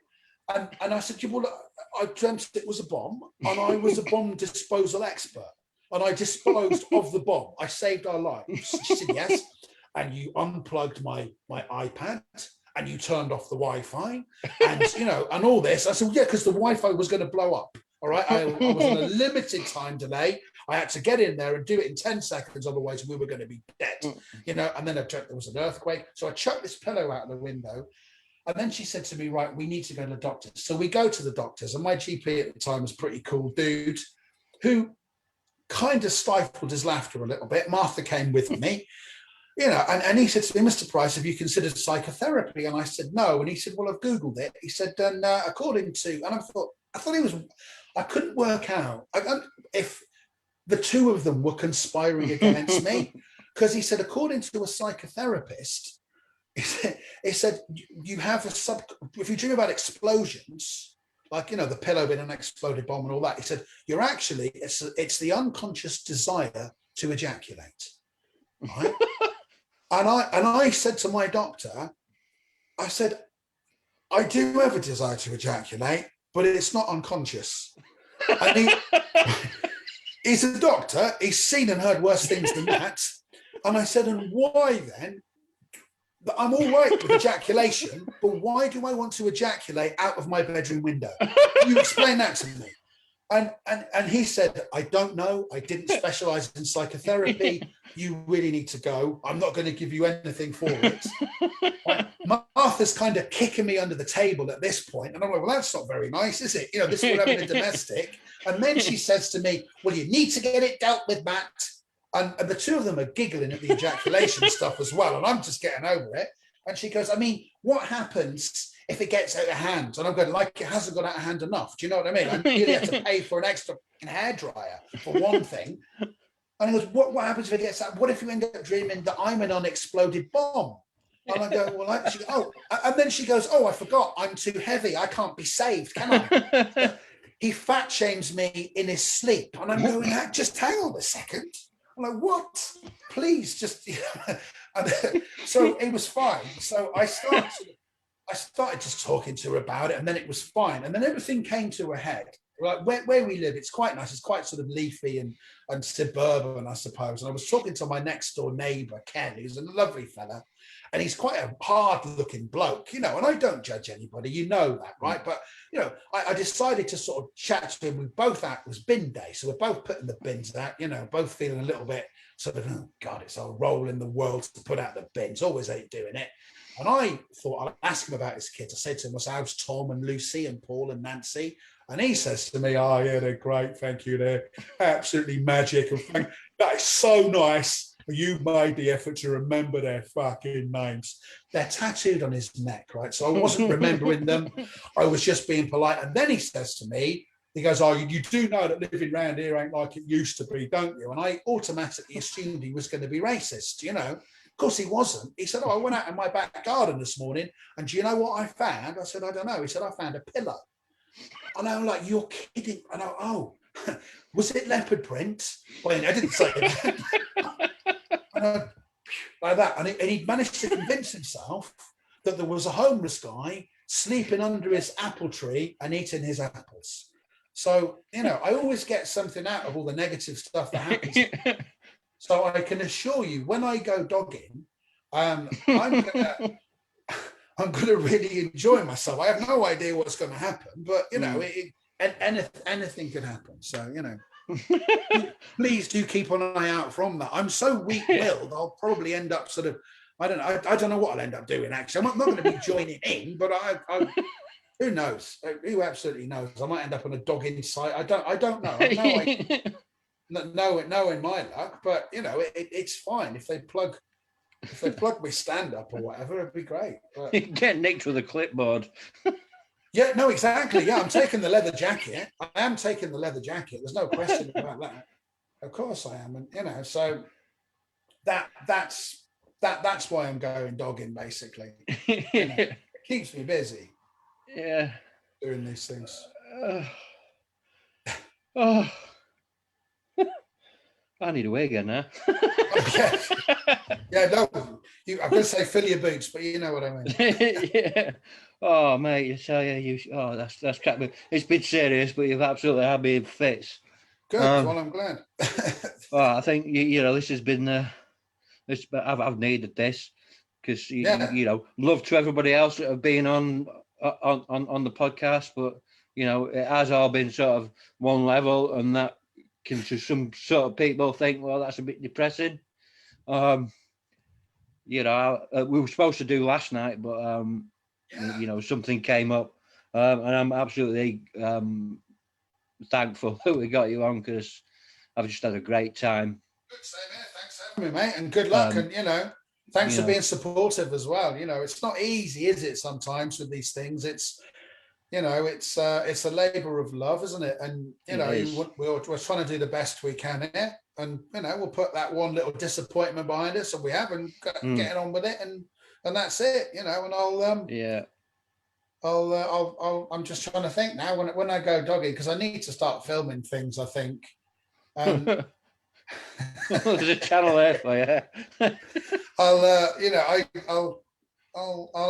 And I said, well, look, I dreamt it was a bomb, and I was a bomb disposal expert. And I disposed of the bomb. I saved our lives. She said, yes. And you unplugged my iPad, and you turned off the Wi-Fi, and, you know, and all this. I said, well, yeah, because the Wi-Fi was going to blow up. All right. I was on a limited time delay. I had to get in there and do it in 10 seconds. Otherwise, we were going to be dead, you know. And then there was an earthquake. So I chucked this pillow out of the window. And then she said to me, right, we need to go to the doctors. So we go to the doctors. And my GP at the time was a pretty cool dude who kind of stifled his laughter a little bit. Martha came with me. You know, and he said to me, Mr. Price, have you considered psychotherapy? And I said, no. And he said, well, I've Googled it. He said, according to, and I thought he was, I couldn't work out if the two of them were conspiring against me. Because he said, according to a psychotherapist, he said, you have if you dream about explosions, like, you know, the pillow being an exploded bomb and all that, he said, you're actually, it's the unconscious desire to ejaculate. Right? And I said to my doctor, I said, I do have a desire to ejaculate, but it's not unconscious. And he's a doctor. He's seen and heard worse things than that. And I said, and why then? I'm all right with ejaculation, but why do I want to ejaculate out of my bedroom window? You explain that to me. And he said, I don't know. I didn't specialize in psychotherapy. You really need to go. I'm not going to give you anything for it. Martha's kind of kicking me under the table at this point. And I'm like, well, that's not very nice, is it? You know, this is what having a domestic. And then she says to me, well, you need to get it dealt with, Matt. And the two of them are giggling at the ejaculation stuff as well. And I'm just getting over it. And she goes, I mean, what happens if it gets out of hand? And I'm going, like, it hasn't got out of hand enough. Do you know what I mean? I really have to pay for an extra hairdryer for one thing. And he goes, what happens if it gets out? What if you end up dreaming that I'm an unexploded bomb? And I go, well, she goes, oh. And then she goes, oh, I forgot. I'm too heavy. I can't be saved, can I? He fat shames me in his sleep. And I'm going, just hang on a second. I'm like, what? Please, just, you know. And so it was fine. So I started just talking to her about it, and then it was fine. And then everything came to a head. Like where we live, it's quite nice. It's quite sort of leafy and suburban, I suppose. And I was talking to my next door neighbour, Ken, who's a lovely fella, and he's quite a hard-looking bloke, you know, and I don't judge anybody, you know that, right? But, you know, I decided to sort of chat to him. We both out, it was bin day, so we're both putting the bins out, you know, both feeling a little bit sort of, oh, God, it's our role in the world to put out the bins, always hate doing it. And I thought I'd ask him about his kids. I said to him, how's Tom and Lucy and Paul and Nancy? And he says to me, oh, yeah, they're great. Thank you. They're absolutely magic. And that is so nice. You made the effort to remember their fucking names. They're tattooed on his neck, right? So I wasn't remembering them. I was just being polite. And then he says to me, he goes, oh, you do know that living around here ain't like it used to be, don't you? And I automatically assumed he was going to be racist, you know. Of course, he wasn't. He said, oh, I went out in my back garden this morning, and do you know what I found? I said, I don't know. He said, I found a pillow. And I'm like, you're kidding. And I, oh, was it leopard print? Well, I didn't say it. Like that. And he managed to convince himself that there was a homeless guy sleeping under his apple tree and eating his apples. So, you know, I always get something out of all the negative stuff that happens. So I can assure you, when I go dogging, I'm going to really enjoy myself. I have no idea what's going to happen, but, you know, anything could happen. So, you know. Please do keep an eye out from that. I'm so weak-willed, I'll probably end up sort of, I don't know. I don't know what I'll end up doing. Actually, I'm not going to be joining in, but who knows? Who absolutely knows? I might end up on a dog in sight. I don't know. No in my luck, but it's fine if they plug me stand up or whatever. It'd be great. But, Get nicked with a clipboard. yeah, no, exactly. Yeah, I'm taking the leather jacket. I am taking the leather jacket. There's no question about that. Of course I am, and so that's why I'm going dogging. Basically, it keeps me busy. Yeah, doing these things. Oh, I need a wig again now. Yeah, no, I'm going to say fill your boots, but you know what I mean. Yeah. Oh, mate, I tell you, that's crap. It's been serious, but you've absolutely had me in fits. Good. Well, I'm glad. Well, I think this has been I've needed this because love to everybody else that have been on the podcast, but it has all been sort of one level, and that can to some sort of people think, well, that's a bit depressing. We were supposed to do last night, but something came up, and I'm absolutely thankful that we got you on because I've just had a great time. Good, same here. Thanks for having me, mate, and good luck. And thanks for being supportive as well. It's not easy, is it? Sometimes with these things, it's a labour of love, isn't it? And we're trying to do the best we can here, and we'll put that one little disappointment behind us, and we have, and getting on with it, and that's it. And I'm just trying to think now when I go dogging, because I need to start filming things. I think. There's a channel there for you. I'll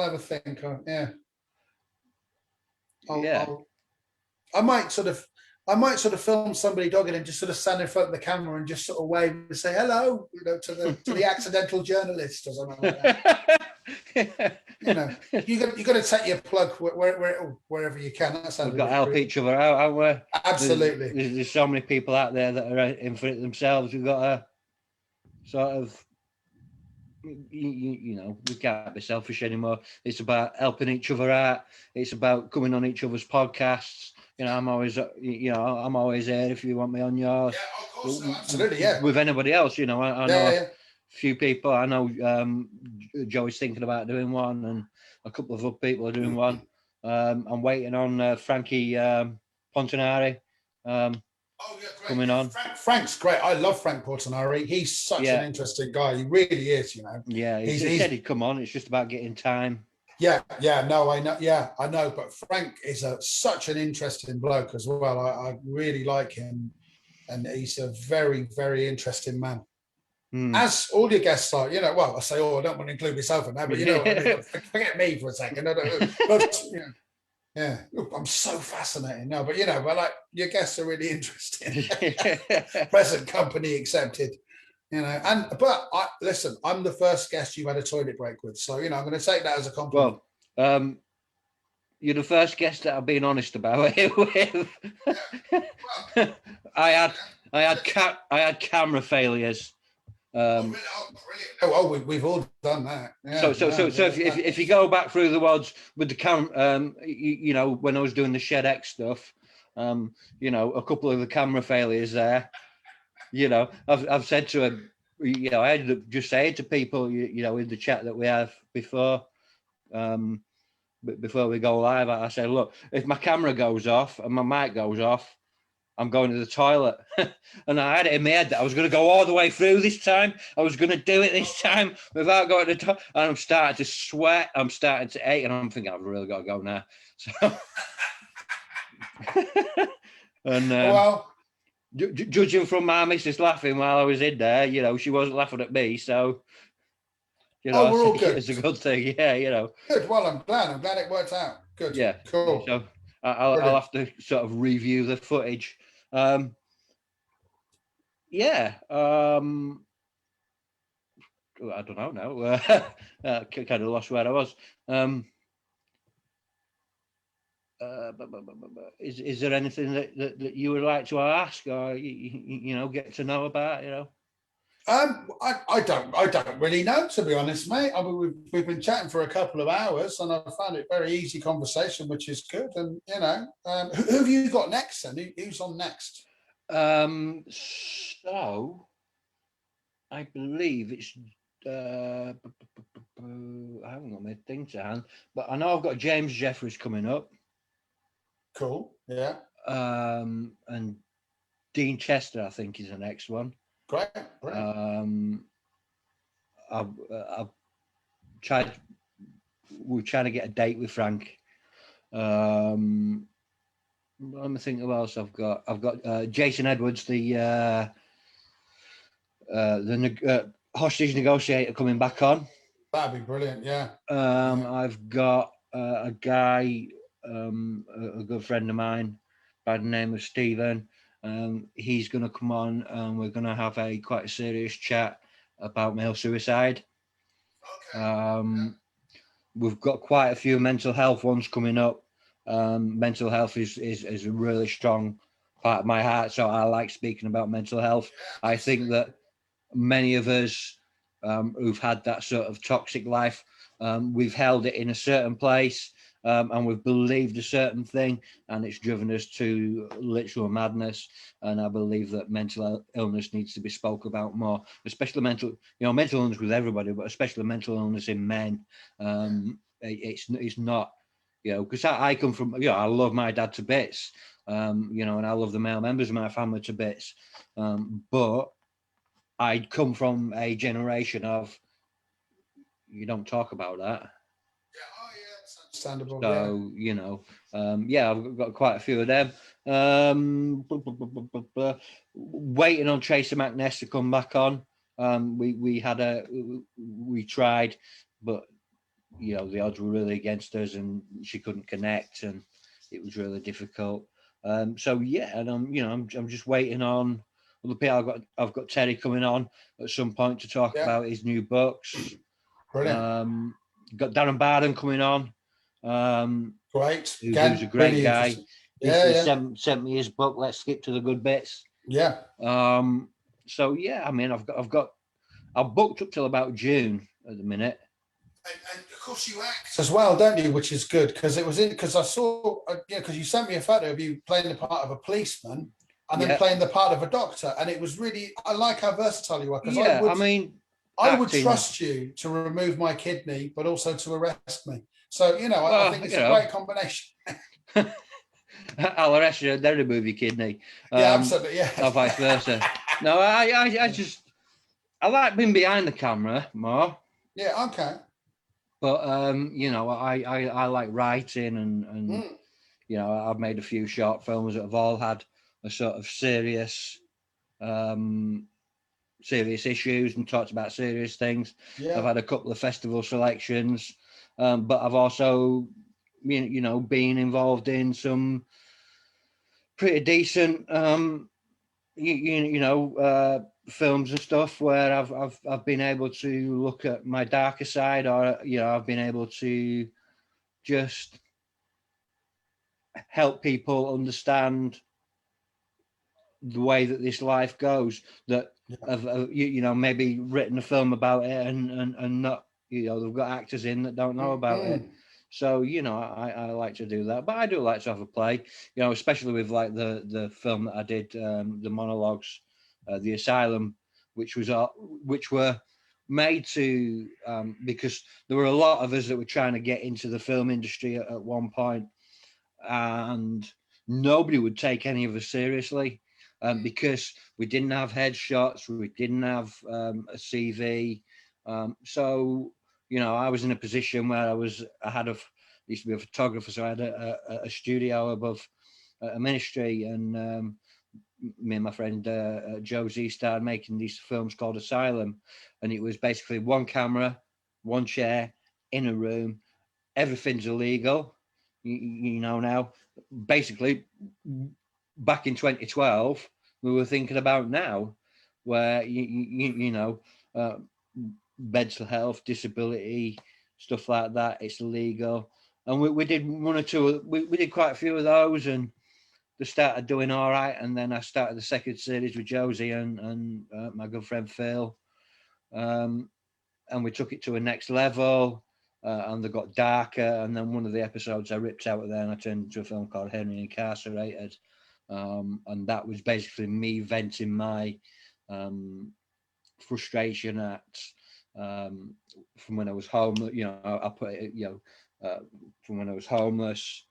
have a think. I might sort of film somebody dogging and just sort of stand in front of the camera and just sort of wave and say hello, to the accidental journalist or something like that. You got to take your plug wherever you can. We've got to help each other out, haven't we? Absolutely. There's so many people out there that are in for it themselves. We've got to sort of, we can't be selfish anymore. It's about helping each other out. It's about coming on each other's podcasts. I'm always here if you want me on yours. Yeah, of course, absolutely, yeah. With anybody else, I know a few people. I know Joey's thinking about doing one, and a couple of other people are doing one. I'm waiting on Frankie Pontinari coming on. Frank's great. I love Frank Portinari. He's such an interesting guy. He really is, Yeah, he said he'd come on. It's just about getting time. No, I know. Yeah, I know. But Frank is such an interesting bloke as well. I really like him, and he's a very, very interesting man. As all your guests are, well, I say, I don't want to include myself in that, but forget me for a second. Yeah, I'm so fascinating now, but like your guests are really interesting. Present company accepted. Listen, I'm the first guest you've had a toilet break with, so I'm going to take that as a compliment. Well, you're the first guest that I've been honest about it with. I had camera failures. We've all done that. Yeah, so if you go back through the WODs with the camera, when I was doing the Shed X stuff, a couple of the camera failures there. I've said to him, I ended up just saying to people, in the chat that we have before we go live, I said, look, if my camera goes off and my mic goes off, I'm going to the toilet. And I had it in my head that I was going to go all the way through this time. I was going to do it this time without going to the toilet. And I'm starting to sweat. I'm starting to ache. And I'm thinking, I've really got to go now. So, and judging from my missus laughing while I was in there, she wasn't laughing at me. So, we're all good. It's a good thing. Yeah, Good. Well, I'm glad it worked out. Good. Yeah. Cool. So I'll have to sort of review the footage. I don't know now. Kind of lost where I was. Is there anything that you would like to ask or get to know about? I don't really know, to be honest, mate. I mean, we've been chatting for a couple of hours, and I found it very easy conversation, which is good. And who have you got next? Then who's on next? So I believe it's. I haven't got my thing to hand, but I know I've got James Jeffries coming up. Cool. Yeah. And Dean Chester, I think, is the next one. Great. I've tried. We're trying to get a date with Frank. Let me think who else I've got. I've got Jason Edwards, the hostage negotiator, coming back on. That'd be brilliant. Yeah. I've got a guy, a good friend of mine, by the name of Stephen. He's going to come on, and we're going to have quite a serious chat about male suicide. Okay. We've got quite a few mental health ones coming up. Mental health is a really strong part of my heart, so I like speaking about mental health. I think that many of us who've had that sort of toxic life, we've held it in a certain place, and we've believed a certain thing, and it's driven us to literal madness. And I believe that mental illness needs to be spoke about more, especially mental illness with everybody, but especially mental illness in men. It's not, because I come from, I love my dad to bits, and I love the male members of my family to bits, but I'd come from a generation of, you don't talk about that. That's understandable. So, I've got quite a few of them. Waiting on Tracy McNess to come back on. We tried, but the odds were really against us, and she couldn't connect, and it was really difficult. And I'm just waiting on other people. I've got Terry coming on at some point to talk about his new books. Brilliant. Got Darren Barden coming on. Great. Who's a great guy. He sent me his book, Let's Skip to the Good Bits. Yeah. I mean, I've booked up till about June at the minute. And of course you act as well, don't you? Which is good, because I saw, because you sent me a photo of you playing the part of a policeman and then playing the part of a doctor, and it was really, I like how versatile you are. Because I would trust you to remove my kidney, but also to arrest me. So I think it's a great combination. I'll arrest you, then remove your kidney. Absolutely, yeah. Or vice versa. No, I like being behind the camera more. Yeah, okay. But I like writing, and I've made a few short films that have all had a sort of serious issues and talked about serious things. Yeah. I've had a couple of festival selections, but I've also been involved in some pretty decent films and stuff where I've been able to look at my darker side, or I've been able to just help people understand the way that this life goes, that have maybe written a film about it and not, they've got actors in that don't know about it. So, I like to do that, but I do like to have a play, especially with like the film that I did, the monologues, The Asylum, which were made to, because there were a lot of us that were trying to get into the film industry at one point, and nobody would take any of us seriously, because we didn't have headshots, we didn't have a CV. So, I was in a position where I used to be a photographer, so I had a studio above a ministry, and me and my friend Josie started making these films called Asylum, and it was basically one camera, one chair in a room, everything's illegal. Now, basically, back in 2012, we were thinking about now, where mental health, disability, stuff like that, it's illegal. and we did one or two. We did quite a few of those, and they started doing all right. And then I started the second series with Josie and my good friend Phil, and we took it to a next level. And they got darker. And then one of the episodes I ripped out of there, and I turned into a film called Henry Incarcerated. And that was basically me venting my frustration at from when I was homeless. You know, I put it, from when I was homeless,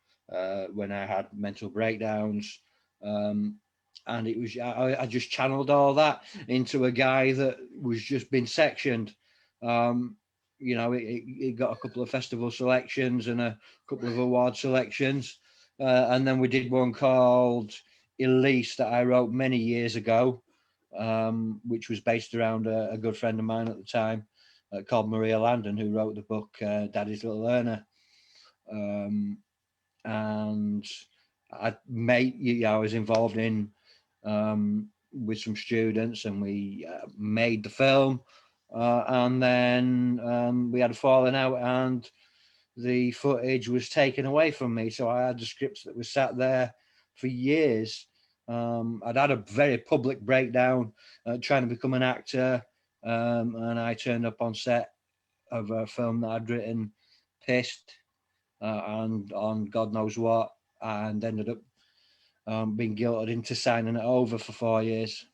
when I had mental breakdowns, and it was I just channeled all that into a guy that was just been sectioned. You know, it got a couple of festival selections and a couple of award selections, and then we did one called Elise that I wrote many years ago, which was based around a good friend of mine at the time, called Maria Landon, who wrote the book Daddy's Little Learner. And I was involved in with some students, and we made the film, and then we had a falling out, and the footage was taken away from me. So I had the scripts that was sat there for years. I'd had a very public breakdown trying to become an actor, and I turned up on set of a film that I'd written, pissed, and on God knows what, and ended up being guilted into signing it over for 4 years.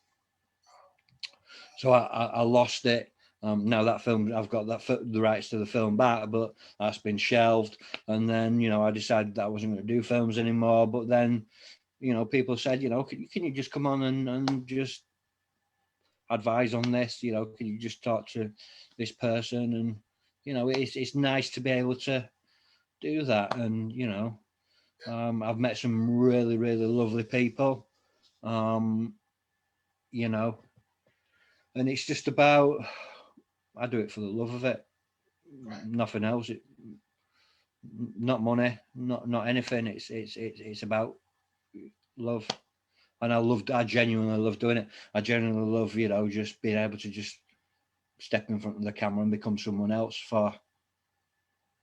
So I lost it. Now that film, I've got the rights to the film back, but that's been shelved. And then, you know, I decided that I wasn't going to do films anymore. But then, you know, people said, you know, can you just come on and just advise on this? You know, can you just talk to this person? And, you know, it's nice to be able to do that. And, you know, I've met some really, really lovely people, you know, and it's just about, I do it for the love of it, nothing else. Not money, not anything. It's about love, and I genuinely love doing it. I genuinely love, you know, just being able to just step in front of the camera and become someone else for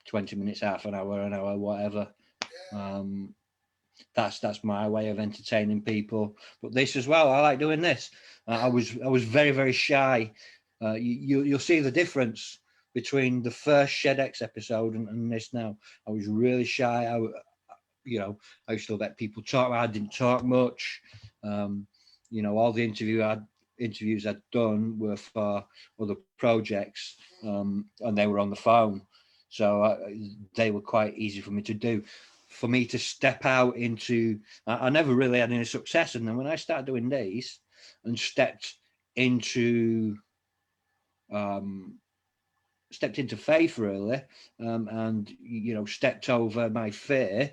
20 minutes, half an hour, whatever. That's my way of entertaining people. But this as well, I like doing this. I was very, very shy. You'll see the difference between the first ShedX episode and this now. I was really shy. You know, I used to let people talk. I didn't talk much. You know, all the interviews I'd done were for other projects, and they were on the phone, so they were quite easy for me to do. For me to step out into, I never really had any success, and then when I started doing these and stepped into faith really, and you know, stepped over my fear,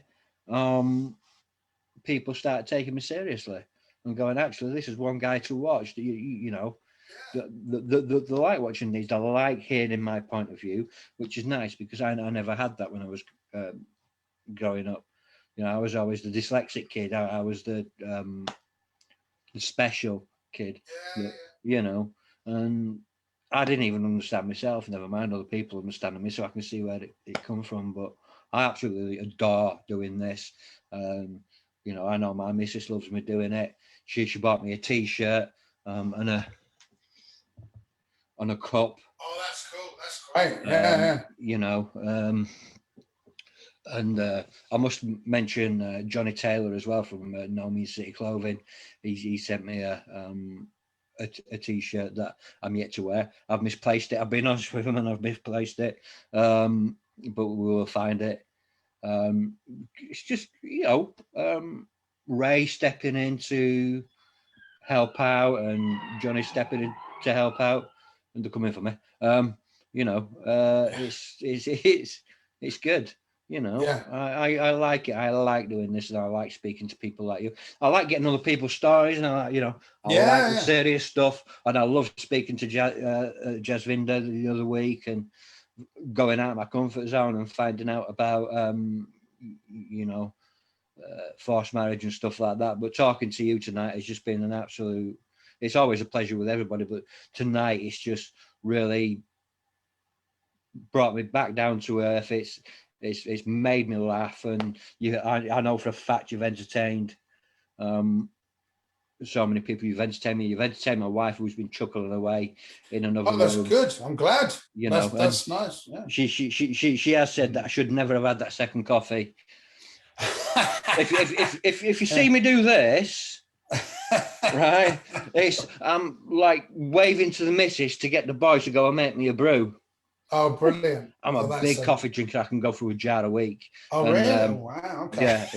people started taking me seriously and going, actually, this is one guy to watch. You know, the like watching these. I like hearing my point of view, which is nice because I never had that when I was growing up. You know, I was always the dyslexic kid. I was the special kid. You know, and I didn't even understand myself. Never mind other people understanding me, so I can see where it come from. But I absolutely adore doing this. You know, I know my missus loves me doing it. She bought me a T-shirt and a cup. Oh, that's cool. That's great. Yeah. You know, and I must mention Johnny Taylor as well from No Means City Clothing. He sent me a T-shirt that I'm yet to wear. I've misplaced it. I've been honest with him and I've misplaced it, but we will find it. It's just, you know, Ray stepping in to help out and Johnny stepping in to help out, and they're coming for me. You know, it's good. You know, Yeah. I like it. I like doing this, and I like speaking to people like you. I like getting other people's stories, and I like, you know, I like the serious stuff, and I love speaking to Jasvinder the other week and going out of my comfort zone and finding out about, you know, forced marriage and stuff like that. But talking to you tonight has just been an absolute. It's always a pleasure with everybody, but tonight it's just really brought me back down to earth. it's made me laugh, and I know for a fact you've entertained so many people. You've entertained me. You've entertained my wife, who's been chuckling away in another that's room. good. I'm glad. You know, that's nice. Yeah. She has said that I should never have had that second coffee. if you see me do this, right, I'm like waving to the missus to get the boys to go and make me a brew. Oh, brilliant. I'm a big coffee drinker. I can go through a jar a week. Oh, and, really? Wow. Okay. Yeah,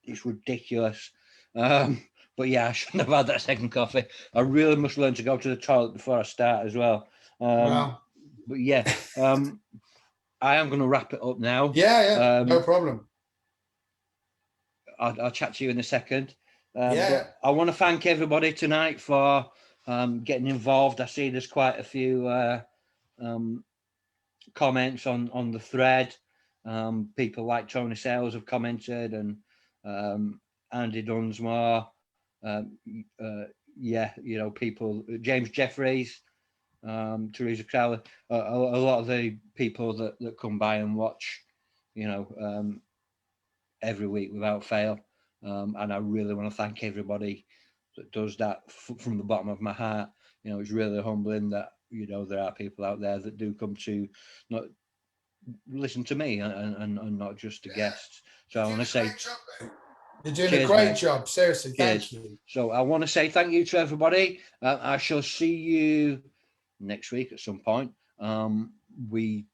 it's ridiculous. But yeah, I shouldn't have had that second coffee. I really must learn to go to the toilet before I start as well. Wow. But yeah, I am going to wrap it up now. Yeah, no problem. I'll chat to you in a second. Yeah. But I want to thank everybody tonight for getting involved. I see there's quite a few comments on the thread. People like Tony Sales have commented, and Andy Dunsmore. Yeah, you know, people, James Jeffries, Teresa Crowley, a lot of the people that come by and watch, you know, every week without fail. And I really want to thank everybody that does that from the bottom of my heart. You know, it's really humbling that, you know, there are people out there that do come to not listen to me and not just the guests. So I want to say, you're doing cheers, a great mate. job. Seriously, Cheers. thank you. So I want to say thank you to everybody. I shall see you next week at some point. It's going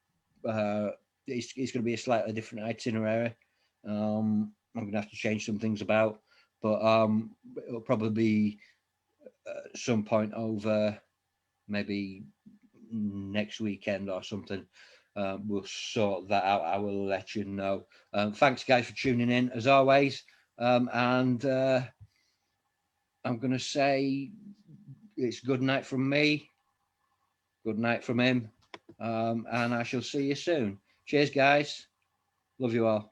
to be a slightly different itinerary. I'm going to have to change some things about, but it'll probably be some point over maybe next weekend or something. We'll sort that out. I will let you know. Thanks, guys, for tuning in as always. And I'm going to say it's good night from me. Good night from him. And I shall see you soon. Cheers, guys. Love you all.